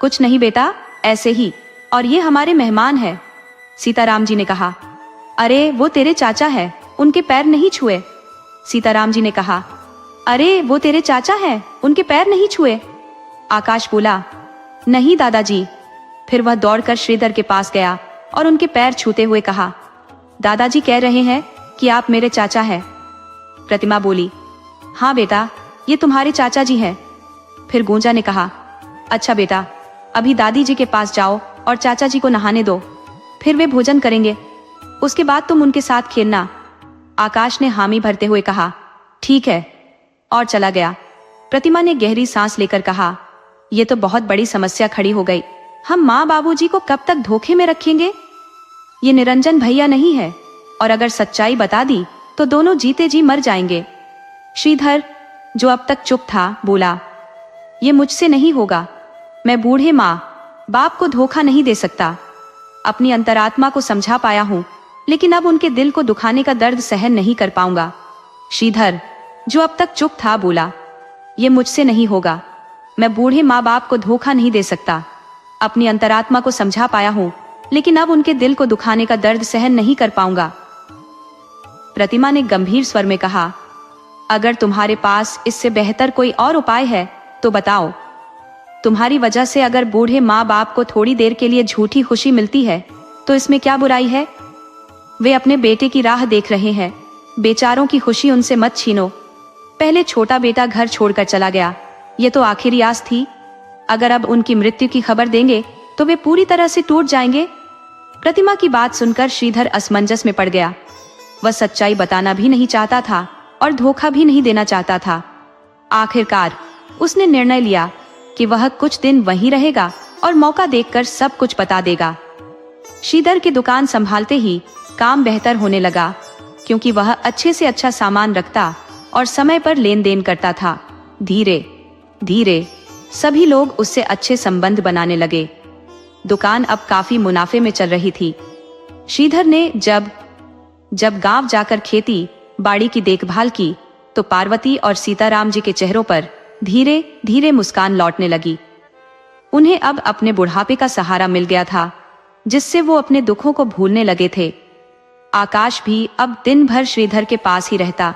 कुछ नहीं बेटा, ऐसे ही। और ये हमारे मेहमान हैं। सीताराम जी ने कहा, अरे वो तेरे चाचा है, उनके पैर नहीं छुए। सीताराम जी ने कहा, अरे वो तेरे चाचा है, उनके पैर नहीं छुए। आकाश बोला, नहीं दादाजी। फिर वह दौड़कर श्रीधर के पास गया और उनके पैर छूते हुए कहा, दादाजी कह रहे हैं कि आप मेरे चाचा हैं। प्रतिमा बोली, हाँ बेटा, ये तुम्हारे चाचा जी हैं। फिर गोंजा ने कहा, अच्छा बेटा, अभी दादी जी के पास जाओ और चाचा जी को नहाने दो, फिर वे भोजन करेंगे, उसके बाद तुम उनके साथ खेलना। आकाश ने हामी भरते हुए कहा, ठीक है, और चला गया। प्रतिमा ने गहरी सांस लेकर कहा, ये तो बहुत बड़ी समस्या खड़ी हो गई। हम माँ बाबूजी को कब तक धोखे में रखेंगे? ये निरंजन भैया नहीं है, और अगर सच्चाई बता दी तो दोनों जीते जी मर जाएंगे। श्रीधर, जो अब तक चुप था, बोला, ये मुझसे नहीं होगा। मैं बूढ़े माँ बाप को धोखा नहीं दे सकता। अपनी अंतरात्मा को समझा पाया हूँ, लेकिन अब उनके दिल को दुखाने का दर्द सहन नहीं कर पाऊंगा। श्रीधर, जो अब तक चुप था, बोला, ये मुझसे नहीं होगा। मैं बूढ़े माँ बाप को धोखा नहीं दे सकता। अपनी अंतरात्मा को समझा पाया हूँ, लेकिन अब उनके दिल को दुखाने का दर्द सहन नहीं कर पाऊंगा। प्रतिमा ने गंभीर स्वर में कहा, अगर तुम्हारे पास इससे बेहतर कोई और उपाय है तो बताओ। तुम्हारी वजह से अगर बूढ़े माँ बाप को थोड़ी देर के लिए झूठी खुशी मिलती है तो इसमें क्या बुराई है? वे अपने बेटे की राह देख रहे हैं, बेचारों की खुशी उनसे मत छीनो। पहले छोटा बेटा घर छोड़कर चला गया, ये तो आखिरी आस थी। अगर अब उनकी मृत्यु की खबर देंगे तो वे पूरी तरह से टूट जाएंगे। प्रतिमा की बात सुनकर श्रीधर असमंजस में पड़ गया। वह सच्चाई बताना भी नहीं चाहता था और धोखा भी नहीं देना चाहता था। आखिरकार उसने निर्णय लिया कि वह कुछ दिन वहीं रहेगा और मौका देखकर सब कुछ बता देगा। श्रीधर की दुकान संभालते ही काम बेहतर होने लगा, क्योंकि वह अच्छे से अच्छा सामान रखता और समय पर लेन देन करता था। धीरे धीरे सभी लोग उससे अच्छे संबंध बनाने लगे। दुकान अब काफी मुनाफे में चल रही थी। श्रीधर ने जब गांव जाकर खेती बाड़ी की देखभाल की तो पार्वती और सीताराम जी के चेहरों पर धीरे धीरे मुस्कान लौटने लगी। उन्हें अब अपने बुढ़ापे का सहारा मिल गया था, जिससे वो अपने दुखों को भूलने लगे थे। आकाश भी अब दिन भर श्रीधर के पास ही रहता।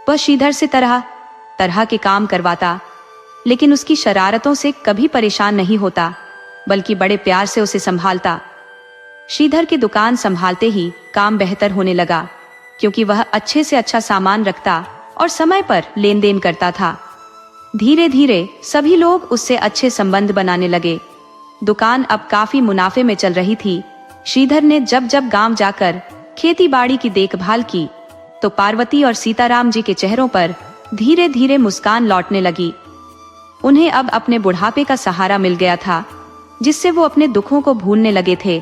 वह श्रीधर से तरह तरह के काम करवाता, लेकिन उसकी शरारतों से कभी परेशान नहीं होता, बल्कि बड़े प्यार से उसे संभालता। श्रीधर की दुकान संभालते ही काम बेहतर होने लगा, क्योंकि वह अच्छे से अच्छा सामान रखता और समय पर लेन देन करता था। धीरे धीरे सभी लोग उससे अच्छे संबंध बनाने लगे। दुकान अब काफी मुनाफे में चल रही थी। श्रीधर ने जब गांव जाकर खेती बाड़ी की देखभाल की तो पार्वती और सीताराम जी के चेहरों पर धीरे धीरे मुस्कान लौटने लगी। उन्हें अब अपने बुढ़ापे का सहारा मिल गया था, जिससे वो अपने दुखों को भूलने लगे थे।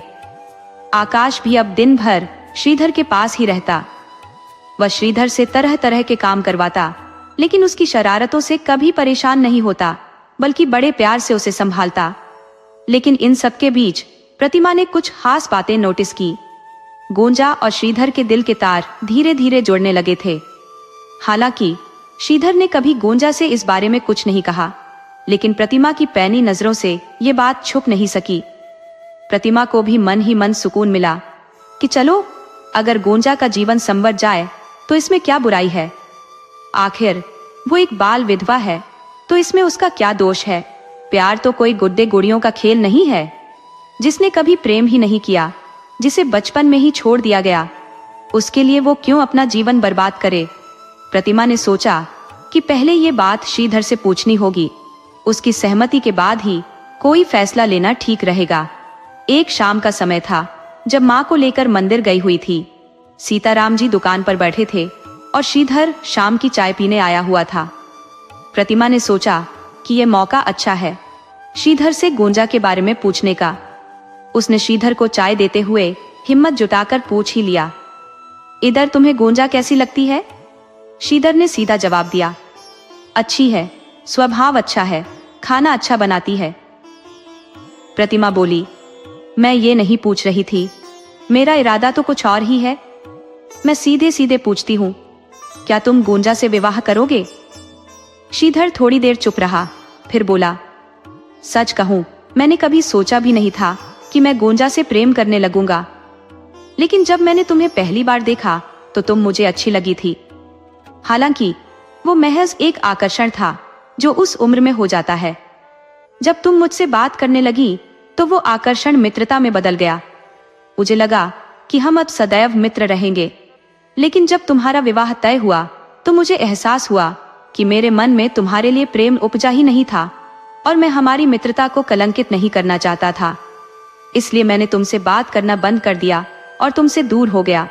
आकाश भी अब दिन भर श्रीधर के पास ही रहता। वह श्रीधर से तरह तरह के काम करवाता, लेकिन उसकी शरारतों से कभी परेशान नहीं होता, बल्कि बड़े प्यार से उसे संभालता। लेकिन इन सब के बीच प्रतिमा ने कुछ खास बातें नोटिस की। गोंजा और श्रीधर के दिल के तार धीरे धीरे जुड़ने लगे थे। हालांकि श्रीधर ने कभी गोंजा से इस बारे में कुछ नहीं कहा, लेकिन प्रतिमा की पैनी नजरों से ये बात छुप नहीं सकी। प्रतिमा को भी मन ही मन सुकून मिला कि चलो, अगर गोंजा का जीवन संवर जाए तो इसमें क्या बुराई है। आखिर वो एक बाल विधवा है, तो इसमें उसका क्या दोष है। प्यार तो कोई गुड्डे गुड़ियों का खेल नहीं है। जिसने कभी प्रेम ही नहीं किया, जिसे बचपन में ही छोड़ दिया गया, उसके लिए वो क्यों अपना जीवन बर्बाद करे। प्रतिमा ने सोचा कि पहले ये बात श्रीधर से पूछनी होगी। उसकी सहमति के बाद ही कोई फैसला लेना ठीक रहेगा। एक शाम का समय था, जब माँ को लेकर मंदिर गई हुई थी। सीताराम जी दुकान पर बैठे थे और श्रीधर शाम की चाय पीने आया हुआ था। प्रतिमा ने सोचा कि यह मौका अच्छा है श्रीधर से गोंजा के बारे में पूछने का। उसने श्रीधर को चाय देते हुए हिम्मत जुटाकर पूछ ही लिया, इधर तुम्हें गोंजा कैसी लगती है? श्रीधर ने सीधा जवाब दिया, अच्छी है, स्वभाव अच्छा है, खाना अच्छा बनाती है। प्रतिमा बोली, मैं ये नहीं पूछ रही थी, मेरा इरादा तो कुछ और ही है। मैं सीधे सीधे पूछती हूँ, क्या तुम गोंजा से विवाह करोगे? श्रीधर थोड़ी देर चुप रहा, फिर बोला, सच कहूं, मैंने कभी सोचा भी नहीं था कि मैं गोंजा से प्रेम करने लगूंगा। लेकिन जब मैंने तुम्हें पहली बार देखा तो तुम मुझे अच्छी लगी थी। हालांकि वो महज एक आकर्षण था जो उस उम्र में हो जाता है। जब तुम मुझसे बात करने लगी तो वो आकर्षण मित्रता में बदल गया। मुझे लगा कि हम अब सदैव मित्र रहेंगे। लेकिन जब तुम्हारा विवाह तय हुआ तो मुझे एहसास हुआ कि मेरे मन में तुम्हारे लिए प्रेम उपजा ही नहीं था, और मैं हमारी मित्रता को कलंकित नहीं करना चाहता था। इसलिए मैंने तुमसे बात करना बंद कर दिया और तुमसे दूर हो गया।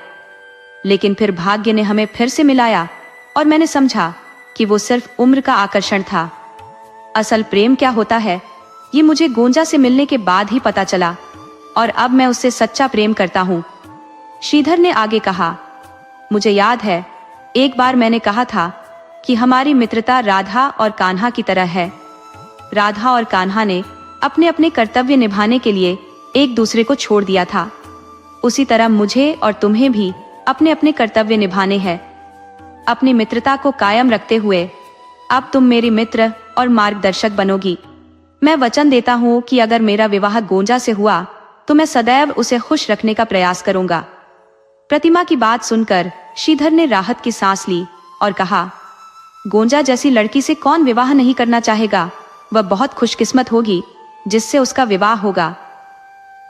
लेकिन फिर भाग्य ने हमें फिर से मिलाया और मैंने समझा कि वो सिर्फ उम्र का आकर्षण था। असल प्रेम क्या होता है, ये मुझे गोंजा से मिलने के बाद ही पता चला, और अब मैं उससे सच्चा प्रेम करता हूँ। श्रीधर ने आगे कहा, मुझे याद है एक बार मैंने कहा था कि हमारी मित्रता राधा और कान्हा की तरह है। राधा और कान्हा ने अपने अपने कर्तव्य निभाने के लिए एक दूसरे को छोड़ दिया था। उसी तरह मुझे और तुम्हें भी अपने अपने कर्तव्य निभाने हैं। अपनी मित्रता को कायम रखते हुए अब तुम मेरी मित्र और मार्गदर्शक बनोगी। मैं वचन देता हूँ कि अगर मेरा विवाह गोंजा से हुआ तो मैं सदैव उसे खुश रखने का प्रयास करूंगा। प्रतिमा की बात सुनकर श्रीधर ने राहत की सांस ली और कहा, गोंजा जैसी लड़की से कौन विवाह नहीं करना चाहेगा। वह बहुत खुशकिस्मत होगी जिससे उसका विवाह होगा।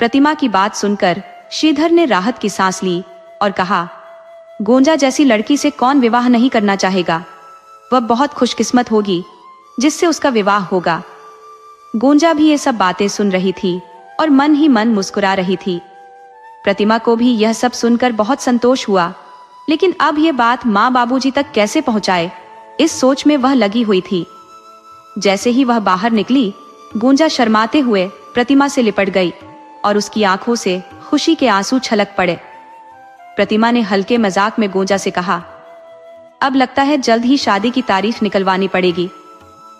प्रतिमा की बात सुनकर श्रीधर ने राहत की सांस ली और कहा, गोंजा जैसी लड़की से कौन विवाह नहीं करना चाहेगा। वह बहुत खुशकिस्मत होगी जिससे उसका विवाह होगा। गोंजा भी ये सब बातें सुन रही थी और मन ही मन मुस्कुरा रही थी। प्रतिमा को भी यह सब सुनकर बहुत संतोष हुआ, लेकिन अब यह बात माँ बाबूजी तक कैसे पहुंचाए, इस सोच में वह लगी हुई थी। जैसे ही वह बाहर निकली, गोंजा शर्माते हुए प्रतिमा से लिपट गई और उसकी आंखों से खुशी के आंसू छलक पड़े। प्रतिमा ने हल्के मजाक में गोंजा से कहा, अब लगता है जल्द ही शादी की तारीख निकलवानी पड़ेगी।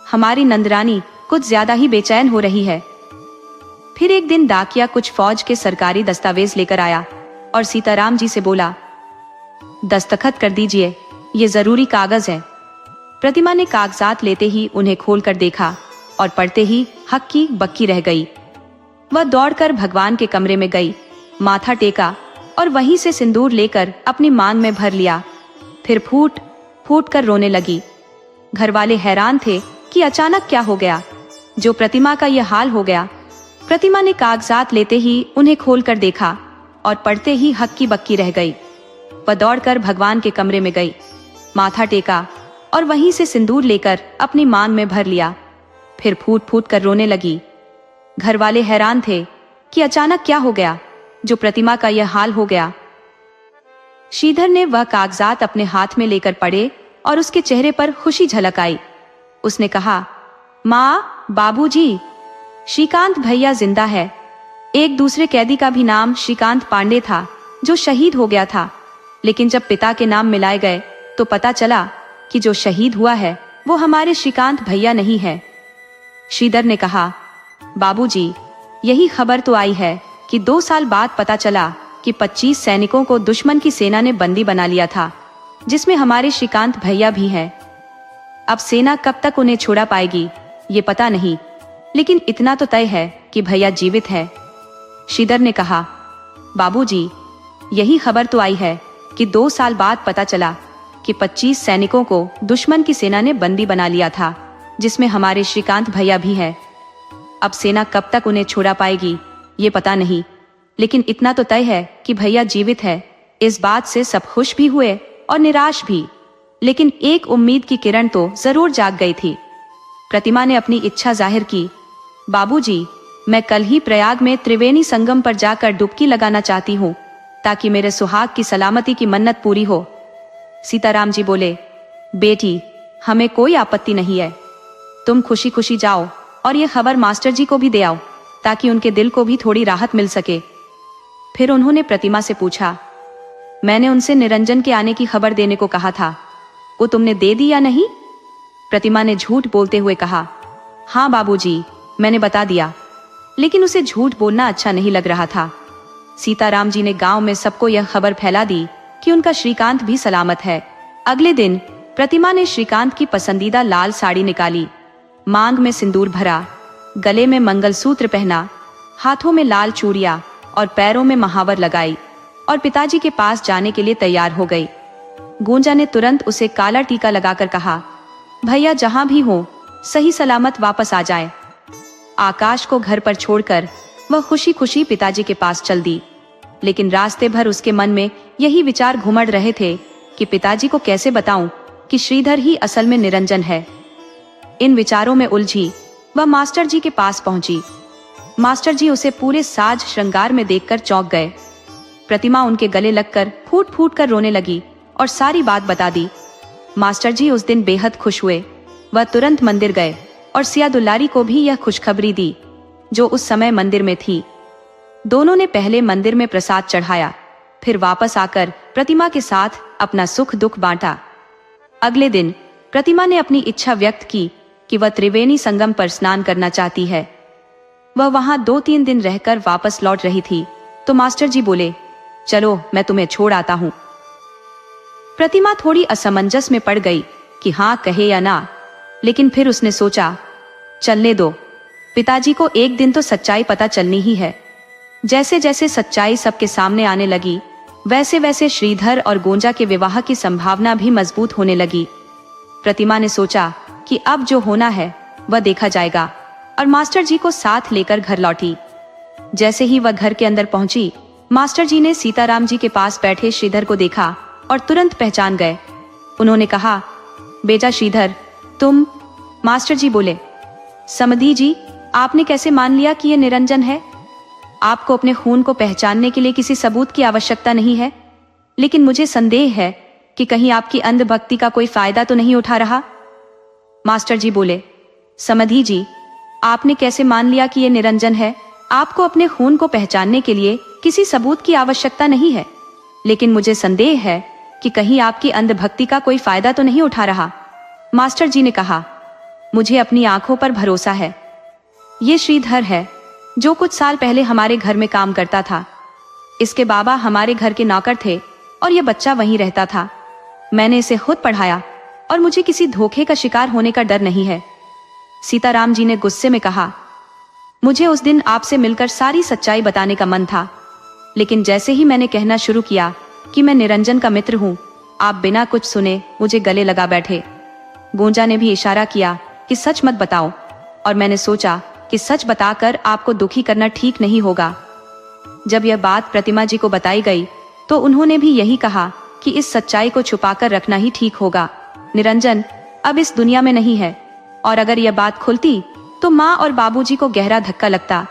हमारी नंदरानी कुछ ज्यादा ही बेचैन हो रही है। फिर एक दिन डाकिया कुछ फौज के सरकारी दस्तावेज लेकर आया और सीताराम जी से बोला, दस्तखत कर दीजिए, ये जरूरी कागज है। प्रतिमा ने कागजात लेते ही उन्हें खोलकर देखा और पढ़ते ही हक्की बक्की रह गई। वह दौड़कर भगवान के कमरे में गई, माथा टेका और वहीं से सिंदूर लेकर अपनी मांग में भर लिया। फिर फूट फूट कर रोने लगी। घर वाले हैरान थे कि अचानक क्या हो गया जो प्रतिमा का यह हाल हो गया। प्रतिमा ने कागजात लेते ही उन्हें खोलकर देखा और पढ़ते ही हक्की बक्की रह गई। वह दौड़कर भगवान के कमरे में गई, माथा टेका और वहीं से सिंदूर लेकर अपनी मांग में भर लिया। फिर फूट फूट कर रोने लगी। घर वाले हैरान थे कि अचानक क्या हो गया जो प्रतिमा का यह हाल हो गया। श्रीधर ने वह कागजात अपने हाथ में लेकर पढ़े और उसके चेहरे पर खुशी झलक आई। उसने कहा, माँ, बाबूजी, श्रीकांत भैया जिंदा है। एक दूसरे कैदी का भी नाम श्रीकांत पांडे था जो शहीद हो गया था, लेकिन जब पिता के नाम मिलाए गए तो पता चला कि जो शहीद हुआ है वो हमारे श्रीकांत भैया नहीं है। श्रीधर ने कहा, बाबूजी, यही खबर तो आई है कि 2 साल बाद पता चला कि 25 सैनिकों को दुश्मन की सेना ने बंदी बना लिया था, जिसमें हमारे श्रीकांत भैया भी हैं। अब सेना कब तक उन्हें छुड़ा पाएगी ये पता नहीं, लेकिन इतना तो तय है कि भैया जीवित है। श्रीधर ने कहा, बाबूजी, यही खबर तो आई है कि 2 साल बाद पता चला कि 25 सैनिकों को दुश्मन की सेना ने बंदी बना लिया था, जिसमें हमारे श्रीकांत भैया भी हैं। अब सेना कब तक उन्हें छुड़ा पाएगी ये पता नहीं, लेकिन इतना तो तय है कि भैया जीवित है। इस बात से सब खुश भी हुए और निराश भी, लेकिन एक उम्मीद की किरण तो जरूर जाग गई थी। प्रतिमा ने अपनी इच्छा जाहिर की, बाबूजी, मैं कल ही प्रयाग में त्रिवेणी संगम पर जाकर डुबकी लगाना चाहती हूँ ताकि मेरे सुहाग की सलामती की मन्नत पूरी हो। सीताराम जी बोले, बेटी, हमें कोई आपत्ति नहीं है। तुम खुशी खुशी जाओ और ये खबर मास्टर जी को भी दे आओ ताकि उनके दिल को भी थोड़ी राहत मिल सके। फिर उन्होंने प्रतिमा से पूछा, मैंने उनसे निरंजन के आने की खबर देने को कहा था, वो तुमने दे दी या नहीं? प्रतिमा ने झूठ बोलते हुए कहा, हाँ बाबूजी, मैंने बता दिया, लेकिन उसे झूठ बोलना अच्छा नहीं लग रहा था। सीताराम जी ने गांव में सबको यह खबर फैला दी कि उनका श्रीकांत भी सलामत है। अगले दिन प्रतिमा ने श्रीकांत की पसंदीदा लाल साड़ी निकाली, मांग में सिंदूर भरा, गले में मंगलसूत्र पहना, हाथों में लाल चूड़ियां और पैरों में महावर लगाई और पिताजी के पास जाने के लिए तैयार हो गई। गोंजा ने तुरंत उसे काला टीका लगाकर कहा, भैया जहां भी हो सही सलामत वापस आ जाए। आकाश को घर पर छोड़कर वह खुशी खुशी पिताजी के पास चल दी, लेकिन रास्ते भर उसके मन में यही विचार घुमड़ रहे थे कि पिताजी को कैसे बताऊं कि श्रीधर ही असल में निरंजन है। इन विचारों में उलझी वह मास्टर जी के पास पहुंची। मास्टर जी उसे पूरे साज श्रृंगार में देखकर चौंक गए। प्रतिमा उनके गले लगकर फूट फूट कर रोने लगी और सारी बात बता दी। मास्टर जी उस दिन बेहद खुश हुए। वह तुरंत मंदिर गए और सिया दुल्लारी को भी यह खुशखबरी दी, जो उस समय मंदिर में थी। दोनों ने पहले मंदिर में प्रसाद चढ़ाया, फिर वापस आकर प्रतिमा के साथ अपना सुख दुख बांटा। अगले दिन प्रतिमा ने अपनी इच्छा व्यक्त की कि वह त्रिवेणी संगम पर स्नान करना चाहती है। वह वहां 2-3 दिन रहकर वापस लौट रही थी तो मास्टर जी बोले, चलो मैं तुम्हें छोड़ आता हूं। प्रतिमा थोड़ी असमंजस में पड़ गई कि हाँ कहे या ना, लेकिन फिर उसने सोचा, चलने दो, पिताजी को एक दिन तो सच्चाई पता चलनी ही है। जैसे जैसे सच्चाई सबके सामने आने लगी, वैसे वैसे श्रीधर और गोंजा के विवाह की संभावना भी मजबूत होने लगी। प्रतिमा ने सोचा कि अब जो होना है वह देखा जाएगा और मास्टर जी को साथ लेकर घर लौटी। जैसे ही वह घर के अंदर पहुंची, मास्टर जी ने सीताराम जी के पास बैठे श्रीधर को देखा और तुरंत पहचान गए। उन्होंने कहा, बेटा श्रीधर, तुम? मास्टर जी बोले, समधी जी, आपने कैसे मान लिया कि यह निरंजन है? आपको अपने खून को पहचानने के लिए किसी सबूत की आवश्यकता नहीं है, लेकिन मुझे संदेह है कि कहीं आपकी अंधभक्ति का कोई फायदा तो नहीं उठा रहा। मास्टर जी बोले, समधी जी, आपने कैसे मान लिया कि यह निरंजन है? आपको अपने खून को पहचानने के लिए किसी सबूत की आवश्यकता नहीं है, लेकिन मुझे संदेह है कि कहीं आपकी अंधभक्ति का कोई फायदा तो नहीं उठा रहा। मास्टर जी ने कहा, मुझे अपनी आंखों पर भरोसा है। ये श्रीधर है जो कुछ साल पहले हमारे घर में काम करता था। इसके बाबा हमारे घर के नौकर थे और यह बच्चा वहीं रहता था। मैंने इसे खुद पढ़ाया और मुझे किसी धोखे का शिकार होने का डर नहीं है। सीताराम जी ने गुस्से में कहा, मुझे उस दिन आपसे मिलकर सारी सच्चाई बताने का मन था, लेकिन जैसे ही मैंने कहना शुरू किया कि मैं निरंजन का मित्र हूं, आप बिना कुछ सुने मुझे गले लगा बैठे। गूंजा ने भी इशारा किया कि सच मत बताओ, और मैंने सोचा कि सच बताकर आपको दुखी करना ठीक नहीं होगा। जब यह बात प्रतिमा जी को बताई गई तो उन्होंने भी यही कहा कि इस सच्चाई को छुपाकर रखना ही ठीक होगा। निरंजन अब इस दुनिया में नहीं है, और अगर यह बात खुलती तो माँ और बाबूजी को गहरा धक्का लगता।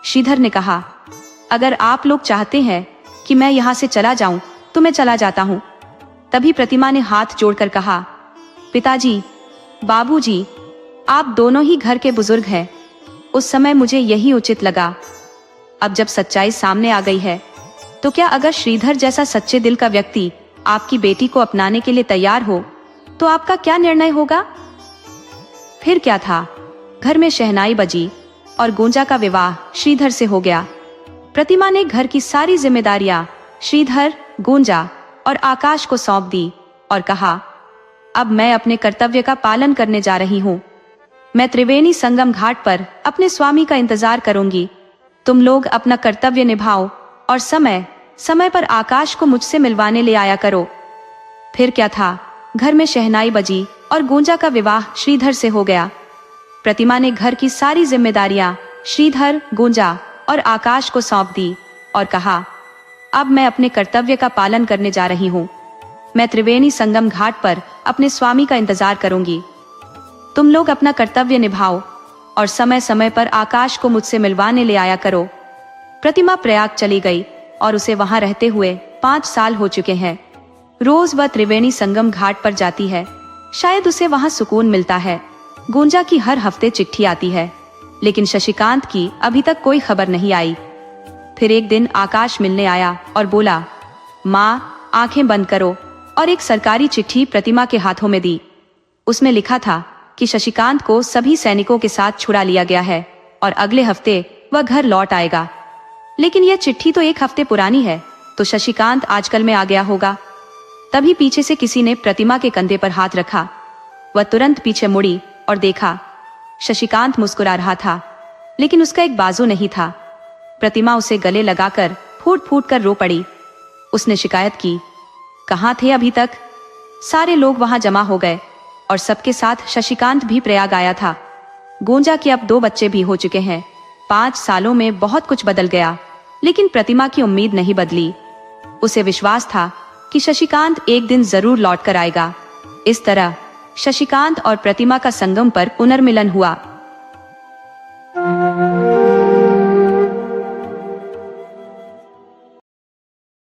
श्रीधर ने कहा, अगर आप लोग चाहते हैं कि मैं यहाँ से चला जाऊं तो मैं चला जाता हूँ। तभी प्रतिमा ने हाथ जोड़कर कहा, पिताजी, बाबूजी, आप दोनों ही घर के बुजुर्ग हैं। उस समय मुझे यही उचित लगा। अब जब सच्चाई सामने आ गई है तो क्या अगर श्रीधर जैसा सच्चे दिल का व्यक्ति आपकी बेटी को अपनाने के लिए तैयार हो तो आपका क्या निर्णय होगा? फिर क्या था, घर में शहनाई बजी और गूंजा का विवाह श्रीधर से हो गया। प्रतिमा ने घर की सारी जिम्मेदारियां श्रीधर, गूंजा और आकाश को सौंप दी और कहा, अब मैं अपने कर्तव्य का पालन करने जा रही हूँ। मैं त्रिवेणी संगम घाट पर अपने स्वामी का इंतजार करूंगी। तुम लोग अपना कर्तव्य निभाओ और समय समय पर आकाश को मुझसे मिलवाने ले आया करो। फिर क्या था, घर में शहनाई बजी और गूंजा का विवाह श्रीधर से हो गया। प्रतिमा ने घर की सारी जिम्मेदारियां श्रीधर, गूंजा और आकाश को सौंप दी और कहा, अब मैं अपने कर्तव्य का पालन करने जा रही हूँ। मैं त्रिवेणी संगम घाट पर अपने स्वामी का इंतजार करूंगी। तुम लोग अपना कर्तव्य निभाओ और समय समय पर आकाश को मुझसे मिलवाने ले आया करो। प्रतिमा प्रयाग चली गई और उसे वहां रहते हुए 5 साल हो चुके हैं। रोज वह त्रिवेणी संगम घाट पर जाती है, शायद उसे वहां सुकून मिलता है। गूंजा की हर हफ्ते चिट्ठी आती है, लेकिन शशिकांत की अभी तक कोई खबर नहीं आई। फिर एक दिन आकाश मिलने आया और बोला, माँ, आंखें बंद करो, और एक सरकारी चिट्ठी प्रतिमा के हाथों में दी। उसमें लिखा था कि शशिकांत को सभी सैनिकों के साथ छुड़ा लिया गया है और अगले हफ्ते वह घर लौट आएगा। लेकिन यह चिट्ठी तो 1 हफ्ते पुरानी है, तो शशिकांत आजकल में आ गया होगा। तभी पीछे से किसी ने प्रतिमा के कंधे पर हाथ रखा। वह तुरंत पीछे मुड़ी और देखा, शशिकांत मुस्कुरा रहा था, लेकिन उसका एक बाजू नहीं था। प्रतिमा उसे गले लगाकर फूट फूट कर रो पड़ी। उसने शिकायत की, कहाँ थे अभी तक? सारे लोग वहां जमा हो गए और सबके साथ शशिकांत भी प्रयाग आया था। गूंजा के अब 2 बच्चे भी हो चुके हैं। 5 सालों में बहुत कुछ बदल गया, लेकिन प्रतिमा की उम्मीद नहीं बदली। उसे विश्वास था कि शशिकांत एक दिन जरूर लौट कर आएगा। इस तरह शशिकांत और प्रतिमा का संगम पर पुनर्मिलन हुआ।